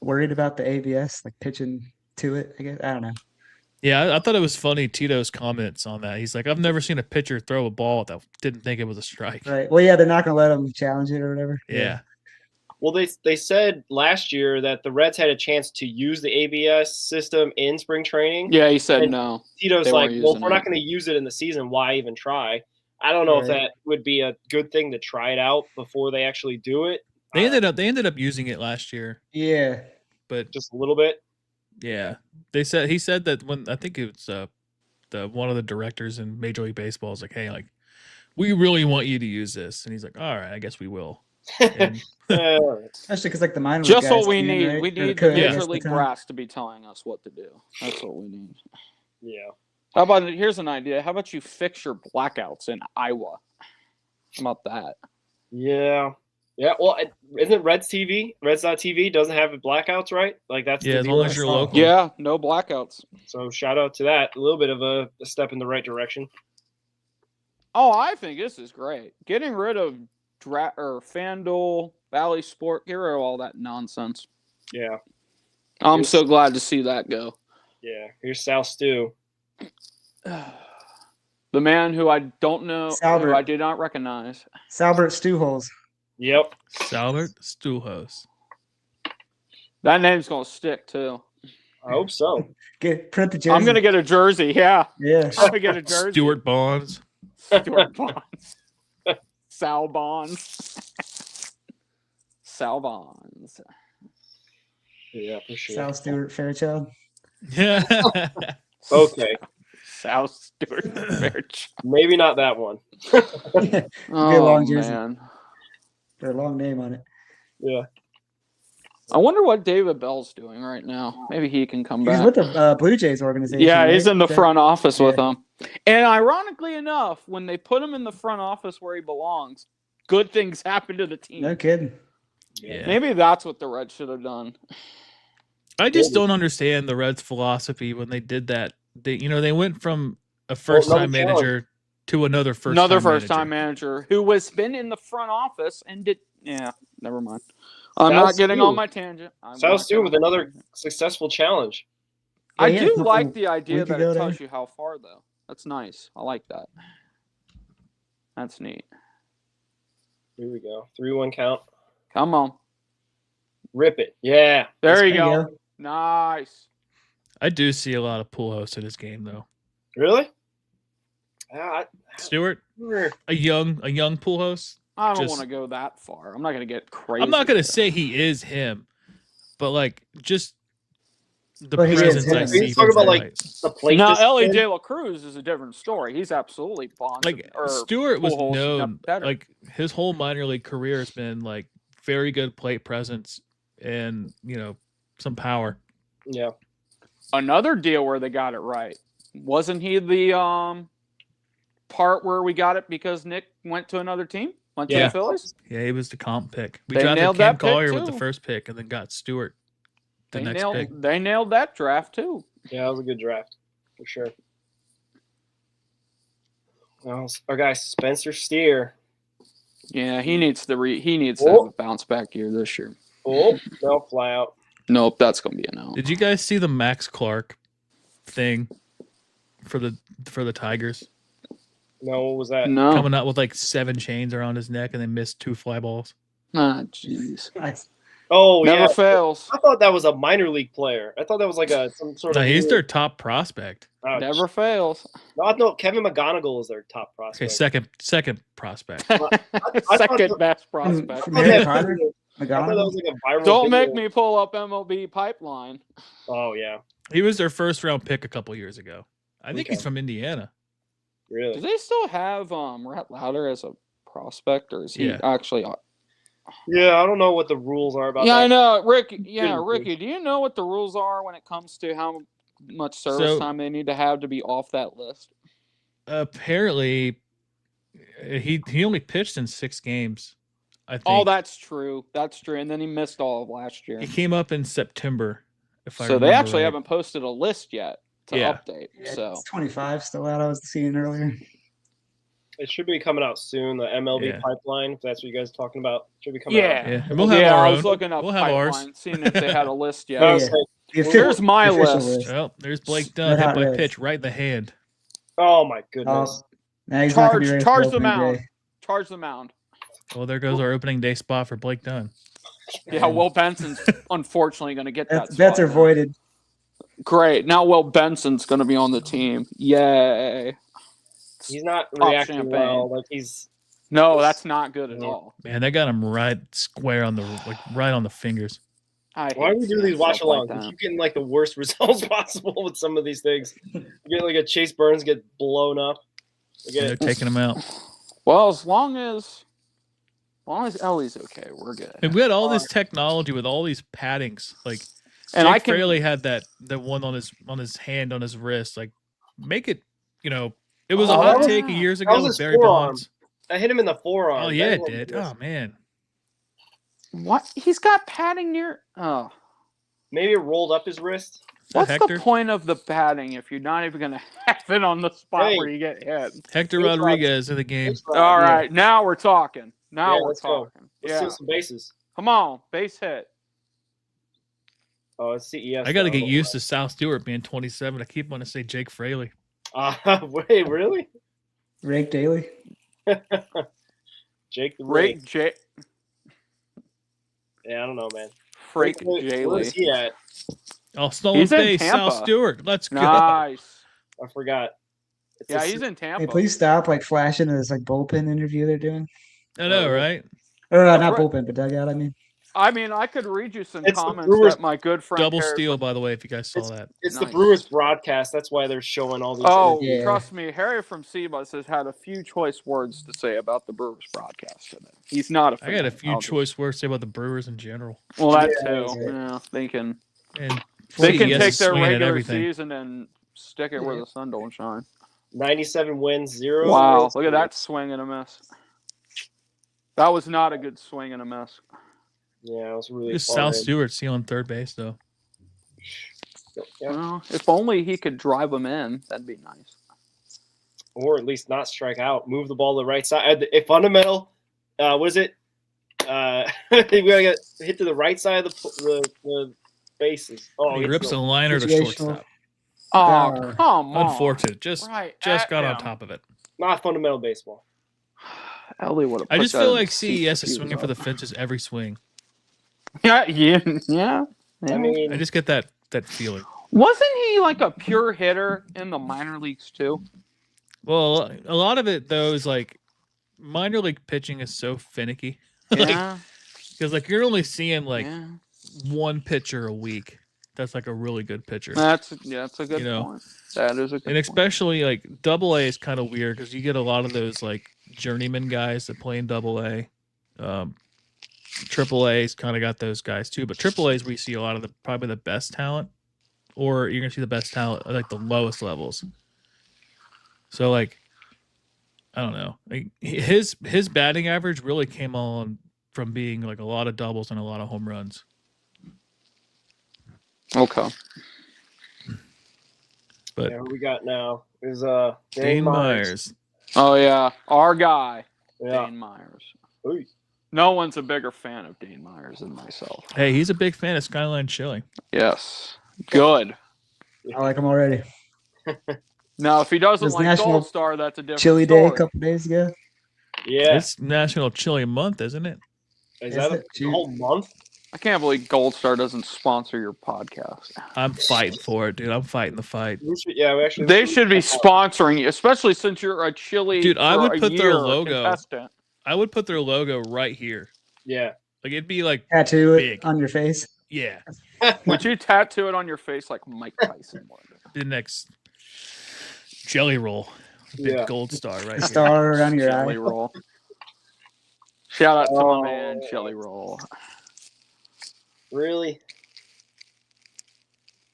worried about the ABS, like pitching to it. I guess I don't know. Yeah, I thought it was funny, Tito's comments on that. He's like, I've never seen a pitcher throw a ball that didn't think it was a strike. Right. Well, yeah, they're not going to let them challenge it or whatever. Yeah. Well, they said last year that the Reds had a chance to use the ABS system in spring training. Yeah, he said And no. Tito's They like, weren't well, if using we're it. not going to use it in the season, why even try? I don't know if Right. that would be a good thing to try it out before they actually do it. They ended up using it last year, Yeah. but Just a little bit. yeah. He said that when I think it was the one of the directors in Major League Baseball is like, hey, like, we really want you to use this. And he's like, all right, I guess we will. And Especially because like the minor league Just what guys we can, need. right? We Or need the could, I guess, Major at the League time. brass to be telling us what to do. That's what we need. Yeah. How about here's an idea. How about you fix your blackouts in Iowa? How about that? Yeah. Yeah. Well, isn't Reds TV? Reds.tv doesn't have blackouts, right? Like that's Yeah, the as long deal. as you're local. Yeah, no blackouts. So shout out to that. A little bit of a step in the right direction. Oh, I think this is great. Getting rid of FanDuel, Valley Sport, get rid of all that nonsense. Yeah. I'm so glad to see that go. Yeah. Here's Sal Stew. The man who I don't know, who Salbert. I did not recognize. Salbert Stewholes. Yep. Salbert Stuhlhose. That name's gonna stick too. I hope so. Print the jersey. I'm gonna get a jersey. Yeah, Yeah. I'm gonna get a jersey. Stuart Bonds. Stuart Bonds. Sal Bonds. Sal Bonds. Yeah, for sure. Sal Stewart Fairchild. Yeah. Okay. Sal Stewart Fairchild. Maybe not that one. Good Oh long jersey. man. Got a long name on it. Yeah. I wonder what David Bell's doing right now. Maybe he can come He's back. with the Blue Jays organization. Yeah, he's right? in the front office with Yeah. them. And ironically enough, when they put him in the front office where he belongs, good things happen to the team. No kidding. Yeah. Maybe that's what the Reds should have done. I just don't understand the Reds' philosophy when they did that. They went from a first-time another manager to another First-time manager who has been in the front office and did. Yeah, never mind. I'm Sal not getting Stew. on my tangent. Sal Stew with another successful challenge. I Yeah, do yeah, like the idea week that ago it there. tells you how far, though. That's nice. I like that. That's neat. Here we go. 3-1 count. Come on. Rip it. Yeah. There you There you go. Nice. I do see a lot of pull hosts in this game, though. Really? Stuart, a young pull host. I don't Just- want to go that far. I'm not going to get crazy. I'm not gonna with it. say he is him, but like just the But he is presence I him. see. You talk from about, like, highlights. The plate. Now, discipline. Ellie De La Cruz is a different story. He's absolutely Bonds. like or Stewart was Pujols known, better. like his whole minor league career has been like very good plate presence and some power. Yeah. Another deal where they got it right. Wasn't he the part where we got it because Nick went to another team? Went to Yeah. the Phillies? Yeah, he was the comp pick. We They drafted nailed Cam that pick, Collier with the too. first pick, and then got Stewart the They next nailed, pick. they nailed that draft, too. Yeah, that was a good draft. For sure. Well, our guy Spencer Steer. Yeah, he needs to have a bounce back year this year. Oh, no, fly out. Nope, that's going to be a no. Did you guys see the Max Clark thing for the Tigers? No, what was that? No. Coming out with like 7 chains around his neck and they missed 2 fly balls. Ah, jeez. Nice. Oh, Never yeah. fails. I thought that was a minor league player. I thought that was like some sort No, of. he's their top prospect. Oh, Never fails. No, Kevin McGonigal is their top prospect. Okay, second prospect. Second best prospect. From I thought Harry that- Potter? I thought that was like a viral. Don't make video. me pull up MLB Pipeline. Oh yeah, He was their first round pick a couple years ago. I think he's Okay. from Indiana. Do really? they still have Rhett Lauder as a prospect, or is he Yeah. actually? Yeah, I don't know what the rules are about. Yeah, that. I know, Rick. Yeah, Shouldn't be. Ricky. Do you know what the rules are when it comes to how much service So- time they need to have to be off that list? Apparently, he only pitched in 6 games. I think. Oh, that's true. That's true. And then he missed all of last year. He came up in September. If I So they remember actually right. haven't posted a list yet to Yeah. update. Yeah, So it's 25 still out. I was seeing earlier. It should be coming out soon. The MLB Yeah. pipeline, if that's what you guys are talking about, should be coming out. yeah, Yeah, and we'll have yeah. our I own. was looking up We'll have ours. Pipeline, seeing if they had a list yet. I Yeah, was yeah. like, The official- Here's my the official list. Well, there's Blake Red Dunn hit Hot by Reds. pitch right in the hand. oh my goodness. Now he's not gonna be Charge, ready for charge the opening mound. day. Charge the mound. Well, there goes our opening day spot for Blake Dunn. Yeah, Will Benson's unfortunately going to get that. Bets spot are now. voided. Great. Now Will Benson's going to be on the team. Yay. He's not Pop reacting champagne. well. Like he's No, that's not good at Yeah. all. Man, they got him right square on the right on the fingers. I why do hate we do seeing these stuff watch-alongs? like We that. keep getting like the worst results possible with some of these things. You get like a Chase Burns get blown up. You And they're get, taking him out. Well, as long as Ellie's okay, we're good. And we had all this technology with all these paddings. Like, And Jake I can- Fraley had the one on his hand on his wrist. Like, make it. It was a Oh, hot that take was- years that ago was with his Barry forearm. Bonds. I hit him in the forearm. Oh yeah, That it was did. just- Oh man. What? He's got padding near. Oh. Maybe it rolled up his wrist. Is that What's Hector? the point of the padding if you're not even going to have it on the spot Hey. where you get hit? Hector Base Rodriguez in the game. Base rod, All yeah. right, now we're talking. Now Yeah, we're let's go. talking. Let's Yeah. steal some bases. Come on, base hit. Oh, it's CES. I got to though. get used to Sal Stewart being 27. I keep wanting to say Jake Fraley. Wait, really? Rake Daly. Jake the Rake Rake. J. Yeah, I don't know, man. Freak Where is J. he at? Oh, stolen He's in base, Sal Tampa. Stewart. Let's go. Nice. I forgot. It's Yeah, a- he's in Tampa. Hey, please stop like flashing this like bullpen interview they're doing. I know, right? Or Yeah, not right. bullpen, but dugout. I mean, I mean, I could read you some It's the comments Brewers- that my good friend Double Harris- steal, by the way, if you guys saw that. It's the Nice. Brewers broadcast. That's why they're showing all these. Oh, Yeah. trust me, Harry from Sebus has had a few choice words to say about the Brewers broadcast today. He's not a fan. I got a few I'll just- choice words to say about the Brewers in general. Well, that Yeah, too. yeah. Yeah, they can. And They can CES take is their swinging at regular everything. season and stick it where the sun don't shine. 97 wins, 0. Wow, wins. look at that swing and a miss. That was not a good swing and a miss. Yeah, it was really. Just far Sal in. Stewart stealing third base, though. Yeah. Well, if only he could drive them in, that'd be nice. Or at least not strike out. Move the ball to the right side. A fundamental. What is it? We gotta get hit to the right side of the bases. Oh, he it's rips the- a liner to Situational. shortstop. Oh, Yeah. come on. Unfortunate. Just Right just at got on him. top of it. not fundamental baseball. Ellie would have I put just that feel in like the seats CES if is he swinging was for the up. fences every swing. Yeah. I mean, I just get that feeling. Wasn't he like a pure hitter in the minor leagues too? Well, a lot of it though is like minor league pitching is so finicky. Yeah. Because like you're only seeing like yeah. one pitcher a week. That's like a really good pitcher. That's a good You know, point. That is a good And point. especially like Double A is kind of weird because you get a lot of those like journeyman guys that play in Double A. Triple A's kind of got those guys too, but Triple A's where you see a lot of probably the best talent, or you're gonna see the best talent at like the lowest levels. So like, I don't know, like his batting average really came on from being like a lot of doubles and a lot of home runs. Okay. But yeah, who we got now is Dane Myers. Oh yeah, our guy, Yeah. Dane Myers. Ooh. No one's a bigger fan of Dane Myers than myself. Hey, he's a big fan of Skyline Chili. Yes. Good. I like them already. Now, if he doesn't There's like National Gold Star, that's a different Chili story. Day a couple days ago. Yeah. It's National Chili Month, isn't it? Is Is that it? a whole month? I can't believe Gold Star doesn't sponsor your podcast. I'm fighting for it, dude. I'm fighting the fight. We should, yeah, we actually. They should be sponsoring you, especially since you're a Chili Dude, I for would a put their year logo. contestant. I would put their logo right here. Yeah. Like it'd be like, Tattoo it Big. on your face. yeah, Would you tattoo it on your face like Mike Tyson would? the next jelly roll, big Yeah. gold star right here. Star around your Jelly eye. roll. Shout out to Oh. my man, Jelly Roll. Really?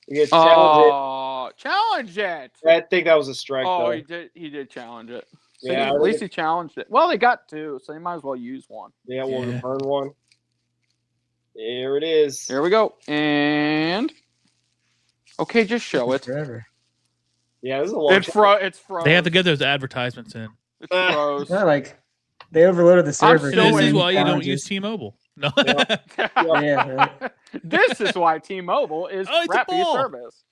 You get challenge Oh, challenge it. it. I think that was a strike, Oh, though. he did challenge it. So Yeah, at least he challenged it. Well, they got two, so they might as well use one. Yeah, we'll Yeah. return one. There it is. Here we go. And okay, just show it. Forever. Yeah, this is a long It's froze. They have to get those advertisements in. It's froze. Yeah, like they overloaded the server. And still this is waiting. why you don't Challenges. use T-Mobile. No, Yeah, right. This is why T-Mobile is Oh, it's a crappy ball. service.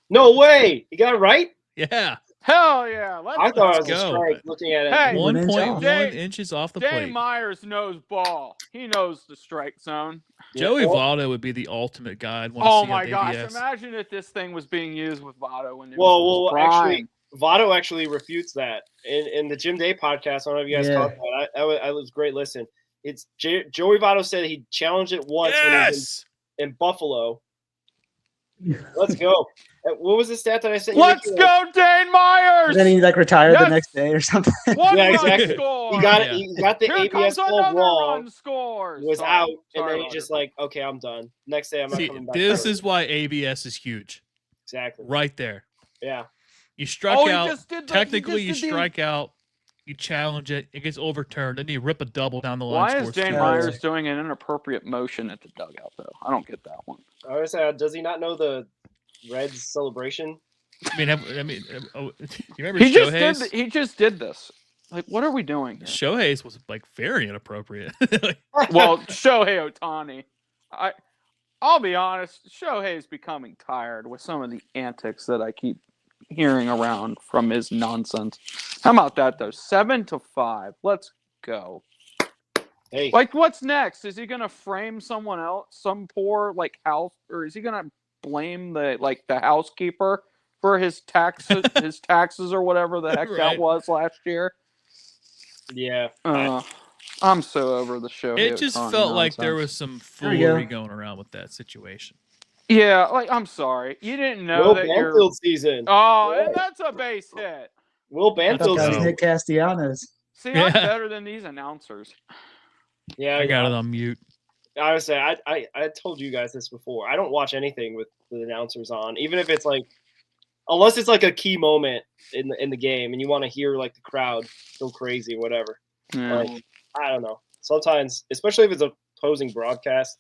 No way! You got it right? yeah, Hell yeah! Let's I thought it was go. a strike looking at it. Hey, One inch 1.1 off. inches off the Dane plate. Myers knows ball. He knows the strike zone. Joey Yeah. Votto would be the ultimate guy. I'd want to Oh see my on gosh! ABS. Imagine if this thing was being used with Votto when it Well, was well, prime. actually, Votto actually refutes that in the Jim Day podcast. I don't know if you guys Yeah. caught that. I was a great listen. It's Joey Votto said he challenged it once when he was Yes. in Buffalo. Let's go. What was the stat that I sent you? Let's go, Dane Myers! Then he like retired Yes. the next day or something. One Yeah, run exactly. score. He got it. Yeah. He got the Here ABS comes call another wrong. run score. Was Sorry. out, and Sorry, then he Roger. just like, okay, I'm done. Next day, I'm not See, coming back. this to it. is why ABS is huge. exactly Right there. yeah. You strike Oh, he out. just did the- he Technically, just you did the- strike out you challenge it, it gets overturned, then you rip a double down the line. Why is scores Dane two. Myers doing an inappropriate motion at the dugout, though? I don't get that one. I was does he not know the Reds celebration? You remember Shohei's? He just did this. Like, what are we doing here? Shohei's was like very inappropriate. Well, Shohei Ohtani. I'll be honest, Shohei's becoming tired with some of the antics that I keep hearing around from his nonsense. How about that, though? 7-5. Let's go. Hey, Like, what's next? Is he going to frame someone else, some poor, like, house, or is he going to blame the housekeeper for his taxes or whatever the heck that Right. was last year? yeah. I'm so over the show. It just felt like there was some There we go. foolery going around with that situation. Yeah, like, I'm sorry. You didn't know Will that you're... Banfield season. Oh, and that's a base hit. Will I thought Banfield that was season. Nick Castellanos. See, Yeah. I'm better than these announcers. Yeah, I got it on mute. I would say I told you guys this before. I don't watch anything with the announcers on, even if it's like, unless it's like a key moment in the game and you want to hear like the crowd go crazy, whatever. Yeah. Like, I don't know. Sometimes, especially if it's a opposing broadcast,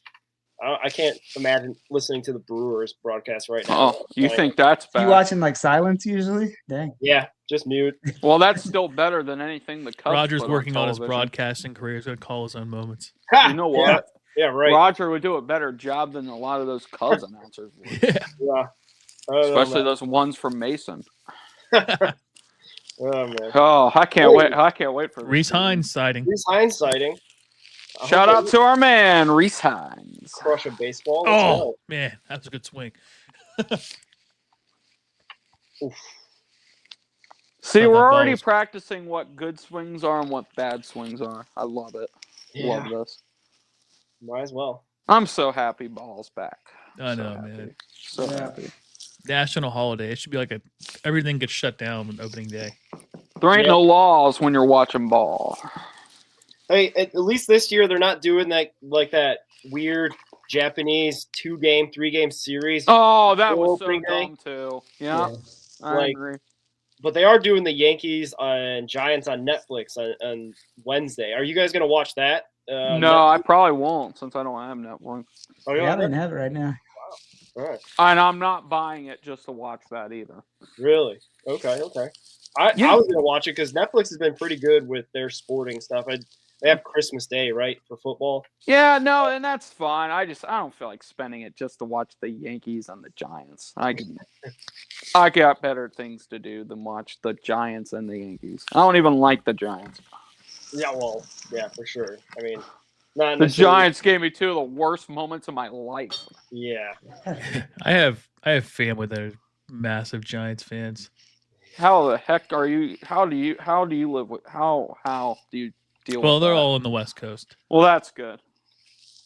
I can't imagine listening to the Brewers broadcast right now. Oh, you think that's bad? You watching like silence usually? Dang. Yeah, just mute. Well, that's still better than anything the Cubs Roger's put working on his television. broadcasting career. He's going to call his own moments. You know what? Yeah, right. Roger would do a better job than a lot of those Cubs announcers would. Yeah. Yeah. I don't know, Especially man. those ones from Mason. Oh man. Oh, I can't wait. I can't wait for this. Reese Hines sighting. Reese Hines sighting. I Shout hope out they to our man, Reese Hines. crush a baseball. Let's Oh, go. man. That was a good swing. See, Thought we're that ball already was- practicing what good swings are and what bad swings are. I love it. Love this. Might as well. I'm so happy ball's back. I So know, happy. man. So Yeah. happy. National holiday. It should be like everything gets shut down on opening day. There ain't Yep. no laws when you're watching ball. Hey, at least this year they're not doing that like that weird Japanese 2-game, 3-game series. Oh, that was so Opening day. dumb too. Yeah, I Like, agree. But they are doing the Yankees and Giants on Netflix on Wednesday. Are you guys gonna watch that? No, I probably won't since I don't have Netflix. Oh, you Yeah, I on didn't Netflix? have it right now. All right. And I'm not buying it just to watch that either. Really? Okay. Yeah. I was gonna watch it because Netflix has been pretty good with their sporting stuff. They have Christmas Day, right, for football. Yeah, no, and that's fine. I don't feel like spending it just to watch the Yankees and the Giants. I got better things to do than watch the Giants and the Yankees. I don't even like the Giants. Yeah, well, yeah, for sure. I mean, not The necessarily- Giants gave me two of the worst moments of my life. Yeah. I have family that are massive Giants fans. How the heck are you? How do you live with? How do you deal Well, with they're that? all on the West Coast. Well, that's good.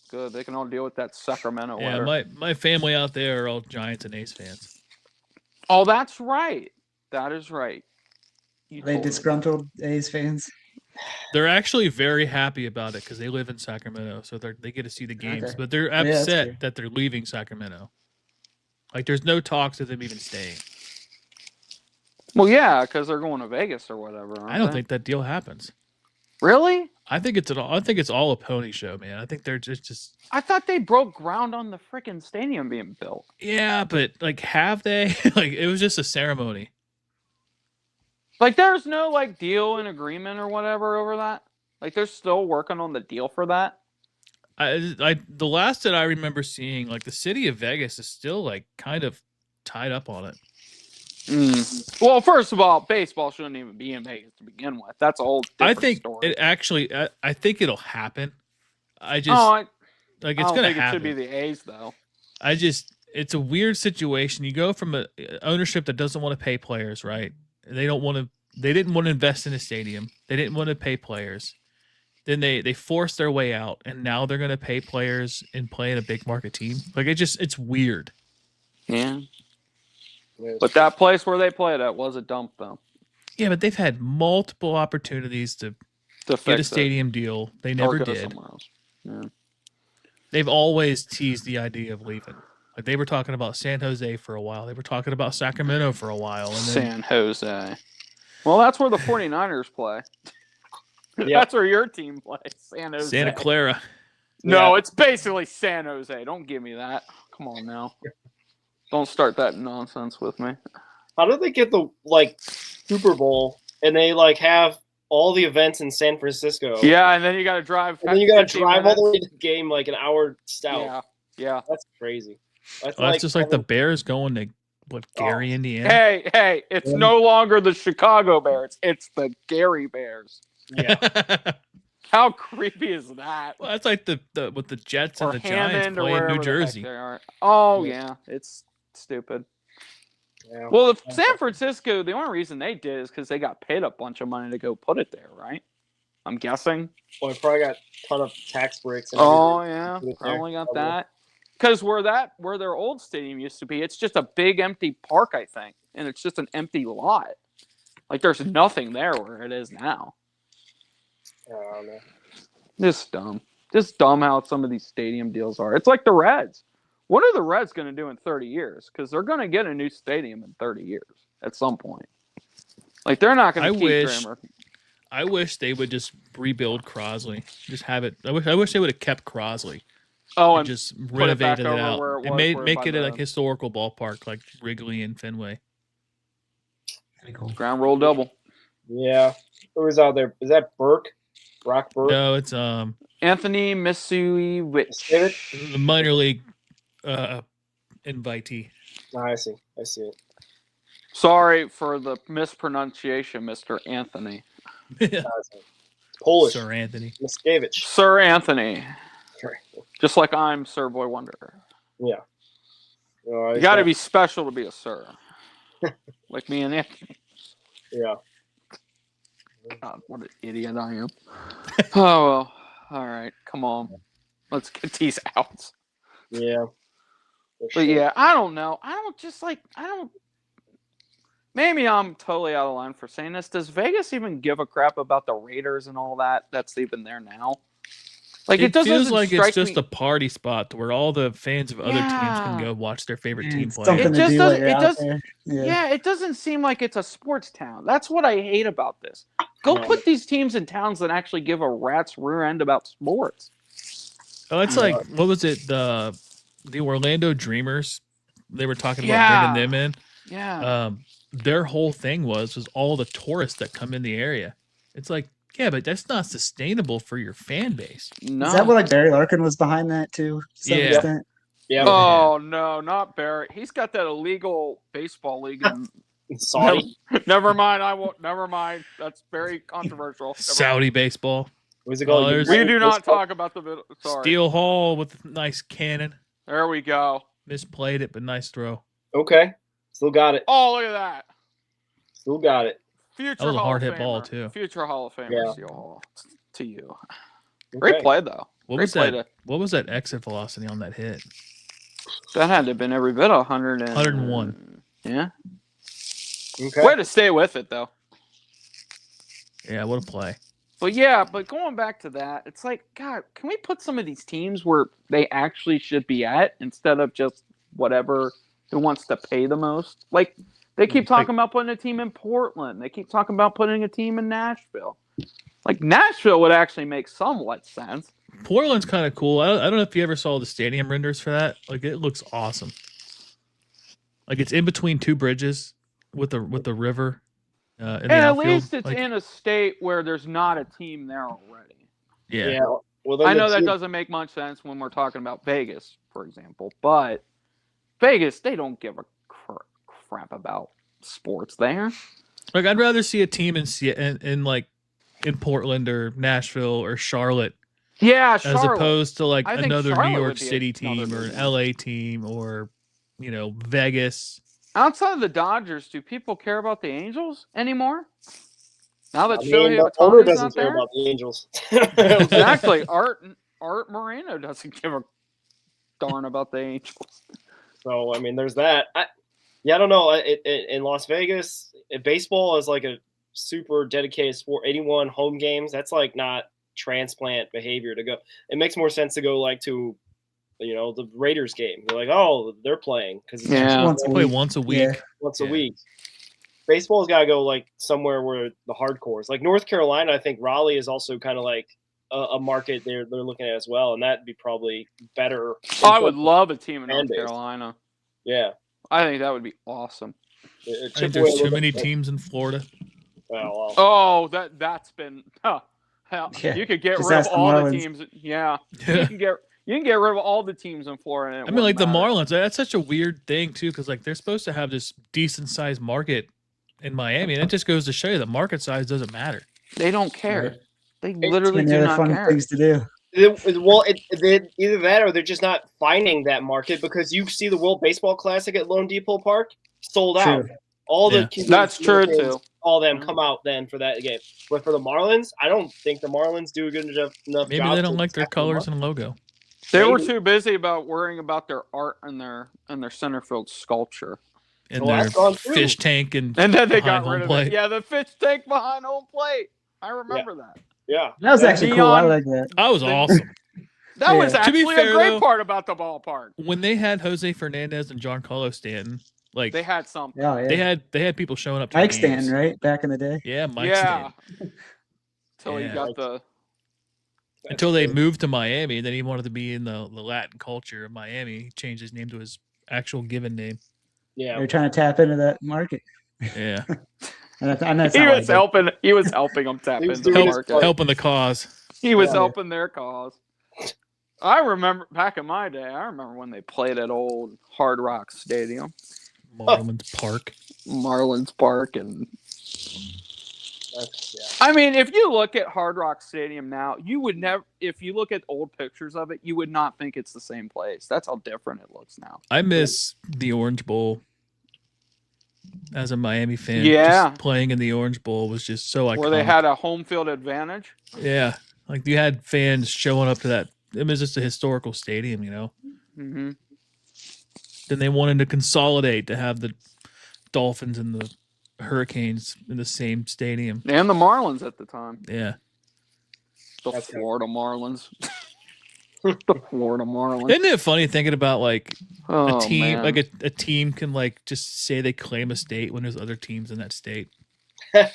Good. They can all deal with that Sacramento Yeah, weather. my family out there are all Giants and Ace fans. Oh, that's right. That is right. You Are they told me. disgruntled A's fans? They're actually very happy about it because they live in Sacramento, so they get to see the games. Okay. But they're Yeah, that's upset fair. that they're leaving Sacramento. Like, there's no talks of them even staying. Well, yeah, because they're going to Vegas or whatever. I don't think that deal happens. Really? I think it's all a pony show, man. I think they're just I thought they broke ground on the freaking stadium being built. yeah, but like, have they? Like, it was just a ceremony. Like, there's no like deal and agreement or whatever over that. Like, they're still working on the deal for that. The last that I remember seeing, like, the city of Vegas is still like kind of tied up on it. Well, first of all, baseball shouldn't even be in Vegas to begin with. That's a whole I different think story. it actually. I think it'll happen. I just I like it's don't gonna think it happen. should be the A's though. It's a weird situation. You go from a ownership that doesn't want to pay players, right? They didn't want to invest in a stadium. They didn't want to pay players. Then they forced their way out, and now they're going to pay players and play in a big market team. Like, it's weird. Yeah. But that place where they played at was a dump though. Yeah, but they've had multiple opportunities to To get a fix it. stadium deal. They Or never go did. somewhere else. Yeah. They've always teased the idea of leaving. Like, they were talking about San Jose for a while. They were talking about Sacramento for a while, and then San Jose. Well, that's where the 49ers play. Yep. That's where your team plays, San Jose. Santa Clara. No, Yeah. it's basically San Jose. Don't give me that. Come on now. Don't start that nonsense with me. How do they get the Super Bowl and they have all the events in San Francisco? Yeah, and then you got to drive. And then you got to 15 drive all the way minutes. to the game an hour south. Yeah, yeah. That's crazy. That's just like the Bears going to Gary, Indiana. Hey, it's no longer the Chicago Bears. It's the Gary Bears. Yeah. How creepy is that? Well, that's like the with the Jets and Or the Giants Hammond or playing wherever New the heck Jersey. they are. Oh, yeah. It's stupid. Yeah. Well, if San Francisco, the only reason they did is because they got paid a bunch of money to go put it there, right? I'm guessing. Well, I probably got a ton of tax breaks. And Oh, everything. yeah. Put it there. Probably got Probably. that. Because where their old stadium used to be, it's just a big empty park, I think. And it's just an empty lot. There's nothing there where it is now. I don't know. Just dumb. Just dumb how some of these stadium deals are. It's like the Reds. What are the Reds going to do in 30 years? Because they're going to get a new stadium in 30 years at some point. They're not going to keep Drimmer. I wish they would just rebuild Crosley. Just have it. I wish they would have kept Crosley. Oh, And just renovated it out where it and was, make it a historical ballpark like Wrigley and Fenway. Cool. ground roll double. Yeah. Who was out there? Is that Burke? Brock Burke? No, it's Anthony Misuiwicz. David? the minor league invitee. No, I see it. Sorry for the mispronunciation, Mr. Anthony. It's Polish. Sir Anthony. Miskevich. Sir Anthony. Just like I'm Sir Boy Wonder. Yeah. No, You got to be special to be a sir. Like me and Anthony. Yeah. God, what an idiot I am. Oh, well. All right. Come on. Let's get these out. Yeah. But yeah, I don't know. I don't. Maybe I'm totally out of line for saying this. Does Vegas even give a crap about the Raiders and all that? That's even there now. It doesn't feels like it's strike just me- a party spot where all the fans of other teams can go watch their favorite team It's play. something It to just do doesn't- while you're it out does- there. Yeah, it doesn't seem like it's a sports town. That's what I hate about this. Go No. put these teams in towns that actually give a rat's rear end about sports. Oh, it's like what was it? The Orlando Dreamers. They were talking about Yeah. bringing them in. Yeah. Their whole thing was all the tourists that come in the area. It's like, yeah, but that's not sustainable for your fan base. No. Is that what Barry Larkin was behind that too? To some Yeah. extent? Yeah. Oh, no, not Barrett. He's got that illegal baseball league. Saudi. Never mind. I won't. Never mind. That's very controversial. Never Saudi baseball. What's it Oh, called? there's- mind. We do not talk about the. Sorry. Steel Hall with a nice cannon. There we go. Misplayed it, but nice throw. Okay. Still got it. Oh, look at that. Still got it. Future That was a Hall hard of hit ball, Famer. too. Future Hall of Famer. Yeah. Steel Hall. To you. Okay. Great play though. What Great was play that? What was that exit velocity on that hit? That had to have been every bit 100 and... 101. Yeah. Okay. Way to stay with it though. Yeah, what a play. But yeah, going back to that, it's like, God, can we put some of these teams where they actually should be at instead of just whatever who wants to pay the most? Like, they keep talking about putting a team in Portland. They keep talking about putting a team in Nashville. Like, Nashville would actually make somewhat sense. Portland's kind of cool. I don't know if you ever saw the stadium renders for that. Like, it looks awesome. Like, it's in between two bridges with the river. In the And at outfield. least it's Like, in a state where there's not a team there already. yeah. Yeah. Well, then I know the that team- doesn't make much sense when we're talking about Vegas, for example, but Vegas, they don't give a crap about sports there. Like, I'd rather see a team in Portland or Nashville or Charlotte Yeah, as Charlotte. opposed to like I think another Charlotte New York would be City another team or good an one. LA team or Vegas. Outside of the Dodgers, do people care about the Angels anymore? Now that I mean, Shohei the owner Ohtani's doesn't not care there? about the Angels. Exactly. Art Moreno doesn't give a darn about the Angels. So I mean, there's that. I don't know. In Las Vegas, baseball is like a super dedicated sport. 81 home games. That's like not transplant behavior to go. It makes more sense to go like to, the Raiders game. You're like, oh, they're playing because Yeah. Once a Play week. once a week. Yeah. once a Yeah. week. baseball's got to go like somewhere where the hardcores, like North Carolina. I think Raleigh is also kind of like a market they're looking at as well, and that'd be probably better. I would love a team in fan North base. Carolina. Yeah, I think that would be awesome. I think there's too many teams in Florida. Well. Oh, that's been hell. Yeah, You could get just rid of ask the all the Marlins. teams. Yeah, you can get rid of all the teams in Florida. And I mean, like the Marlins, that's such a weird thing too, because like they're supposed to have this decent sized market in Miami, and it just goes to show you that market size doesn't matter. They don't care. Right. They literally And do other not fun care. things to do. Well, either that or they're just not finding that market, because you see the World Baseball Classic at Lone Depot Park sold out. True. All the That's true too. All them come out then for that game. But for the Marlins, I don't think the Marlins do a good enough Maybe job. they don't like their colors and logo. They were too busy about worrying about their art and their center field sculpture. And Well, their that's gone through. fish tank and then they behind got home rid of plate. it. Yeah, the fish tank behind home plate. I remember that. Yeah. That was actually cool. I Neon- like that. That was awesome. That was Yeah. To be actually fair, a great though, part about the ballpark. When they had Jose Fernandez and Giancarlo Stanton, like They had something. Oh, yeah. they had people showing up to Mike games. Stanton, right? Back in the day. Yeah, Mike Yeah. Stanton. Until he Yeah. got the. Until they moved to Miami, then he wanted to be in the Latin culture of Miami. He changed his name to his actual given name. Yeah. They're trying to tap into that market. Yeah, And that's He not was helping. He was helping them tap He was into the doing his market. part. helping the cause. He was Yeah. helping their cause. I remember back in my day. I remember when they played at old Hard Rock Stadium, Marlins Park. Marlins Park, and Yeah. I mean, if you look at Hard Rock Stadium now, you would never. If you look at old pictures of it, you would not think it's the same place. That's how different it looks now. I miss the Orange Bowl. As a Miami fan, Yeah. just playing in the Orange Bowl was just so iconic. Where they had a home field advantage. Yeah, like you had fans showing up to that. It was just a historical stadium, you know. Mm-hmm. Then they wanted to consolidate to have the Dolphins and the Hurricanes in the same stadium. And the Marlins at the time. Yeah, The That's right. Florida Marlins. The Florida Marlins. isn't it funny thinking about like Oh, a team, man. like a team can like just say they claim a state when there's other teams in that state.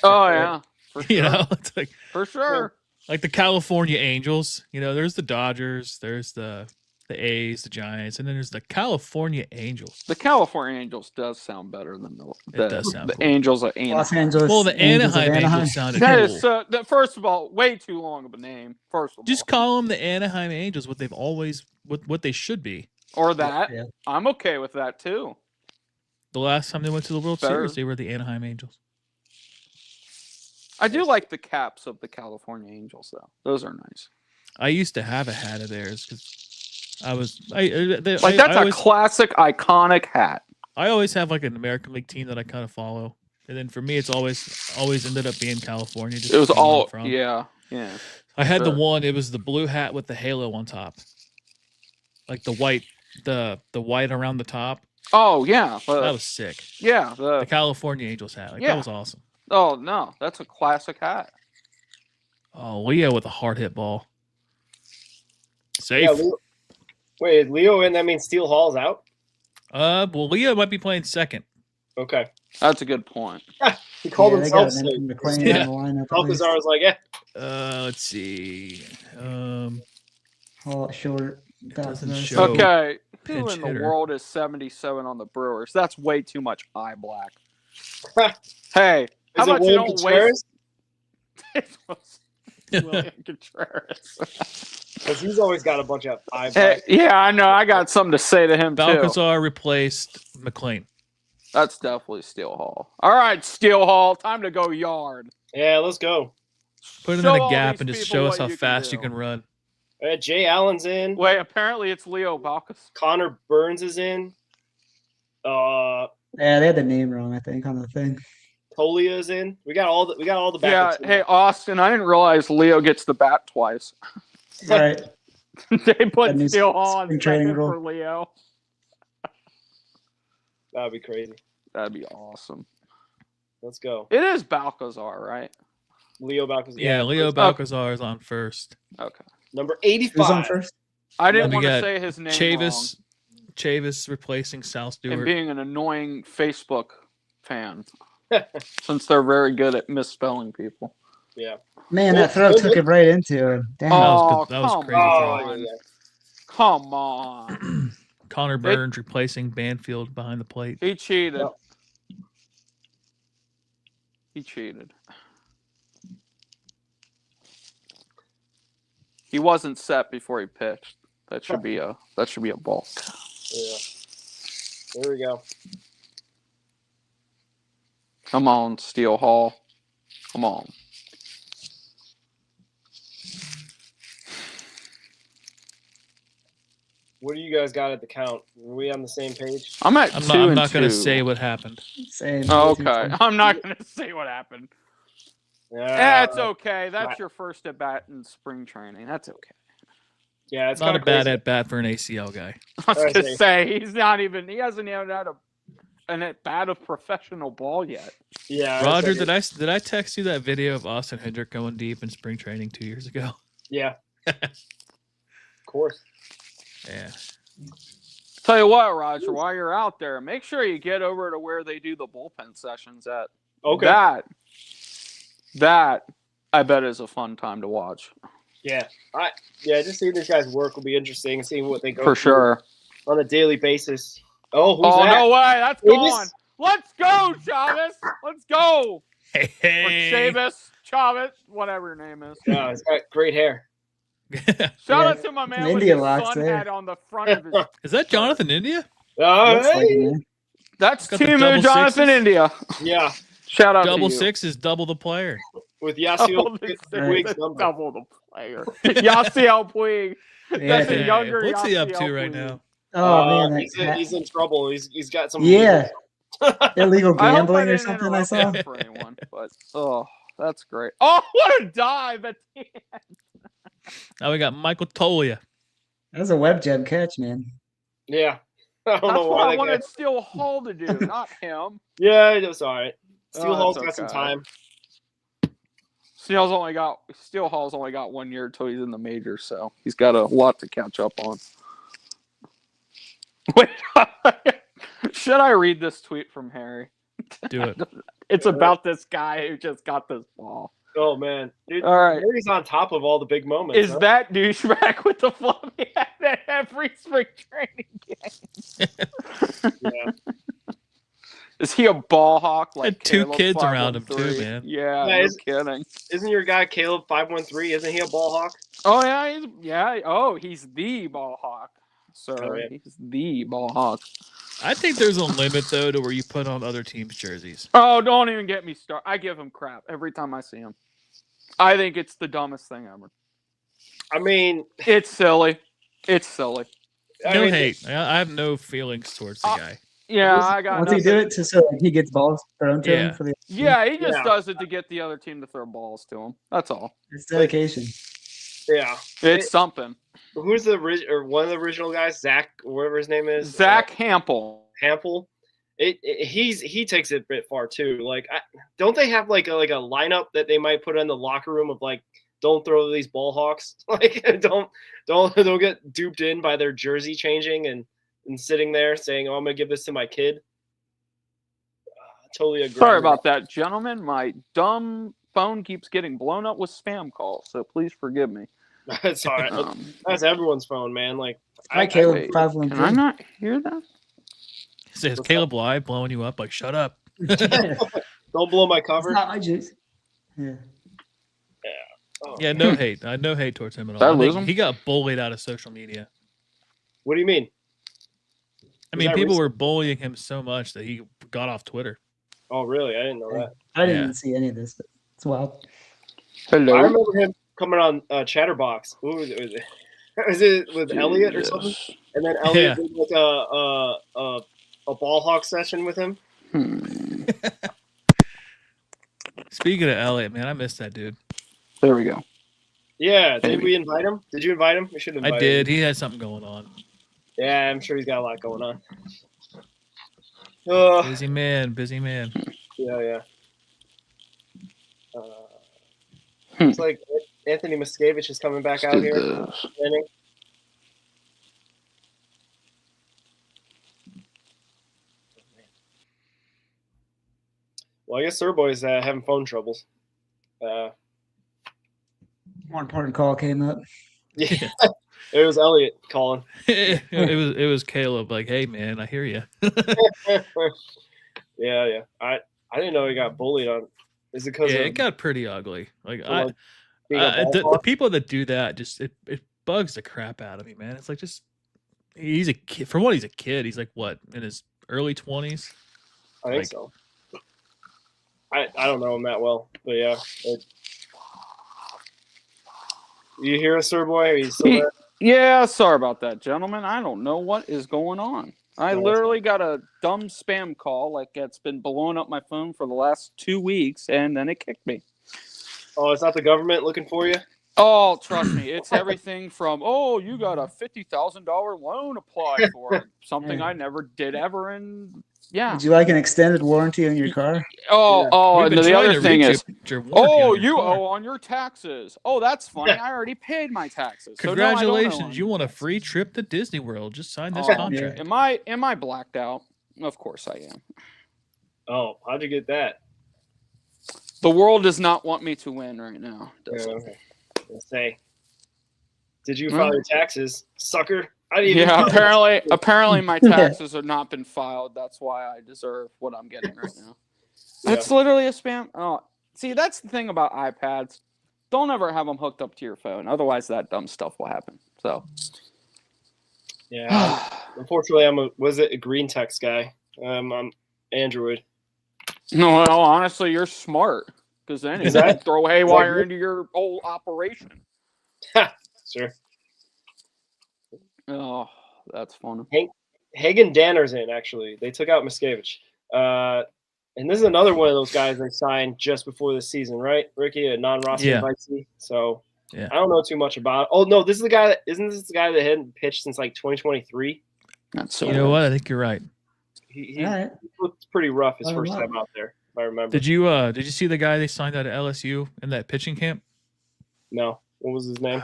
Oh yeah, for sure. You know, it's like For sure. the California Angels. You know, there's the Dodgers, there's the A's, the Giants, and then there's the California Angels. The California Angels does sound better than It does sound the cool. Angels of Anaheim. Los Angeles. Well, the Angels of Anaheim Anaheim. Angels sounded That cool. is first of all way too long of a name. First of all, Just call them the Anaheim Angels. What they've always, what they should be. or that. Yeah. I'm okay with that too. The last time they went to the World Better. Series, they were the Anaheim Angels. I do like the caps of the California Angels though. Those are nice. I used to have a hat of theirs because that's A classic, iconic hat. I always have like an American League team that I kind of follow, and then for me, it's always ended up being California. Just It was where I'm all from. yeah. I had the sure. one. It was the blue hat with the halo on top, like the white around the top. Oh yeah, That was sick. yeah. The California Angels hat. Like, Yeah. That was awesome. Oh no, that's a classic hat. Oh, Leo with a hard hit ball. Safe. Yeah, wait, Leo, and that means Steel Hall's out? Well, Leo might be playing second. Okay. That's a good point. He called Yeah, they got himself safe. McLean Yeah. on the lineup. at least. Alcazar was like, yeah. Let's see. All short. doesn't Balcazar. show. Okay, who pinch in the hitter. world is 77 on the Brewers? That's way too much eye black. Hey, how Is it about you William don't Contreras? waste William Contreras? Because he's always got a bunch of eye Hey, yeah, I know. I got something to say to him too. Balcazar replaced McLean. That's definitely Steel Hall. All right, Steel Hall, time to go yard. Yeah, let's go. Put him Show in a all gap these and just people show us what how you can fast you do. can run. Jay Allen's in. Wait, apparently it's Leo Balcazar. Connor Burns is in. Yeah, they had the name wrong, I think, on the thing. Tolia is in. We got all the Yeah, backups. hey Austin, I didn't realize Leo gets the bat twice. Right. They put That new Steel Hall on spring training second rule. for Leo. That'd be crazy. That'd be awesome. Let's go. It is Balcazar, right? Leo Balcazar. Yeah, Leo Balcazar is on first. Okay. Number Who's on 85. first? I didn't We want to got say his name Chavis replacing Sal wrong. Stewart. And being an annoying Facebook fan. since they're very good at misspelling people. Yeah. Man, that throw took it right into him. Damn. Oh, that was come crazy Oh, throw. yeah. Come on. Connor Burns replacing Banfield behind the plate. He cheated. Yep. He cheated. He wasn't set before he pitched. That should be a ball. Yeah. There we go. Come on, Steel Hall. Come on. What do you guys got at the count? Are we on the same page? I'm at I'm 2 not, I'm and not going to 2. say what happened. Same. Oh, okay. I'm not going to say what happened. That's okay. That's your first at bat in spring training. That's okay. Yeah, it's Not a kinda bad crazy. at bat for an ACL guy. I was All right, going to say, he hasn't even had an at bat of professional ball yet. Yeah, Roger, it's like- did I text you that video of Austin Hendrick going deep in spring training 2 years ago? Yeah. Of course. Yeah. Tell you what, Roger, while you're out there, make sure you get over to where they do the bullpen sessions at. Okay. That I bet is a fun time to watch. Yeah. Just seeing these guys work will be interesting. Seeing what they go For through sure. on a daily basis. Oh, who's Oh, that? no way. That's Davis? gone. Let's go, Chavez. Let's go. Hey, Or hey. Chavis, Chavez, whatever your name is. Yeah, he's got great hair. Shout out to my man with India his locks sun there. hat on the front of his. Is that Jonathan India? Looks like it, man. That's Got the Team double Jonathan sixes? India. Yeah, Shout out Double to you. six is double the player. with Double Yasiel the Puig's six, number. double the player. Yasiel Puig. That's a Yeah. younger What's he up Yasiel to right Puig. now? Oh man, that he's in trouble. He's got some. yeah, illegal I hope I gambling or didn't something. I interrupt saw. that for anyone, but that's great. Oh, what a dive at the end. Now we got Michael Tolia. That was a web gem catch, man. Yeah. I don't That's know what why I that wanted guy. Steel Hall to do, not him. Yeah, it was all right. Steel Oh, Hall's that's got some okay. time. Steel Hall's only got 1 year until he's in the majors, so he's got a lot to catch up on. Wait, should I read this tweet from Harry? Do it. It's about this guy who just got this ball. Oh man, dude, All right. Harry's on top of all the big moments. Is that douchebag with the fluffy hat at every spring training game? Yeah. Is he a ball hawk? Like Had two Caleb kids around him, 513? too, man. Yeah, Yeah, no is- kidding. Isn't your guy Caleb 513? Isn't he a ball hawk? Oh yeah, he's the ball hawk. Sir, Oh, yeah. he's the ball hawk. I think there's a limit, though, to where you put on other teams' jerseys. Oh, don't even get me started. I give him crap every time I see him. I think it's the dumbest thing ever. I mean, It's silly. It's silly. No mean, hate. I have no feelings towards the guy. Yeah, I got Once he nothing. do it, so like, he gets balls thrown to Yeah. him for the. Yeah, he just Yeah. does it to get the other team to throw balls to him. That's all. It's dedication. Yeah. It's something. Who's one of the original guys? Zach, whatever his name is. Zach Hampel. Hampel. He takes it a bit far too. Like, don't they have like a lineup that they might put in the locker room of like, don't throw these ball hawks. Like, don't get duped in by their jersey changing and sitting there saying, "Oh, I'm gonna give this to my kid." Totally agree. Sorry about that, gentlemen. My dumb phone keeps getting blown up with spam calls, so please forgive me. That's all right. That's everyone's phone, man. Like, Hi, Caleb. Wait, 513. Can I not hear that? Is Caleb Live blowing you up? Like, shut up. don't blow my It's cover. not my juice. Yeah. Oh. Yeah, no hate. No hate towards him at Did I all. I lose think him? he got bullied out of social media. What do you mean? I Was mean, that people recent? were bullying him so much that he got off Twitter. Oh, really? I didn't know that. I didn't Yeah. see any of this, but it's wild. Hello. I remember him coming on Chatterbox. Who was it? Was it with Elliot or something? And then Elliot did like a ball hawk session with him. Speaking of Elliot, man, I miss that dude. There we go. Yeah. Did Maybe. we invite him? Did you invite him? We should invite I him. did. He had something going on. Yeah, I'm sure he's got a lot going on. Busy man, busy man. Yeah. Looks like Anthony Miscavige is coming back out here. Inning. Well, I guess Sir Boy's having phone troubles. More important call came up. Yeah, it was Elliot calling. it was Caleb. Like, hey man, I hear you. Yeah. I didn't know he got bullied on. Is it because Yeah, of it got pretty ugly. Like being a ball the hawk? people that do that just it bugs the crap out of me, man. It's like just he's a kid. For what he's a kid, he's like what in his early 20s. I think so. I don't know him that well, but yeah. You hear us, Sir Boy? Are you still there? Yeah, sorry about that, gentlemen. I don't know what is going on. I No, literally got a dumb spam call, like it's been blowing up my phone for the last 2 weeks, and then it kicked me. Oh, it's not the government looking for you? Oh, trust me, it's everything from, oh, you got a $50,000 loan applied for, something I never did ever, and yeah. Would you like an extended warranty on your car? We've been and the trying other to thing reach is, your warranty oh, on your you car. owe on your taxes. Oh, that's funny. I already paid my taxes. So no, I don't owe Congratulations, on you my want a taxes. free trip to Disney World. Just sign this Oh, contract. Am I blacked out? Of course I am. Oh, how'd you get that? The world does not want me to win right now. Does it? Okay. Let's say, did you file your taxes, sucker? I didn't even Yeah, know. apparently my taxes have not been filed. That's why I deserve what I'm getting right now. That's literally a spam. Oh, see, that's the thing about iPads. Don't ever have them hooked up to your phone. Otherwise, that dumb stuff will happen. So, Yeah. Unfortunately, was it a green text guy? I'm Android. no, honestly, you're smart because then you can throw haywire into your whole operation. Sure. Oh, that's funny. Hagen Danner's in, actually. They took out Miskevich. And this is another one of those guys they signed just before the season, right, Ricky? A non-roster invitee. So yeah. I don't know too much about it. Oh, no, this is the guy that – isn't this the guy that hadn't pitched since, like, 2023? That's so You know what? I think you're right. He All right. looked pretty rough his Oh, first wow. time out there, if I remember. Did you see the guy they signed out of LSU in that pitching camp? No. What was his name?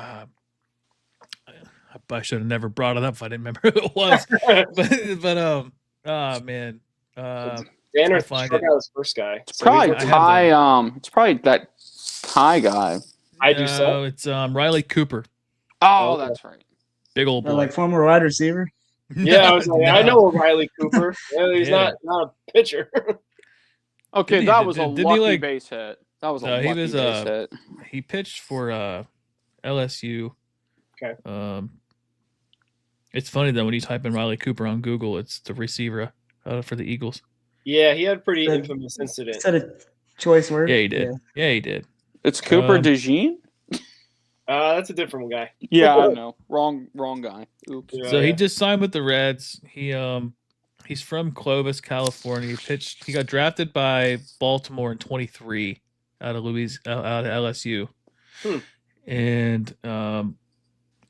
I should have never brought it up if I didn't remember who it was. Oh man. Danner find struck it. out his first guy. It's So probably he's looking- Ty. It's probably that Ty guy. I do so. No, it's Riley Cooper. Oh, Okay. that's right. Big old boy. Like former wide receiver. Yeah, I was like, I No. know Riley Cooper. Yeah, he's Yeah. not a pitcher. Okay, Didn't he- that was a didn't he, lucky like- base hit. That was a No, he lucky was, base hit. He pitched for LSU. Okay. It's funny though when you type in Riley Cooper on Google, it's the receiver for the Eagles. Yeah, he had a pretty Good. infamous incident. Is that a choice word? Yeah, he did. Yeah, he did. It's Cooper Um, DeJean? That's a different guy. Yeah, I know. Wrong guy. Oops. Yeah, So he just signed with the Reds. He's from Clovis, California. He got drafted by Baltimore in 23 out of LSU. And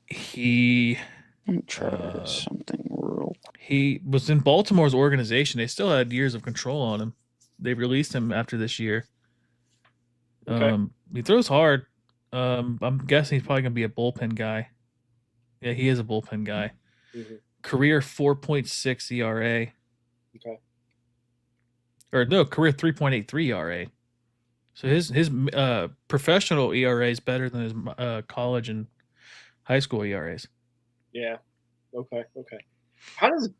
he Let me try something real. he was in Baltimore's organization. They still had years of control on him. They released him after this year. Okay. He throws hard. I'm guessing he's probably gonna be a bullpen guy. Yeah, he is a bullpen guy. Mhm. Career 4.6 ERA. Okay. Or no, career 3.83 ERA. So his professional ERA is better than his college and high school ERAs. Yeah. Okay. How does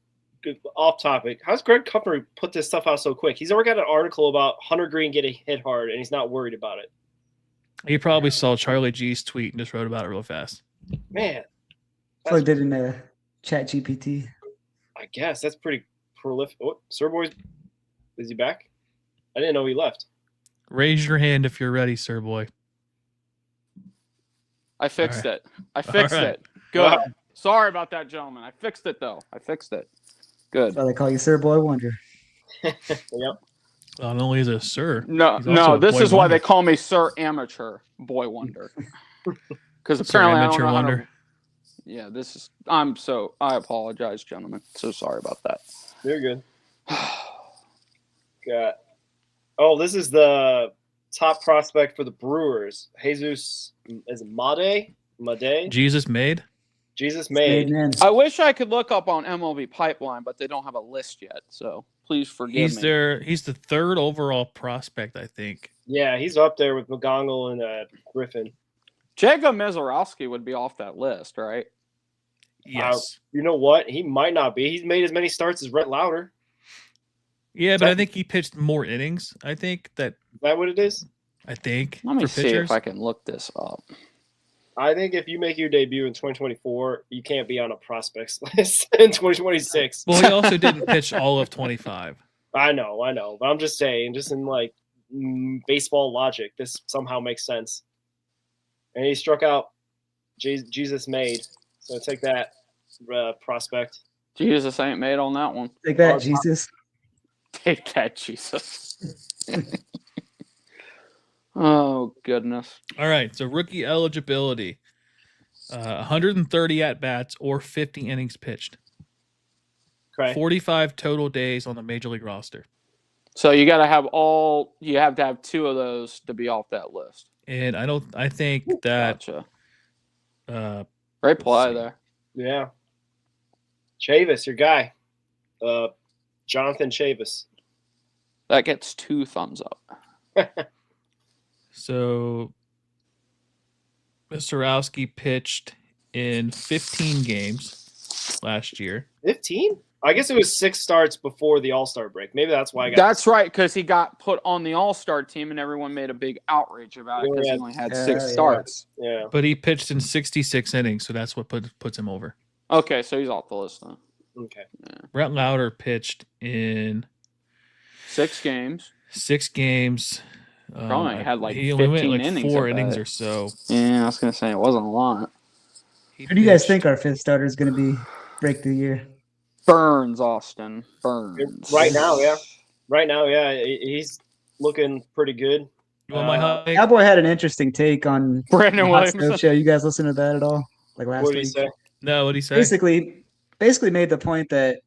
off topic? How's Greg Kuppner put this stuff out so quick? He's already got an article about Hunter Greene getting hit hard, and he's not worried about it. He probably saw Charlie G's tweet and just wrote about it real fast. Man, So I did in Chat GPT. I guess that's pretty prolific. Oh, Sir Boy, is he back? I didn't know he left. Raise your hand if you're ready, sir boy. I fixed All right. it. I fixed All right. it. Good. Sorry about that, gentlemen. I fixed it, though. I fixed it. Good. That's why they call you Sir Boy Wonder. Yep. Not only is it a sir. No, he's also no. a This boy is why wonder. they call me Sir Amateur Boy Wonder. Because Sir apparently I don't Amateur know how to- Wonder. Yeah, this is. I apologize, gentlemen. So sorry about that. You're good. Got. Oh, this is the top prospect for the Brewers. Jesus, is it Made? Jesus made. Jesus Made. Amen. I wish I could look up on MLB Pipeline, but they don't have a list yet. So Please forgive me. He's the third overall prospect, I think. Yeah, he's up there with McGonagall and Griffin. Jacob Mizorowski would be off that list, right? Yes. You know what? He might not be. He's made as many starts as Rhett Lauder. Yeah, but I think he pitched more innings. I think that. Is that what it is? I think. Let me for see pitchers. if I can look this up. I think if you make your debut in 2024, you can't be on a prospects list in 2026. Well, he also didn't pitch all of 25. I know. But I'm just saying, just in like baseball logic, this somehow makes sense. And he struck out Jesus Made. So take that, prospect. Jesus ain't made on that one. Take that, Jesus. Take that, Jesus. Oh, goodness. All right, so rookie eligibility. 130 at-bats or 50 innings pitched. Okay. 45 total days on the major league roster. So you got to have you have to have 2 of those to be off that list. And I think that Gotcha. Great play there. Yeah. Chavis, your guy. Jonathan Chavis. That gets 2 thumbs up. so Mr. Rowski pitched in 15 games last year. 15? I guess it was 6 starts before the All-Star break. Maybe that's why I got. That's right, because he got put on the All-Star team, and everyone made a big outrage about it because he only had 6 starts. Yeah. But he pitched in 66 innings, so that's what puts him over. Okay, so he's off the list then. Okay. Yeah. Rhett Lauder pitched in 6 games. 6 games. Probably had like he only 15 went like innings. 4 innings or so. Yeah, I was gonna say it wasn't a lot. Who do you guys think our 5th starter is going to be break the year? Burns, Austin. Burns. Right now, yeah. He's looking pretty good. You want my hot take? Cowboy had an interesting take on Brandon the Hot Stove Williamson. Show. You guys listen to that at all? Like last What did week? he say? No, what did he say? Basically made the point that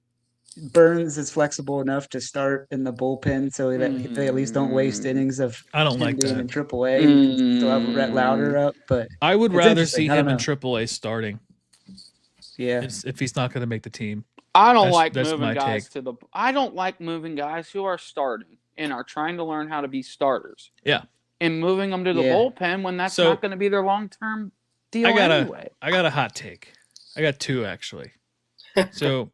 Burns is flexible enough to start in the bullpen, so that they at least don't waste innings of I don't him like being that. in AAA. You can still have Rhett Lauder up, but I would It's rather interesting. see I him don't in AAA starting yeah, if he's not going to make the team. I don't That's- like that's moving my guys take. to the. I don't like moving guys who are starting and are trying to learn how to be starters. Yeah. And moving them to the Yeah. bullpen when that's So- not going to be their long-term deal I got anyway. a hot take. I got 2 actually. So,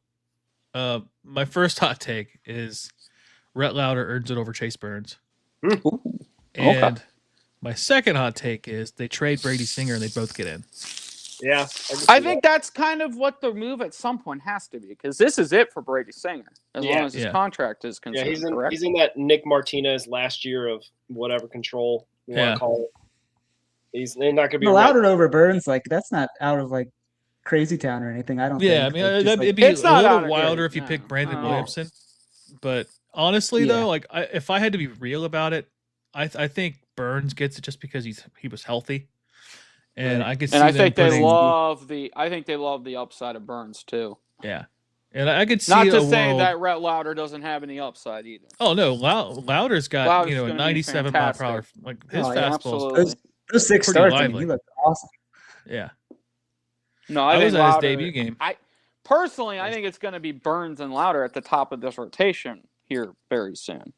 my first hot take is Rhett Lauder earns it over Chase Burns, Ooh. and my second hot take is they trade Brady Singer and they both get in. Yeah. I think that's kind of what the move at some point has to be, because this is it for Brady Singer as long as his Yeah. contract is concerned. Correct? he's in that Nick Martinez last year of whatever control you want Yeah. to call it. He's not going to be Lauder over Burns, like that's not out of like crazy town or anything. I don't. Yeah, think. I mean, Like, just, it'd like, be a It's not out little of wilder grade, if you no. picked Brandon Oh. Williamson. But honestly, Yeah. though, like if I had to be real about it, I think Burns gets it just because he was healthy, and Right. I could see And I them think they putting- love the upside of Burns too. yeah, and I could see Not a to say world- that Rhett Lauder doesn't have any upside either. Oh no, Lauder's got Lauder's a gonna be 97 mile per hour. fantastic. Like his Oh, yeah, fastball. Absolutely. those 6 pretty starts. I mean, lively. he looked awesome. Yeah, No, I I, was think at his Lauder, debut game. I think it's going to be Burns and Lauder at the top of this rotation here very soon.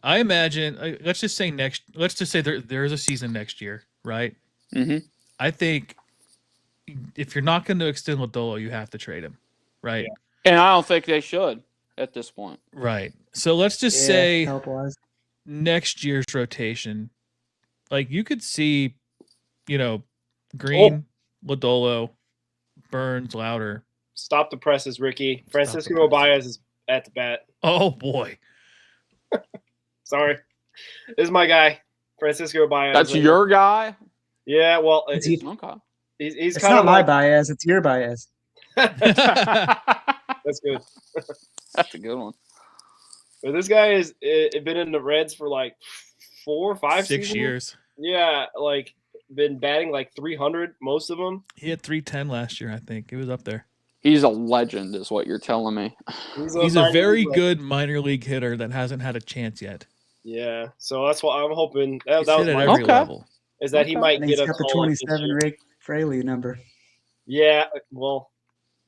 I imagine. Let's just say there is a season next year, right? Mm-hmm. I think if you're not going to extend Lodolo, you have to trade him, right? Yeah. And I don't think they should at this point. Right. So let's just Yeah, say help-wise. next year's rotation, like you could see, Green, Lodolo, Burns, Lauder. Stop the presses, Ricky. the Francisco presses. Baez is at the bat. Oh boy. Sorry. This is my guy, Francisco Baez. That's your guy? Yeah, well, It's- Okay. he's It's kind not of my like, bias; it's your bias. that's good. That's a good one. But this guy has been in the Reds for like 4 or 5 6 seasons. years. Yeah, like been batting like 300 most of them. He had 310 last year, I think. It was up there. He's a legend, is what you're telling me. He's a minor very league good minor league hitter that hasn't had a chance yet. Yeah, so that's what I'm hoping. That He's was hit at my every Okay. level. is that he Okay. might And get he's a got the call up this 27 year. Rick Fraley number. Yeah, well,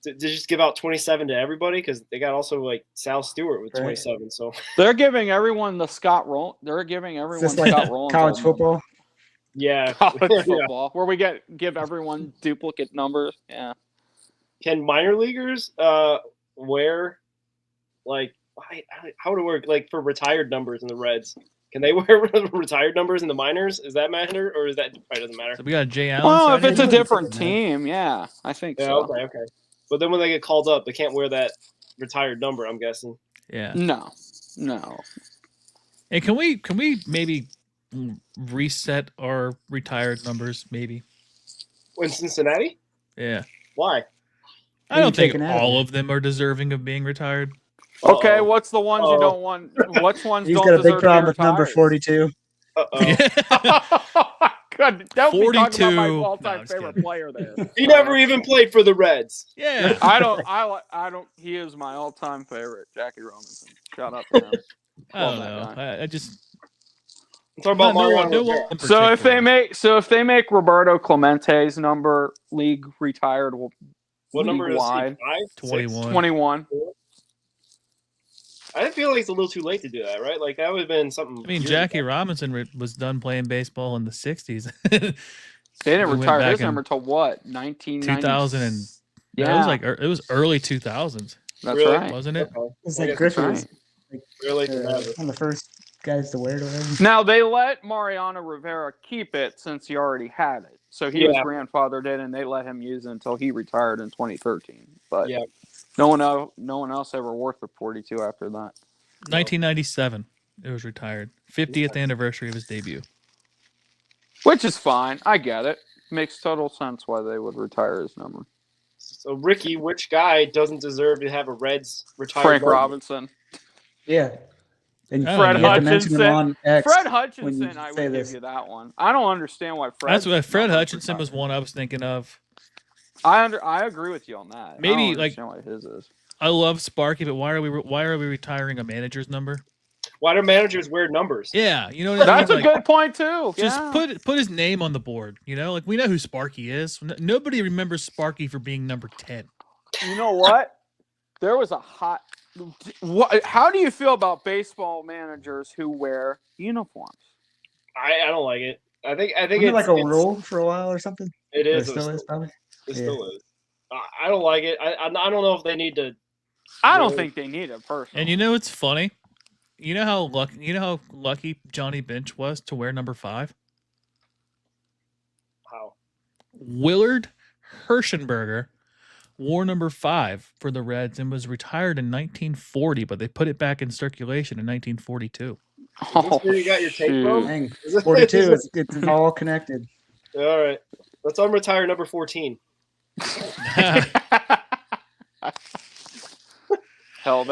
Did you just give out 27 to everybody? Because they got also like Sal Stewart with Right. 27. So They're giving everyone the Scott Roll. They're giving It's everyone just like Scott Rowland college football. yeah, College Yeah. football, where we give everyone duplicate numbers. Yeah. Can minor leaguers wear like how would it work? Like for retired numbers in the Reds, can they wear retired numbers in the minors? Is that matter or is that probably doesn't matter? So we got Jay Allen. Well, if signing it's a on? different team, yeah, I think Yeah, so. okay. But then when they get called up, they can't wear that retired number. I'm guessing. Yeah. No. And can we maybe reset our retired numbers? Maybe. In Cincinnati? Yeah. Why? I don't think taken out of all it? of them are deserving of being retired. Okay, Uh-oh. what's the ones you don't want? Which ones He's don't got a deserve big problem to with be number retired? 42. Uh-oh. Good. Don't be talking about my 42. No, all-time I'm just favorite kidding. player there. He never even played for the Reds. Yeah. I don't. He is my all-time favorite, Jackie Robinson. Shout out to him. I don't Love that know. guy. I just I'm talking about Mariano no Rivera. one in So if particular. they make Roberto Clemente's number league retired, What number is he? league-wide, 5? 21. 21. I feel like it's a little too late to do that, right? Like that would have been something. I mean, years Jackie ago. Robinson was done playing baseball in the 60s. They didn't We went retire back his in number till what? 1990. 2000 and Yeah, it was like it was early 2000s, that's Really? right. wasn't it? Okay. It's I like guess Griffey right. was Really to matter. one of the first guys to wear it or whatever. Now they let Mariano Rivera keep it since he already had it, so he was Yeah. grandfathered in, and they let him use it until he retired in 2013. But Yeah. no one else ever wore the 42 after that. 1997, it was retired. 50th anniversary of his debut. Which is fine. I get it. Makes total sense why they would retire his number. So Ricky, which guy doesn't deserve to have a Reds retired? Frank number? Robinson. Yeah. And I Fred don't you know. have to mention him Hutchinson. on X. Fred when Hutchinson, you I say would this. give you that one. I don't understand why Fred. That's what Fred Hutchinson was one I was thinking of. I agree with you on that. Maybe, I don't like- understand why his is. I love Sparky, but why are we retiring a manager's number? Why do managers wear numbers? Yeah, you know what I That's a mean? Like, good point too. just Yeah. put his name on the board. You know, like we know who Sparky is. Nobody remembers Sparky for being number 10. You know what? There was a hot. What? How do you feel about baseball managers who wear uniforms? I don't like it. I think Wasn't it's it like a it's- rule for a while or something? It Or it is. still is, probably. It Yeah. still is. I don't like it. I don't know if they need to. I don't Really? think they need it personally. And you know what's funny? You know how lucky Johnny Bench was to wear number 5? How? Willard Hirschenberger wore number 5 for the Reds and was retired in 1940, but they put it back in circulation in 1942. Oh, where you got your tape shoot. from? Dang. Is it- 42. It's all connected. All right. Let's unretire number 14. Hell,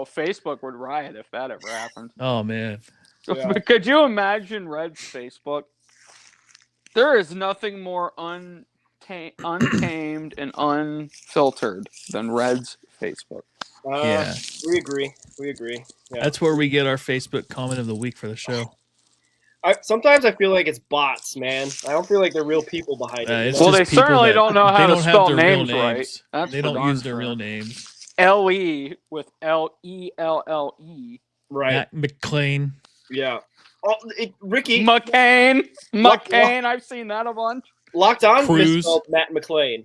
Facebook would riot if that ever happened. Oh man. Yeah. Could you imagine Red's Facebook? There is nothing more untamed and unfiltered than Red's Facebook. Yeah. We agree. Yeah. That's where we get our Facebook comment of the week for the show. Sometimes I feel like it's bots, man. I don't feel like they're real people behind it. It's Well, just they people certainly that- don't know how they to don't have spell their real names right. That's They for don't darn use their sure. real names. LE with LELLE. Right. Matt McClain. Yeah. Ricky, McCain. Lock- I've seen that a bunch. Locked On Cruz. misspelled Matt McClain.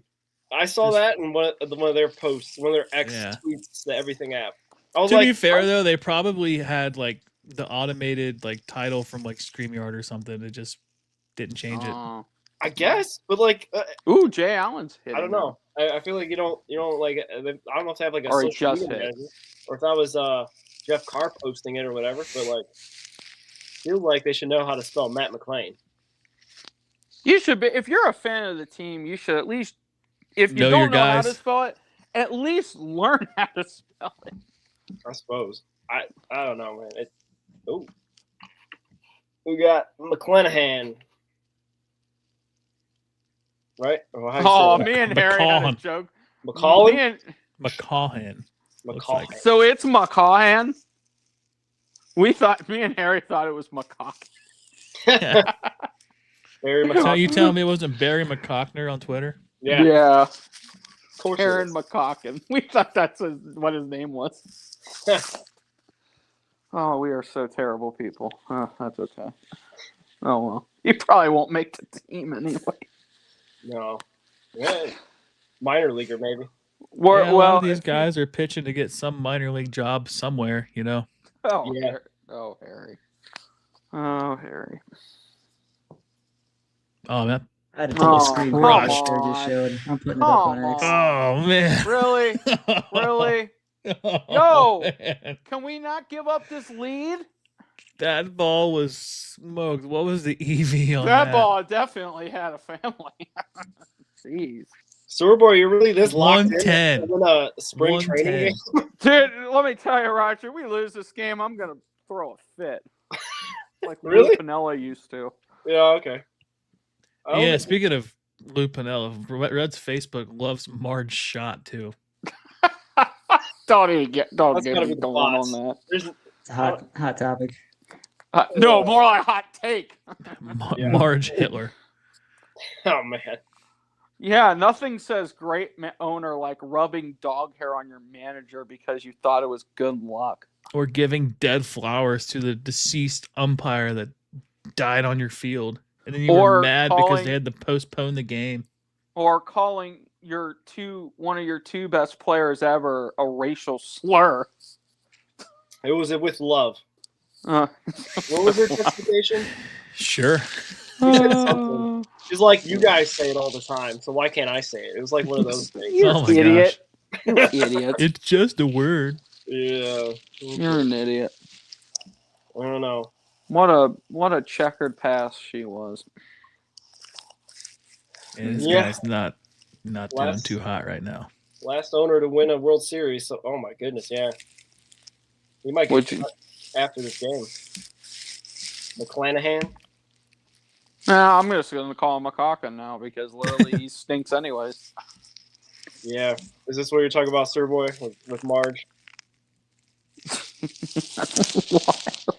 I saw that in one of their posts, one of their X Yeah. tweets, the everything app. I was To like, be fair though, they probably had like the automated like title from like StreamYard or something. It just didn't change it. Oh. I guess, but like, Ooh, Jay Allen's hitting. I don't know. I feel like you don't like. I don't know if they have like a Or he social just media hit. manager, or if that was Jeff Carr posting it or whatever. But like, feel like they should know how to spell Matt McClain. You should be. If you're a fan of the team, you should at least, if you Know your don't know how guys. to spell it, at least learn how to spell it. I suppose. I don't know, man. Oh, we got McClanahan. Right? Or how you say Oh, that? me and Harry had a McCall. joke. McCollum? Me and- McCahan. Looks McCall. like. so it's McCahan. Me and Harry thought it was McCaw. Very So McCall. you telling me it wasn't Barry McCockner on Twitter? Yeah. Yeah. course Aaron McCocken. We thought what his name was. Oh, we are so terrible people. Oh, that's okay. Oh, well. He probably won't make the team anyway. No. Yeah. Minor leaguer, maybe. Yeah, a lot of Well, these guys are pitching to get some minor league job somewhere, you know. Oh, Yeah. Oh, Harry. Oh, Harry. Oh, man. I had to take a Oh, screen come grab crushed. what Sturgis on. showed. I'm putting it up on X. Oh, man. Really? Really? Oh, Yo! man. Can we not give up this lead? That ball was smoked. What was the EV on that? That ball definitely had a family. Jeez. Surboy, you're really this locked in 110. to win a spring training 110. game? Dude, let me tell you, Roger, we lose this game, I'm going to throw a fit. Like Really? Lou Piniella used to. Yeah, okay. Yeah, speaking of Lou Piniella, Red's Facebook loves Marge shot too. Don't get That's me gotta be the going boss. on that. There's, It's a hot topic. No, more like hot take. Yeah. Marge Hitler. oh man. Yeah, nothing says great owner like rubbing dog hair on your manager because you thought it was good luck. Or giving dead flowers to the deceased umpire that died on your field. And then you were Or mad because calling- they had to postpone the game. Or calling one of your two best players ever a racial slur. It was with love. Uh, What was her justification? Sure. You said something. She's like, you guys say it all the time, so why can't I say it? It was like one of those things. You're Oh an my idiot. You're an idiot. It's just a word. Yeah. You're an idiot. I don't know. What a checkered past she was. And this Yeah. guy's not doing Last- too hot right now. Last owner to win a World Series. So, oh my goodness, yeah. We might Would get you? cut after this game. McClanahan. Nah, I'm just going to call him McCocken now because literally he stinks anyways. Yeah. Is this what you're talking about, Sir Boy, with Marge?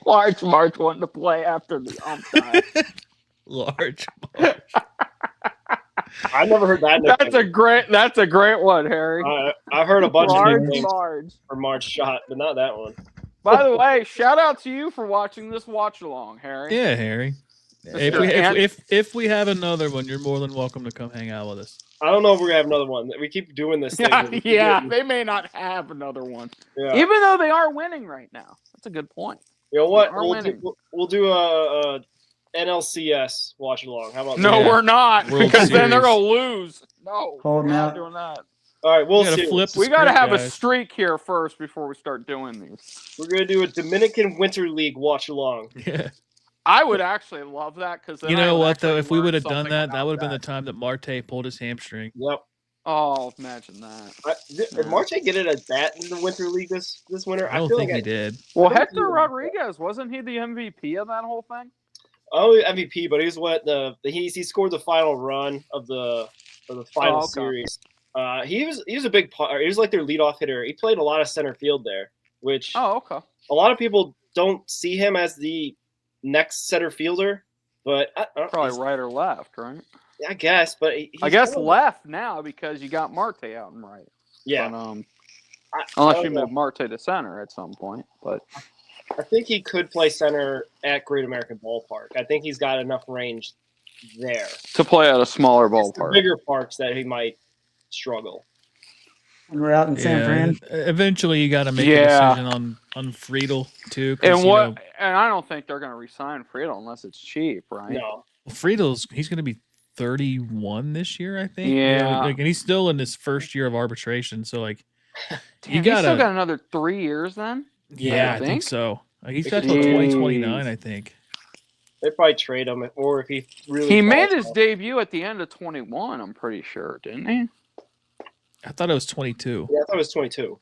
Large March wanting to play after the umpire. Large. I never heard that. That's a great one, Harry. I've heard a bunch of Large nicknames Marge. for Marge Shot, but not that one. By the way, shout out to you for watching this watch along, Harry. Yeah, Harry. If we have another one, you're more than welcome to come hang out with us. I don't know if we're gonna have another one. We keep doing this thing. Yeah, they may not have another one. Yeah. Even though they are winning right now. That's a good point. You know what? They are winning. We'll do a NLCS watch along. How about No, that? we're not, World because then they're Series. going to lose. No, Hold we're not out. doing that. All right, we'll We gotta see. flip the We got to script, have a guys. streak here first before we start doing these. We're gonna do a Dominican Winter League watch along. Yeah. I would actually love that because You know what though? If we would have done that, that would have been the time that Marte pulled his hamstring. Yep. Oh, imagine that. Did Marte get it at bat in the Winter League this winter? I don't feel think like he did. Well, I don't Hector think- Rodriguez, wasn't he the MVP of that whole thing? Oh, MVP, but he's what he scored the final run of the final okay. series. He was a big part. He was like their leadoff hitter. He played a lot of center field there, which Oh, okay. a lot of people don't see him as the next center fielder. But I don't know, Probably right or left, right? I guess, but I guess left now because you got Marte out and right. Yeah, But, I unless don't you know. move Marte to center at some point, but I think he could play center at Great American Ballpark. I think he's got enough range there. to play at a smaller It's the ballpark. bigger parks that he might struggle. And we're out in San Fran. Eventually, you got to make Yeah. a decision on Friedel too. 'Cause, And you what? know, And I don't think they're going to resign Friedel unless it's cheap, right? No, he's going to be 31 this year, I think. Yeah. and he's still in his first year of arbitration. So like, Damn, you he's still gotta, got another 3 years then. yeah, I think? think so. He's Jeez. got till 2029, I think. they probably trade him, or if he really He made falls his off. debut at the end of 21. I'm pretty sure, didn't he? I thought it was 22. Yeah, I thought it was 22.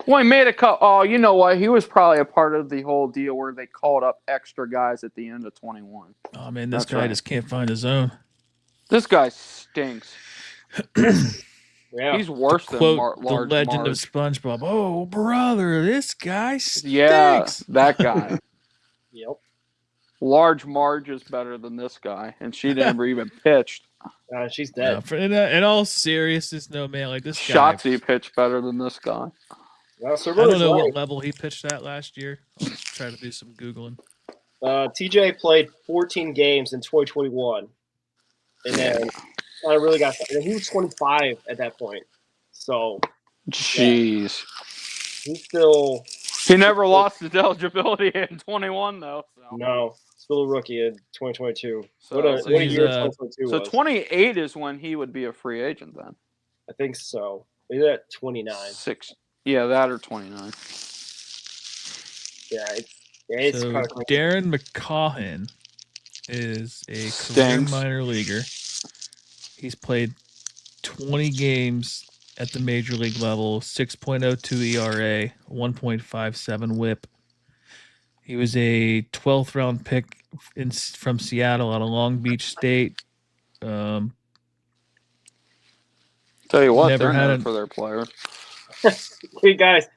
Well, he made a cut. Oh, you know what? He was probably a part of the whole deal where they called up extra guys at the end of 21. Oh man, this That's guy right. just can't find his own. This guy stinks. Yeah, He's worse than Quote the Large legend Marge. of SpongeBob. Oh brother, this guy stinks. Yeah, that guy. yep. Large Marge is better than this guy, and she never even pitched. She's No, dead. in all seriousness, no, man. Like this guy. Shotzi pitched better than this guy. Well, I don't know what level he pitched at last year. I'll try to do some Googling. TJ played 14 games in 2021. And then I really got – he was 25 at that point. So – Jeez. He's still – He never lost his eligibility in 21, though. So. No. Still a rookie in 2022. So, What a year 2022 so was. 28 is when he would be a free agent then. I think so. He's at 29. Yeah, that or 29. Yeah, it's so kind of crazy. Darren McCaughan is a career minor leaguer. He's played 20 games at the major league level, 6.02 ERA, 1.57 WHIP. He was a 12th round pick from Seattle out of Long Beach State. Tell you what, never they're had known for their players. Hey guys,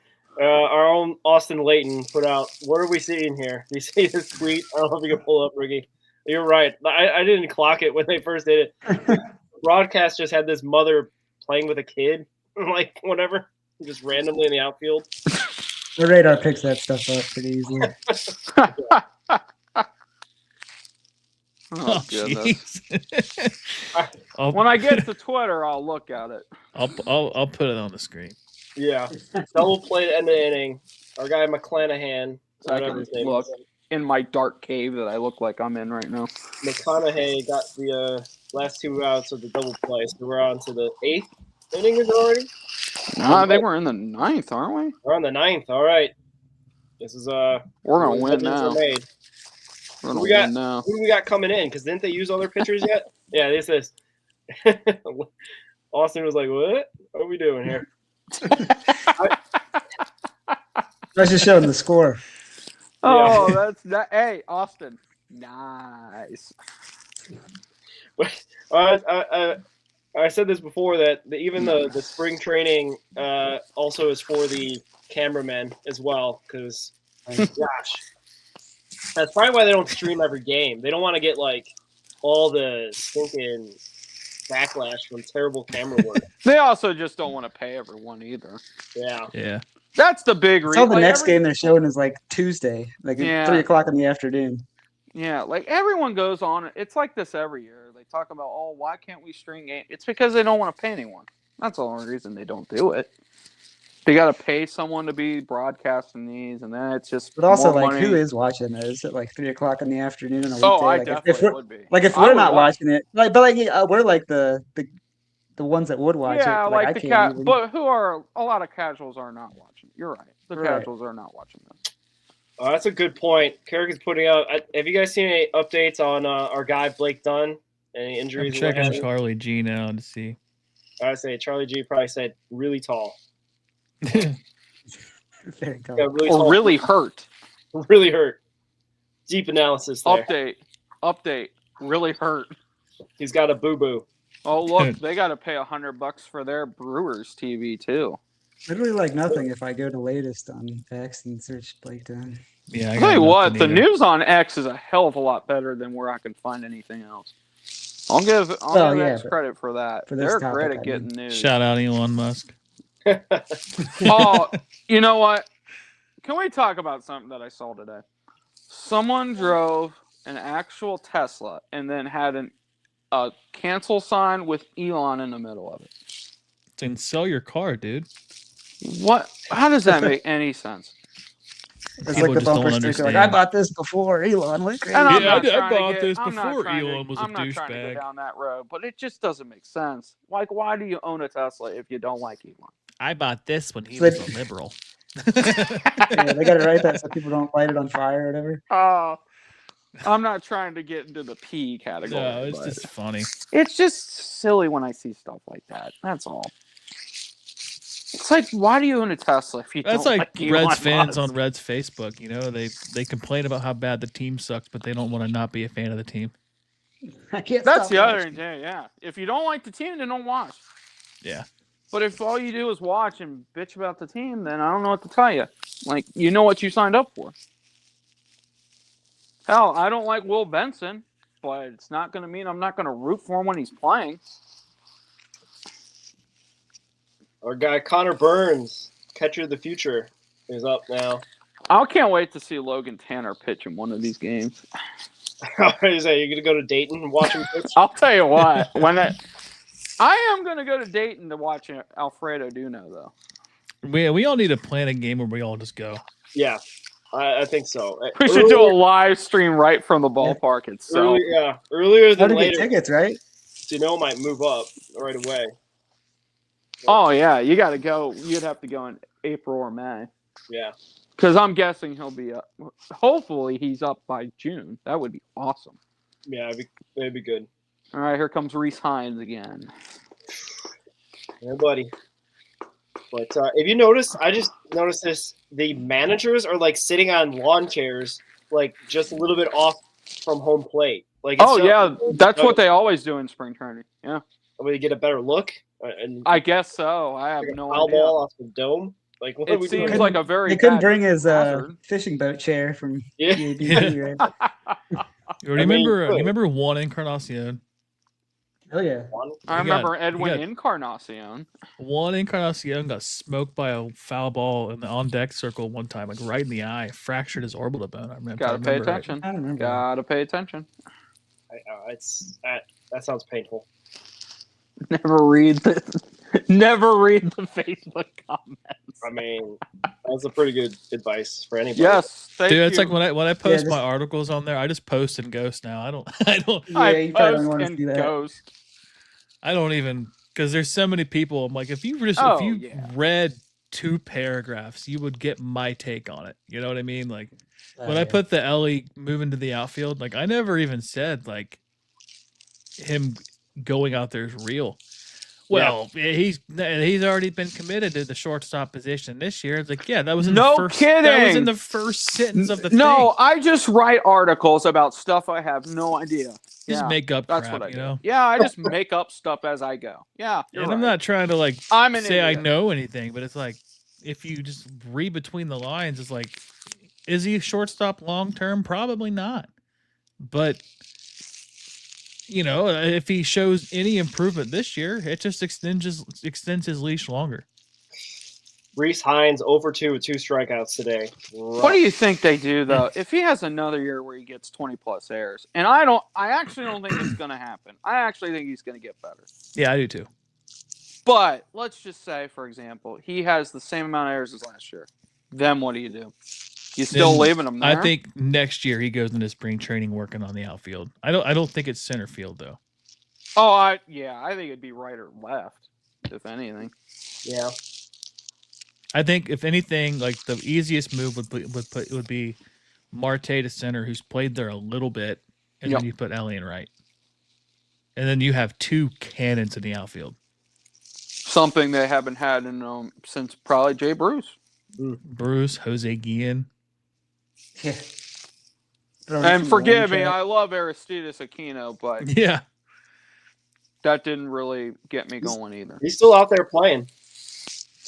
our own Austin Layton put out. What are we seeing here? Do you see this tweet? I don't know if you can pull up, Ricky. You're right. I didn't clock it when they first did it. Broadcast just had this mother playing with a kid, like whatever, just randomly in the outfield. The radar picks that stuff up pretty easily. Oh, goodness. When I get to Twitter, I'll look at it. I'll put it on the screen. Yeah, double play end of inning. Our guy McClanahan, whatever his name is. In my dark cave that I look like I'm in right now. McConaughey got the last 2 outs of the double play, so we're on to the 8th inning already. No, I think we're in the 9th, aren't we? We're on the 9th. All right. This is we're gonna win now. We're gonna win now. Who do we got coming in? Because didn't they use all their pitchers yet? Yeah, this is. Austin was like, "What are we doing here?" I was just showing the score. Oh, that's that. Hey, Austin, nice. I said this before that even the spring training also is for the cameramen as well, because gosh, that's probably why they don't stream every game. They don't want to get like all the stinking backlash from terrible camera work. They also just don't want to pay everyone either. Yeah. That's the big reason. So the next game they're showing is like Tuesday, like 3:00 in the afternoon. Yeah, like everyone goes on. It's like this every year. They talk about, oh, why can't we stream games? It's because they don't want to pay anyone. That's the only reason they don't do it. They got to pay someone to be broadcasting these, and then it's just. But also, more like, money. who is watching it? Is it like 3:00 in the afternoon on a weekday? Oh, I like, definitely would be. Like, if we're not watching it, like, but like we're like the ones that would watch it. Yeah, like I can't but who are a lot of casuals are not watching. You're right. The casuals are not watching this. That's a good point. Carrick is putting out. Have you guys seen any updates on our guy Blake Dunn? Any injuries? I'm checking Charlie G now to see. I say Charlie G probably said really tall. Very tall. Yeah, Really hurt. Really hurt. Deep analysis there. Update. Really hurt. He's got a boo-boo. Oh, look, they got to pay $100 for their Brewers TV too. Literally like nothing if I go to latest on X and search Blake Dunn. Yeah, I'll tell you what, the news on X is a hell of a lot better than where I can find anything else. I'll give X credit for that. They're great at getting news. Shout out Elon Musk. Oh, you know what? Can we talk about something that I saw today? Someone drove an actual Tesla and then had a cancel sign with Elon in the middle of it. Then sell your car, dude. What? How does that make any sense? It's like the bumper sticker. Like, I bought this before Elon went crazy. I bought this before Elon was a douchebag. I'm not trying to go down that road, but it just doesn't make sense. Like, why do you own a Tesla if you don't like Elon? I bought this when he was a liberal. Yeah, they got to write that so people don't light it on fire or whatever. Oh, I'm not trying to get into the P category. No, it's just funny. It's just silly when I see stuff like that. That's all. It's like, why do you own a Tesla if you don't like Elon Reds fans Musk? on Reds Facebook. You know, they complain about how bad the team sucks, but they don't want to not be a fan of the team. I can't. That's the other thing. Yeah. If you don't like the team, then don't watch. Yeah. But if all you do is watch and bitch about the team, then I don't know what to tell you. Like, you know what you signed up for. Hell, I don't like Will Benson. but it's not going to mean I'm not going to root for him when he's playing. Our guy Connor Burns, catcher of the future, is up now. I can't wait to see Logan Tanner pitch in one of these games. Is that you're gonna go to Dayton and watch him pitch? I'll tell you what, I am going to go to Dayton to watch Alfredo Duno, though. We all need to plan a game where we all just go. Yeah, I think so. We should do a live stream right from the ballpark itself. Earlier How than to get later. tickets, right? Duno might move up right away. Oh, yeah. You got to go. You'd have to go in April or May. Yeah. Because I'm guessing he'll be up. Hopefully, he's up by June. That would be awesome. Yeah, it'd be good. All right, here comes Reese Hines again. Yeah, buddy. But if you notice, I just noticed this. The managers are like sitting on lawn chairs, like just a little bit off from home plate. Like, Oh, yeah. That's what they always do in spring training. Yeah. We get a better look. And I guess so. I have like no foul idea. ball off the dome. Like, what are It we seems doing? like a very They couldn't bad bring his hazard. fishing boat chair from Yeah. EABC, right? You remember Juan Encarnacion? Oh yeah. I He remember got- Edwin he Encarnacion. Juan Encarnacion got smoked by a foul ball in the on deck circle one time, like right in the eye, fractured his orbital bone. I remember. Gotta pay attention. I don't remember. Gotta pay attention. That sounds painful. Never read the Facebook comments. I mean, that's a pretty good advice for anybody. Yes, thank Dude, you. it's like when I post this- my articles on there, I just post and ghost now. I don't Yeah, you probably don't post want to and see that. ghost. I don't even, because there's so many people. I'm like, if you Oh, yeah. read 2 paragraphs, you would get my take on it. You know what I mean? Like when I put the Ellie moving to the outfield, like I never even said like him going out there is real. Well, he's already been committed to the shortstop position this year. It's like, yeah, that was in No the first. kidding. That was in the first sentence of the thing. No, I just write articles about stuff I have no idea. Just Yeah, make up that's crap, what I you do. know. Yeah, I just make up stuff as I go. Yeah, you're And I'm right. not trying to like I'm an say I idiot. know anything, but it's like if you just read between the lines, it's like, is he a shortstop long term? Probably not. But you know, if he shows any improvement this year, it just extends his leash longer. Reese Hines over 2 with 2 strikeouts today. What do you think they do though? If he has another year where he gets 20 plus errors, and I actually don't think it's going to happen. I actually think he's going to get better. Yeah, I do too. But let's just say, for example, he has the same amount of errors as last year. Then what do? You still Then leaving him there? I think next year he goes into spring training working on the outfield. I don't think it's center field though. Oh, I think it'd be right or left, if anything. Yeah. I think if anything, like the easiest move would be Marte to center, who's played there a little bit, and Yep. then you put Ellie in right, and then you have 2 cannons in the outfield. Something they haven't had in since probably Jay Bruce. Bruce, Jose Guillen. Yeah. And forgive me, I love Aristides Aquino, but Yeah, that didn't really get me going either. He's still out there playing.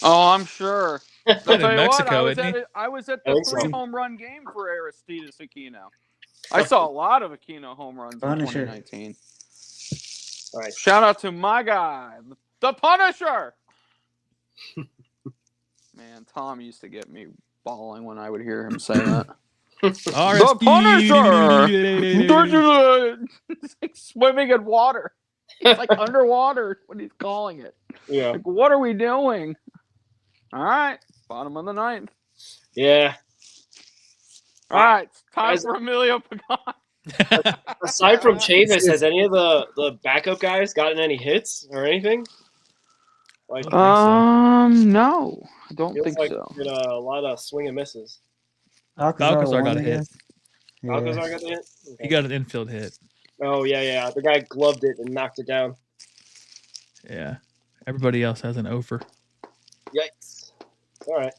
Oh, I'm sure. I'll in tell you Mexico, what, isn't he? I was at I the think so. 3 home run game for Aristides Aquino. I saw a lot of Aquino home runs in Punisher. 2019. All right. Shout out to my guy, the Punisher. Man, Tom used to get me bawling when I would hear him say that. The Punisher! It's like swimming in water. It's like underwater is what he's calling it. Yeah. Like, what are we doing? All right, bottom of the 9th. Yeah. All right, it's time Guys- for Emilio Pagan. Aside from Chavis, has any of the backup guys gotten any hits or anything? Like, No, I don't feels think like so. we did a lot of swing and misses. Balcazar got a hit. Alcazar got the hit? He Okay. got an infield hit. Oh, yeah. The guy gloved it and knocked it down. Yeah, everybody else has an over. Yikes. All right.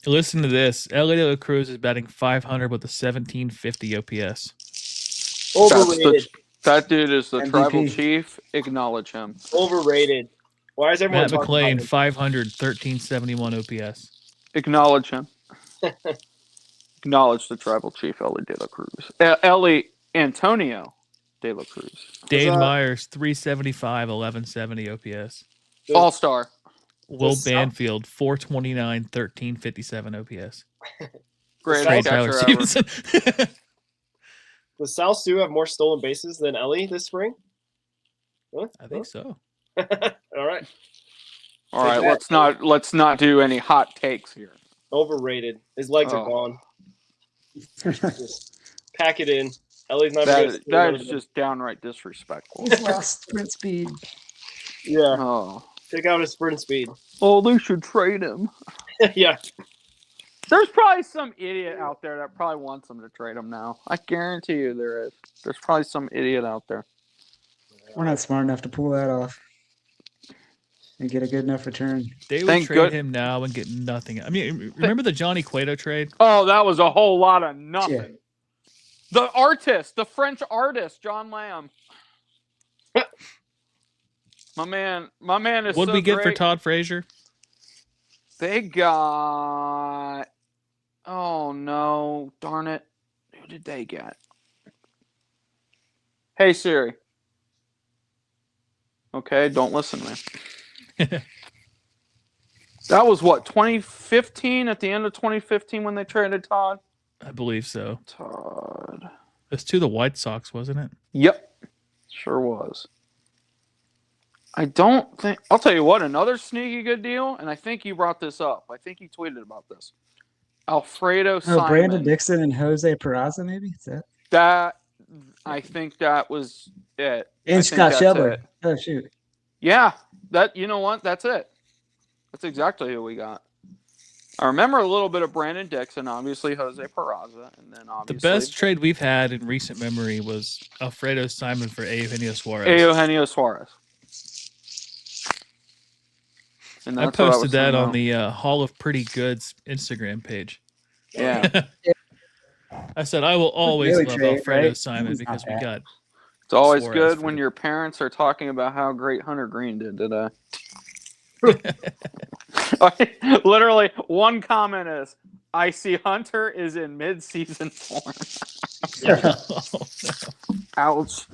Listen to this. Ellie De La Cruz is batting 500 with a 1750 OPS. Overrated. That dude is the MVP. tribal chief. Acknowledge him. Overrated. Why is everyone Matt talking McClain, about him? 500, 1371 OPS. Acknowledge him. Acknowledge the tribal chief, Ellie De La Cruz. Ellie Antonio De La Cruz. Dane Myers, 375, 1170 OPS. All-star. Will Banfield, 429, 1357 OPS. Greatest Trade Tyler catcher ever. Stevenson. Does Sal Stu have more stolen bases than Ellie this spring? Huh? I think so. All right. All right, let's not do any hot takes here. Overrated. His legs are Oh. gone. Just pack it in. Ellie's not That is just downright disrespectful. He's lost sprint speed. Yeah. Oh. Take out his sprint speed. Oh, they should trade him. Yeah. There's probably some idiot out there that probably wants them to trade him now. I guarantee you there is. There's probably some idiot out there. We're not smart enough to pull that off and get a good enough return. They would trade him now and get nothing. I mean, remember the Johnny Cueto trade? Oh, that was a whole lot of nothing. Yeah. The artist, the French artist, John Lamb. my man is What'd so we get great. for Todd Frazier? They got... Oh, no. Darn it. Who did they get? Hey, Siri. Okay, don't listen to me. That was what, 2015? At the end of 2015 when they traded Todd? I believe so. Todd. It's to the White Sox, wasn't it? Yep. Sure was. I don't think... I'll tell you what, another sneaky good deal, and I think you brought this up. I think you tweeted about this. Alfredo Simon. Brandon Dixon and Jose Peraza, maybe? Is that? That, I think that was it. And Scott Schebler. Oh, shoot. Yeah. You know what? That's it. That's exactly who we got. I remember a little bit of Brandon Dixon, obviously Jose Peraza, and then obviously... The best trade we've had in recent memory was Alfredo Simon for Eugenio Suarez. Eugenio Suarez. And I posted that on the Hall of Pretty Goods Instagram page. Yeah. I said, I will always Daily love trade, Alfredo right? Simon He's because not we bad. got... It's always Suarez good for when the- your parents are talking about how great Hunter Greene did today. Literally, one comment is, I see Hunter is in mid-season form. Ouch.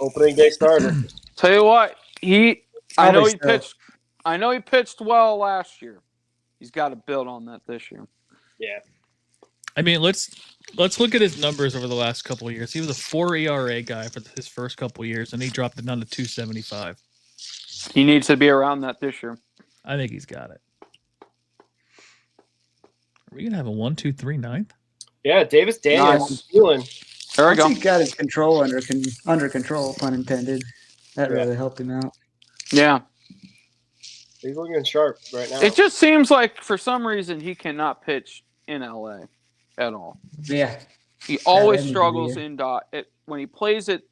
Opening day starter. Tell you what, I know he Probably pitched. I know he pitched well last year. He's got to build on that this year. Yeah. I mean, let's look at his numbers over the last couple of years. He was a 4 ERA guy for his first couple of years, and he dropped it down to 275. He needs to be around that this year. I think he's got it. Are we gonna have a 1-2-3 ninth? Yeah, Davis Daniels. Nice. Feeling. There we Once go. he got his control under control, pun intended. That Yeah. really helped him out. Yeah. He's looking sharp right now. It just seems like for some reason he cannot pitch in LA at all. Yeah. He always end of the struggles year. in when he plays at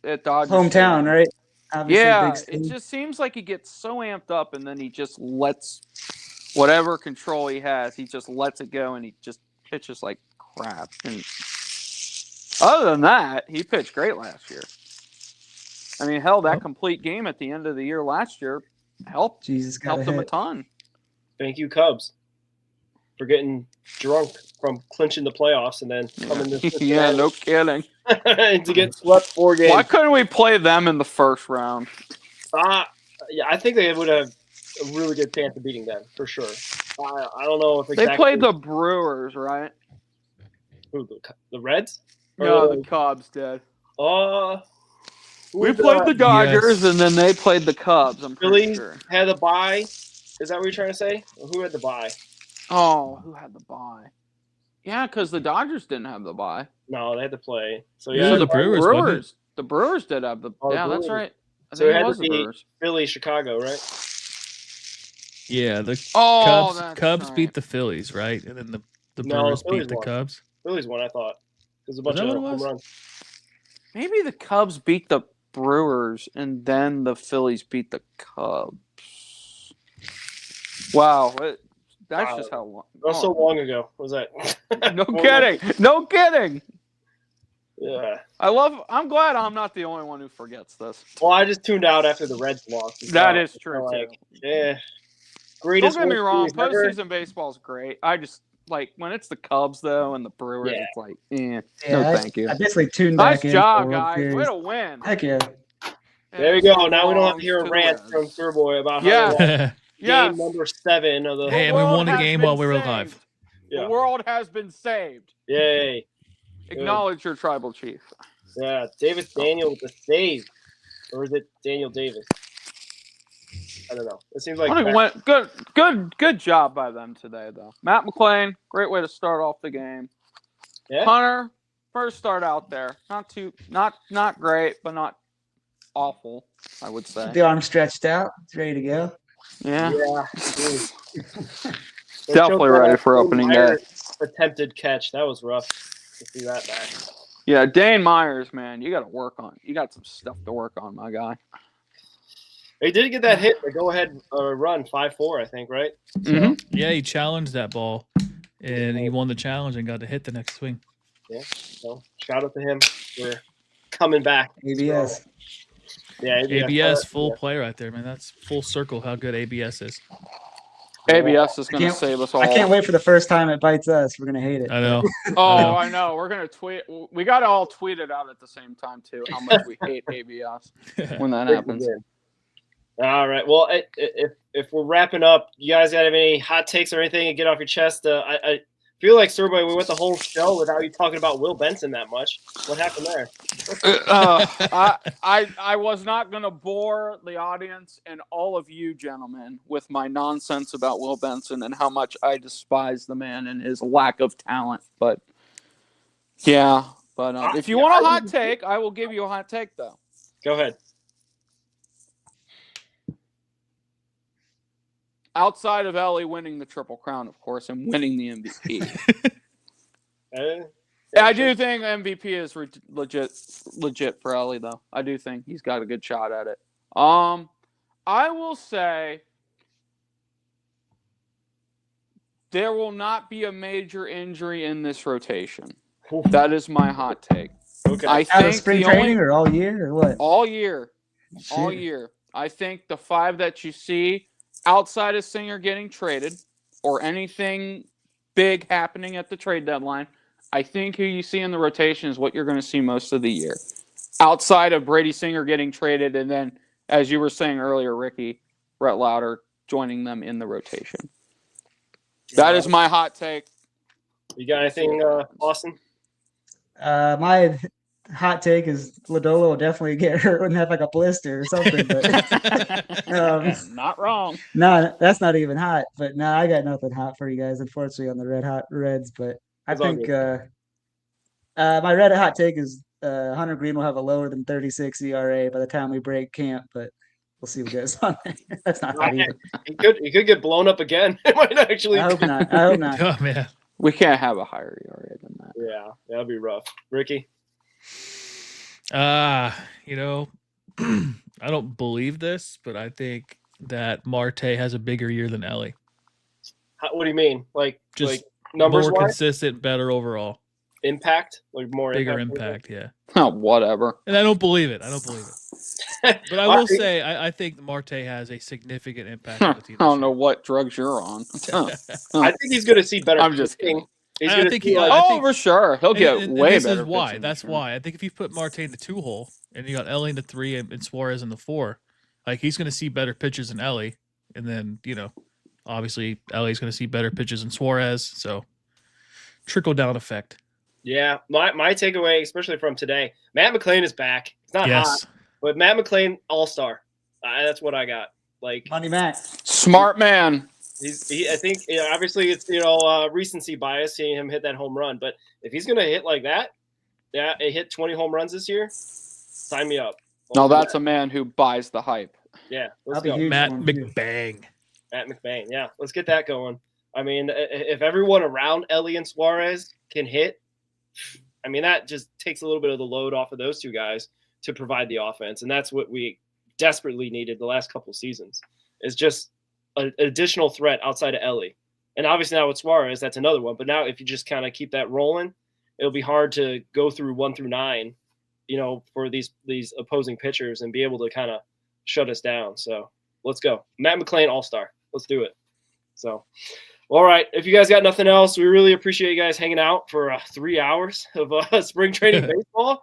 Dodger Hometown, Stadium. right? Obviously, Yeah, big it city. just seems like he gets so amped up and then he just lets whatever control he has, he just lets it go and he just pitches like crap. And other than that, he pitched great last year. I mean, hell, that complete game at the end of the year last year helped Jesus got helped him a hit. ton. Thank you, Cubs, for getting drunk from clinching the playoffs and then coming to Yeah, no kidding. to get swept 4 games. Why couldn't we play them in the first round? Yeah, I think they would have a really good chance of beating them for sure. I don't know if exactly They played the Brewers, right? who, the Reds. No, the Cubs did. We We played the Dodgers, and then they played the Cubs. I'm pretty Phillies sure. had a bye. Is that what you're trying to say? Or who had the bye? Oh, who had the bye? Yeah, because the Dodgers didn't have the bye. No, they had to play. So Yeah, yeah, the Brewers, wasn't it? The Brewers did have the. Oh, the yeah, that's Brewers. right. I So think it it had was to the be Brewers. Philly, Chicago, right? Yeah, the Oh, that's Cubs right. beat the Phillies, right? And then the No, Brewers the Phillies beat the won. Cubs. Phillies won, I thought. There's a bunch that of what it home was? runs. Maybe the Cubs beat the Brewers, and then the Phillies beat the Cubs. Wow, that's Wow. just how long. Not so long ago. What was that? No kidding. No kidding. Yeah. I'm glad I'm not the only one who forgets this. Well, I just tuned out after the Reds lost. That is true, Like, too. yeah. Don't Greatest get me World wrong. Series ever. Postseason baseball is great. I just, like when it's the Cubs though and the Brewers, Yeah. it's like, Yeah, no, thank you. I basically tuned Nice back in. job, for World guys. Way Series. to win. Heck yeah. There you go. Now we don't have to hear a rant Belongs to from Reds. Surboy about how Yeah. they won Hey, game Yes. number 7 of the. and we world won a has game been while we were saved. live. Yeah. The world has been saved. Yay. Acknowledge your tribal chief. Yeah. Davis Daniel with the save. Or is it Daniel Davis? I don't know. It seems like I think good job by them today, though. Matt McClain, great way to start off the game. yeah. Hunter, first start out there, not great, but not awful, I would say. The arm stretched out. It's ready to go. Yeah, Yeah. definitely ready for opening day. Attempted catch. That was rough to see that back. Yeah, Dane Myers, man, you got to work on. You got some stuff to work on, my guy. He did get that hit, the go-ahead run, 5-4, I think, right? Mm-hmm. Yeah, he challenged that ball, and he won the challenge and got to hit the next swing. Yeah. So shout out to him for coming back. ABS. Yeah. ABS full play right there, man. That's full circle how good ABS is. ABS is going to can't- save us all. I can't wait for the first time it bites us. We're gonna hate it. I know. Oh, I know. We're going to tweet. We got to all tweet it out at the same time, too, how much we hate ABS when that happens. All right. Well, if we're wrapping up, you guys got any hot takes or anything to get off your chest? I feel like, Surboy, we went the whole show without you talking about Will Benson that much. What happened there? I was not going to bore the audience and all of you gentlemen with my nonsense about Will Benson and how much I despise the man and his lack of talent. But, yeah. But if you want a hot take, I will give you a hot take, though. Go ahead. Outside of Ellie winning the Triple Crown, of course, and winning the MVP. I do think MVP is legit for Ellie, though. I do think he's got a good shot at it. I will say there will not be a major injury in this rotation. That is my hot take. Okay. I Out of think spring the training or all year or what? all year. All Shit. year. I think the 5 that you see outside of Singer getting traded or anything big happening at the trade deadline, I think who you see in the rotation is what you're going to see most of the year. Outside of Brady Singer getting traded and then, as you were saying earlier, Ricky, Brett Lauder joining them in the rotation. That is my hot take. You got anything, Austin? My hot take is Ladola will definitely get hurt and have like a blister or something. But Not wrong. no, that's not even hot. But no, I got nothing hot for you guys, unfortunately, on the Red Hot Reds. But I It's all think my red hot take is Hunter Greene will have a lower than 36 ERA by the time we break camp. But we'll see what goes on there. That's not hot either. He could get blown up again. It might actually. I hope not. I hope not. Oh man. We can't have a higher ERA than that. Yeah, that'd be rough. Ricky? You know, I don't believe this, but I think that Marte has a bigger year than Ellie. What do you mean? Like Just numbers more wise? consistent, better overall, Impact? Like more bigger impact? impact. Yeah, Oh, whatever. and I don't believe it. But I will say, I think Marte has a significant impact on the team. I don't know what drugs you're on. I think he's going to see better. I'm just pitching. kidding. He's I going to think see he- like, I Oh, think- for sure. He'll get And way this better. is why. pitching, That's sure. why. I think if you put Marte in the 2-hole and you got Ellie in the 3 and Suarez in the 4, like he's going to see better pitches than Ellie, and then obviously Ellie's going to see better pitches than Suarez. So trickle down effect. yeah. My takeaway, especially from today, Matt McClain is back. It's not hot, Yes. but Matt McClain all-star. That's what I got. Like Money Matt. Smart man. I think obviously it's recency bias seeing him hit that home run, but if he's going to hit like that, it hit 20 home runs this year. Sign me up. No, that's a man who buys the hype. Yeah. Let's I'll be go. huge Matt for him, too. McBang. Matt McBain. Yeah, let's get that going. I mean, if everyone around Ellie and Suarez can hit, I mean, that just takes a little bit of the load off of those two guys to provide the offense. And that's what we desperately needed the last couple of seasons, is just an additional threat outside of Ellie. And obviously now with Suarez, that's another one. But now if you just kind of keep that rolling, it'll be hard to go through 1 through 9, for these opposing pitchers and be able to kind of shut us down. So let's go. Matt McClain, all-star. Let's do it. So, All right. If you guys got nothing else, we really appreciate you guys hanging out for 3 hours of spring training baseball.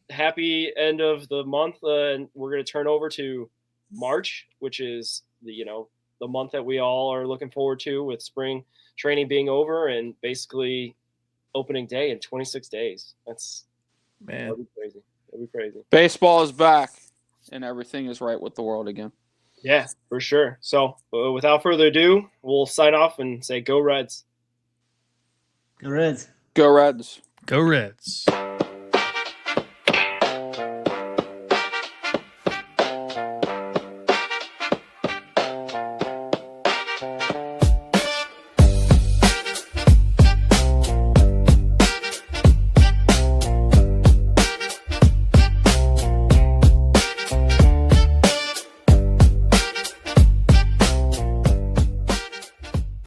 Happy end of the month, and we're going to turn over to March, which is the month that we all are looking forward to, with spring training being over and basically opening day in 26 days. That'll be crazy. That'll be crazy. Baseball is back, and everything is right with the world again. Yeah, for sure. So without further ado, we'll sign off and say go Reds. Go Reds. Go Reds. Go Reds.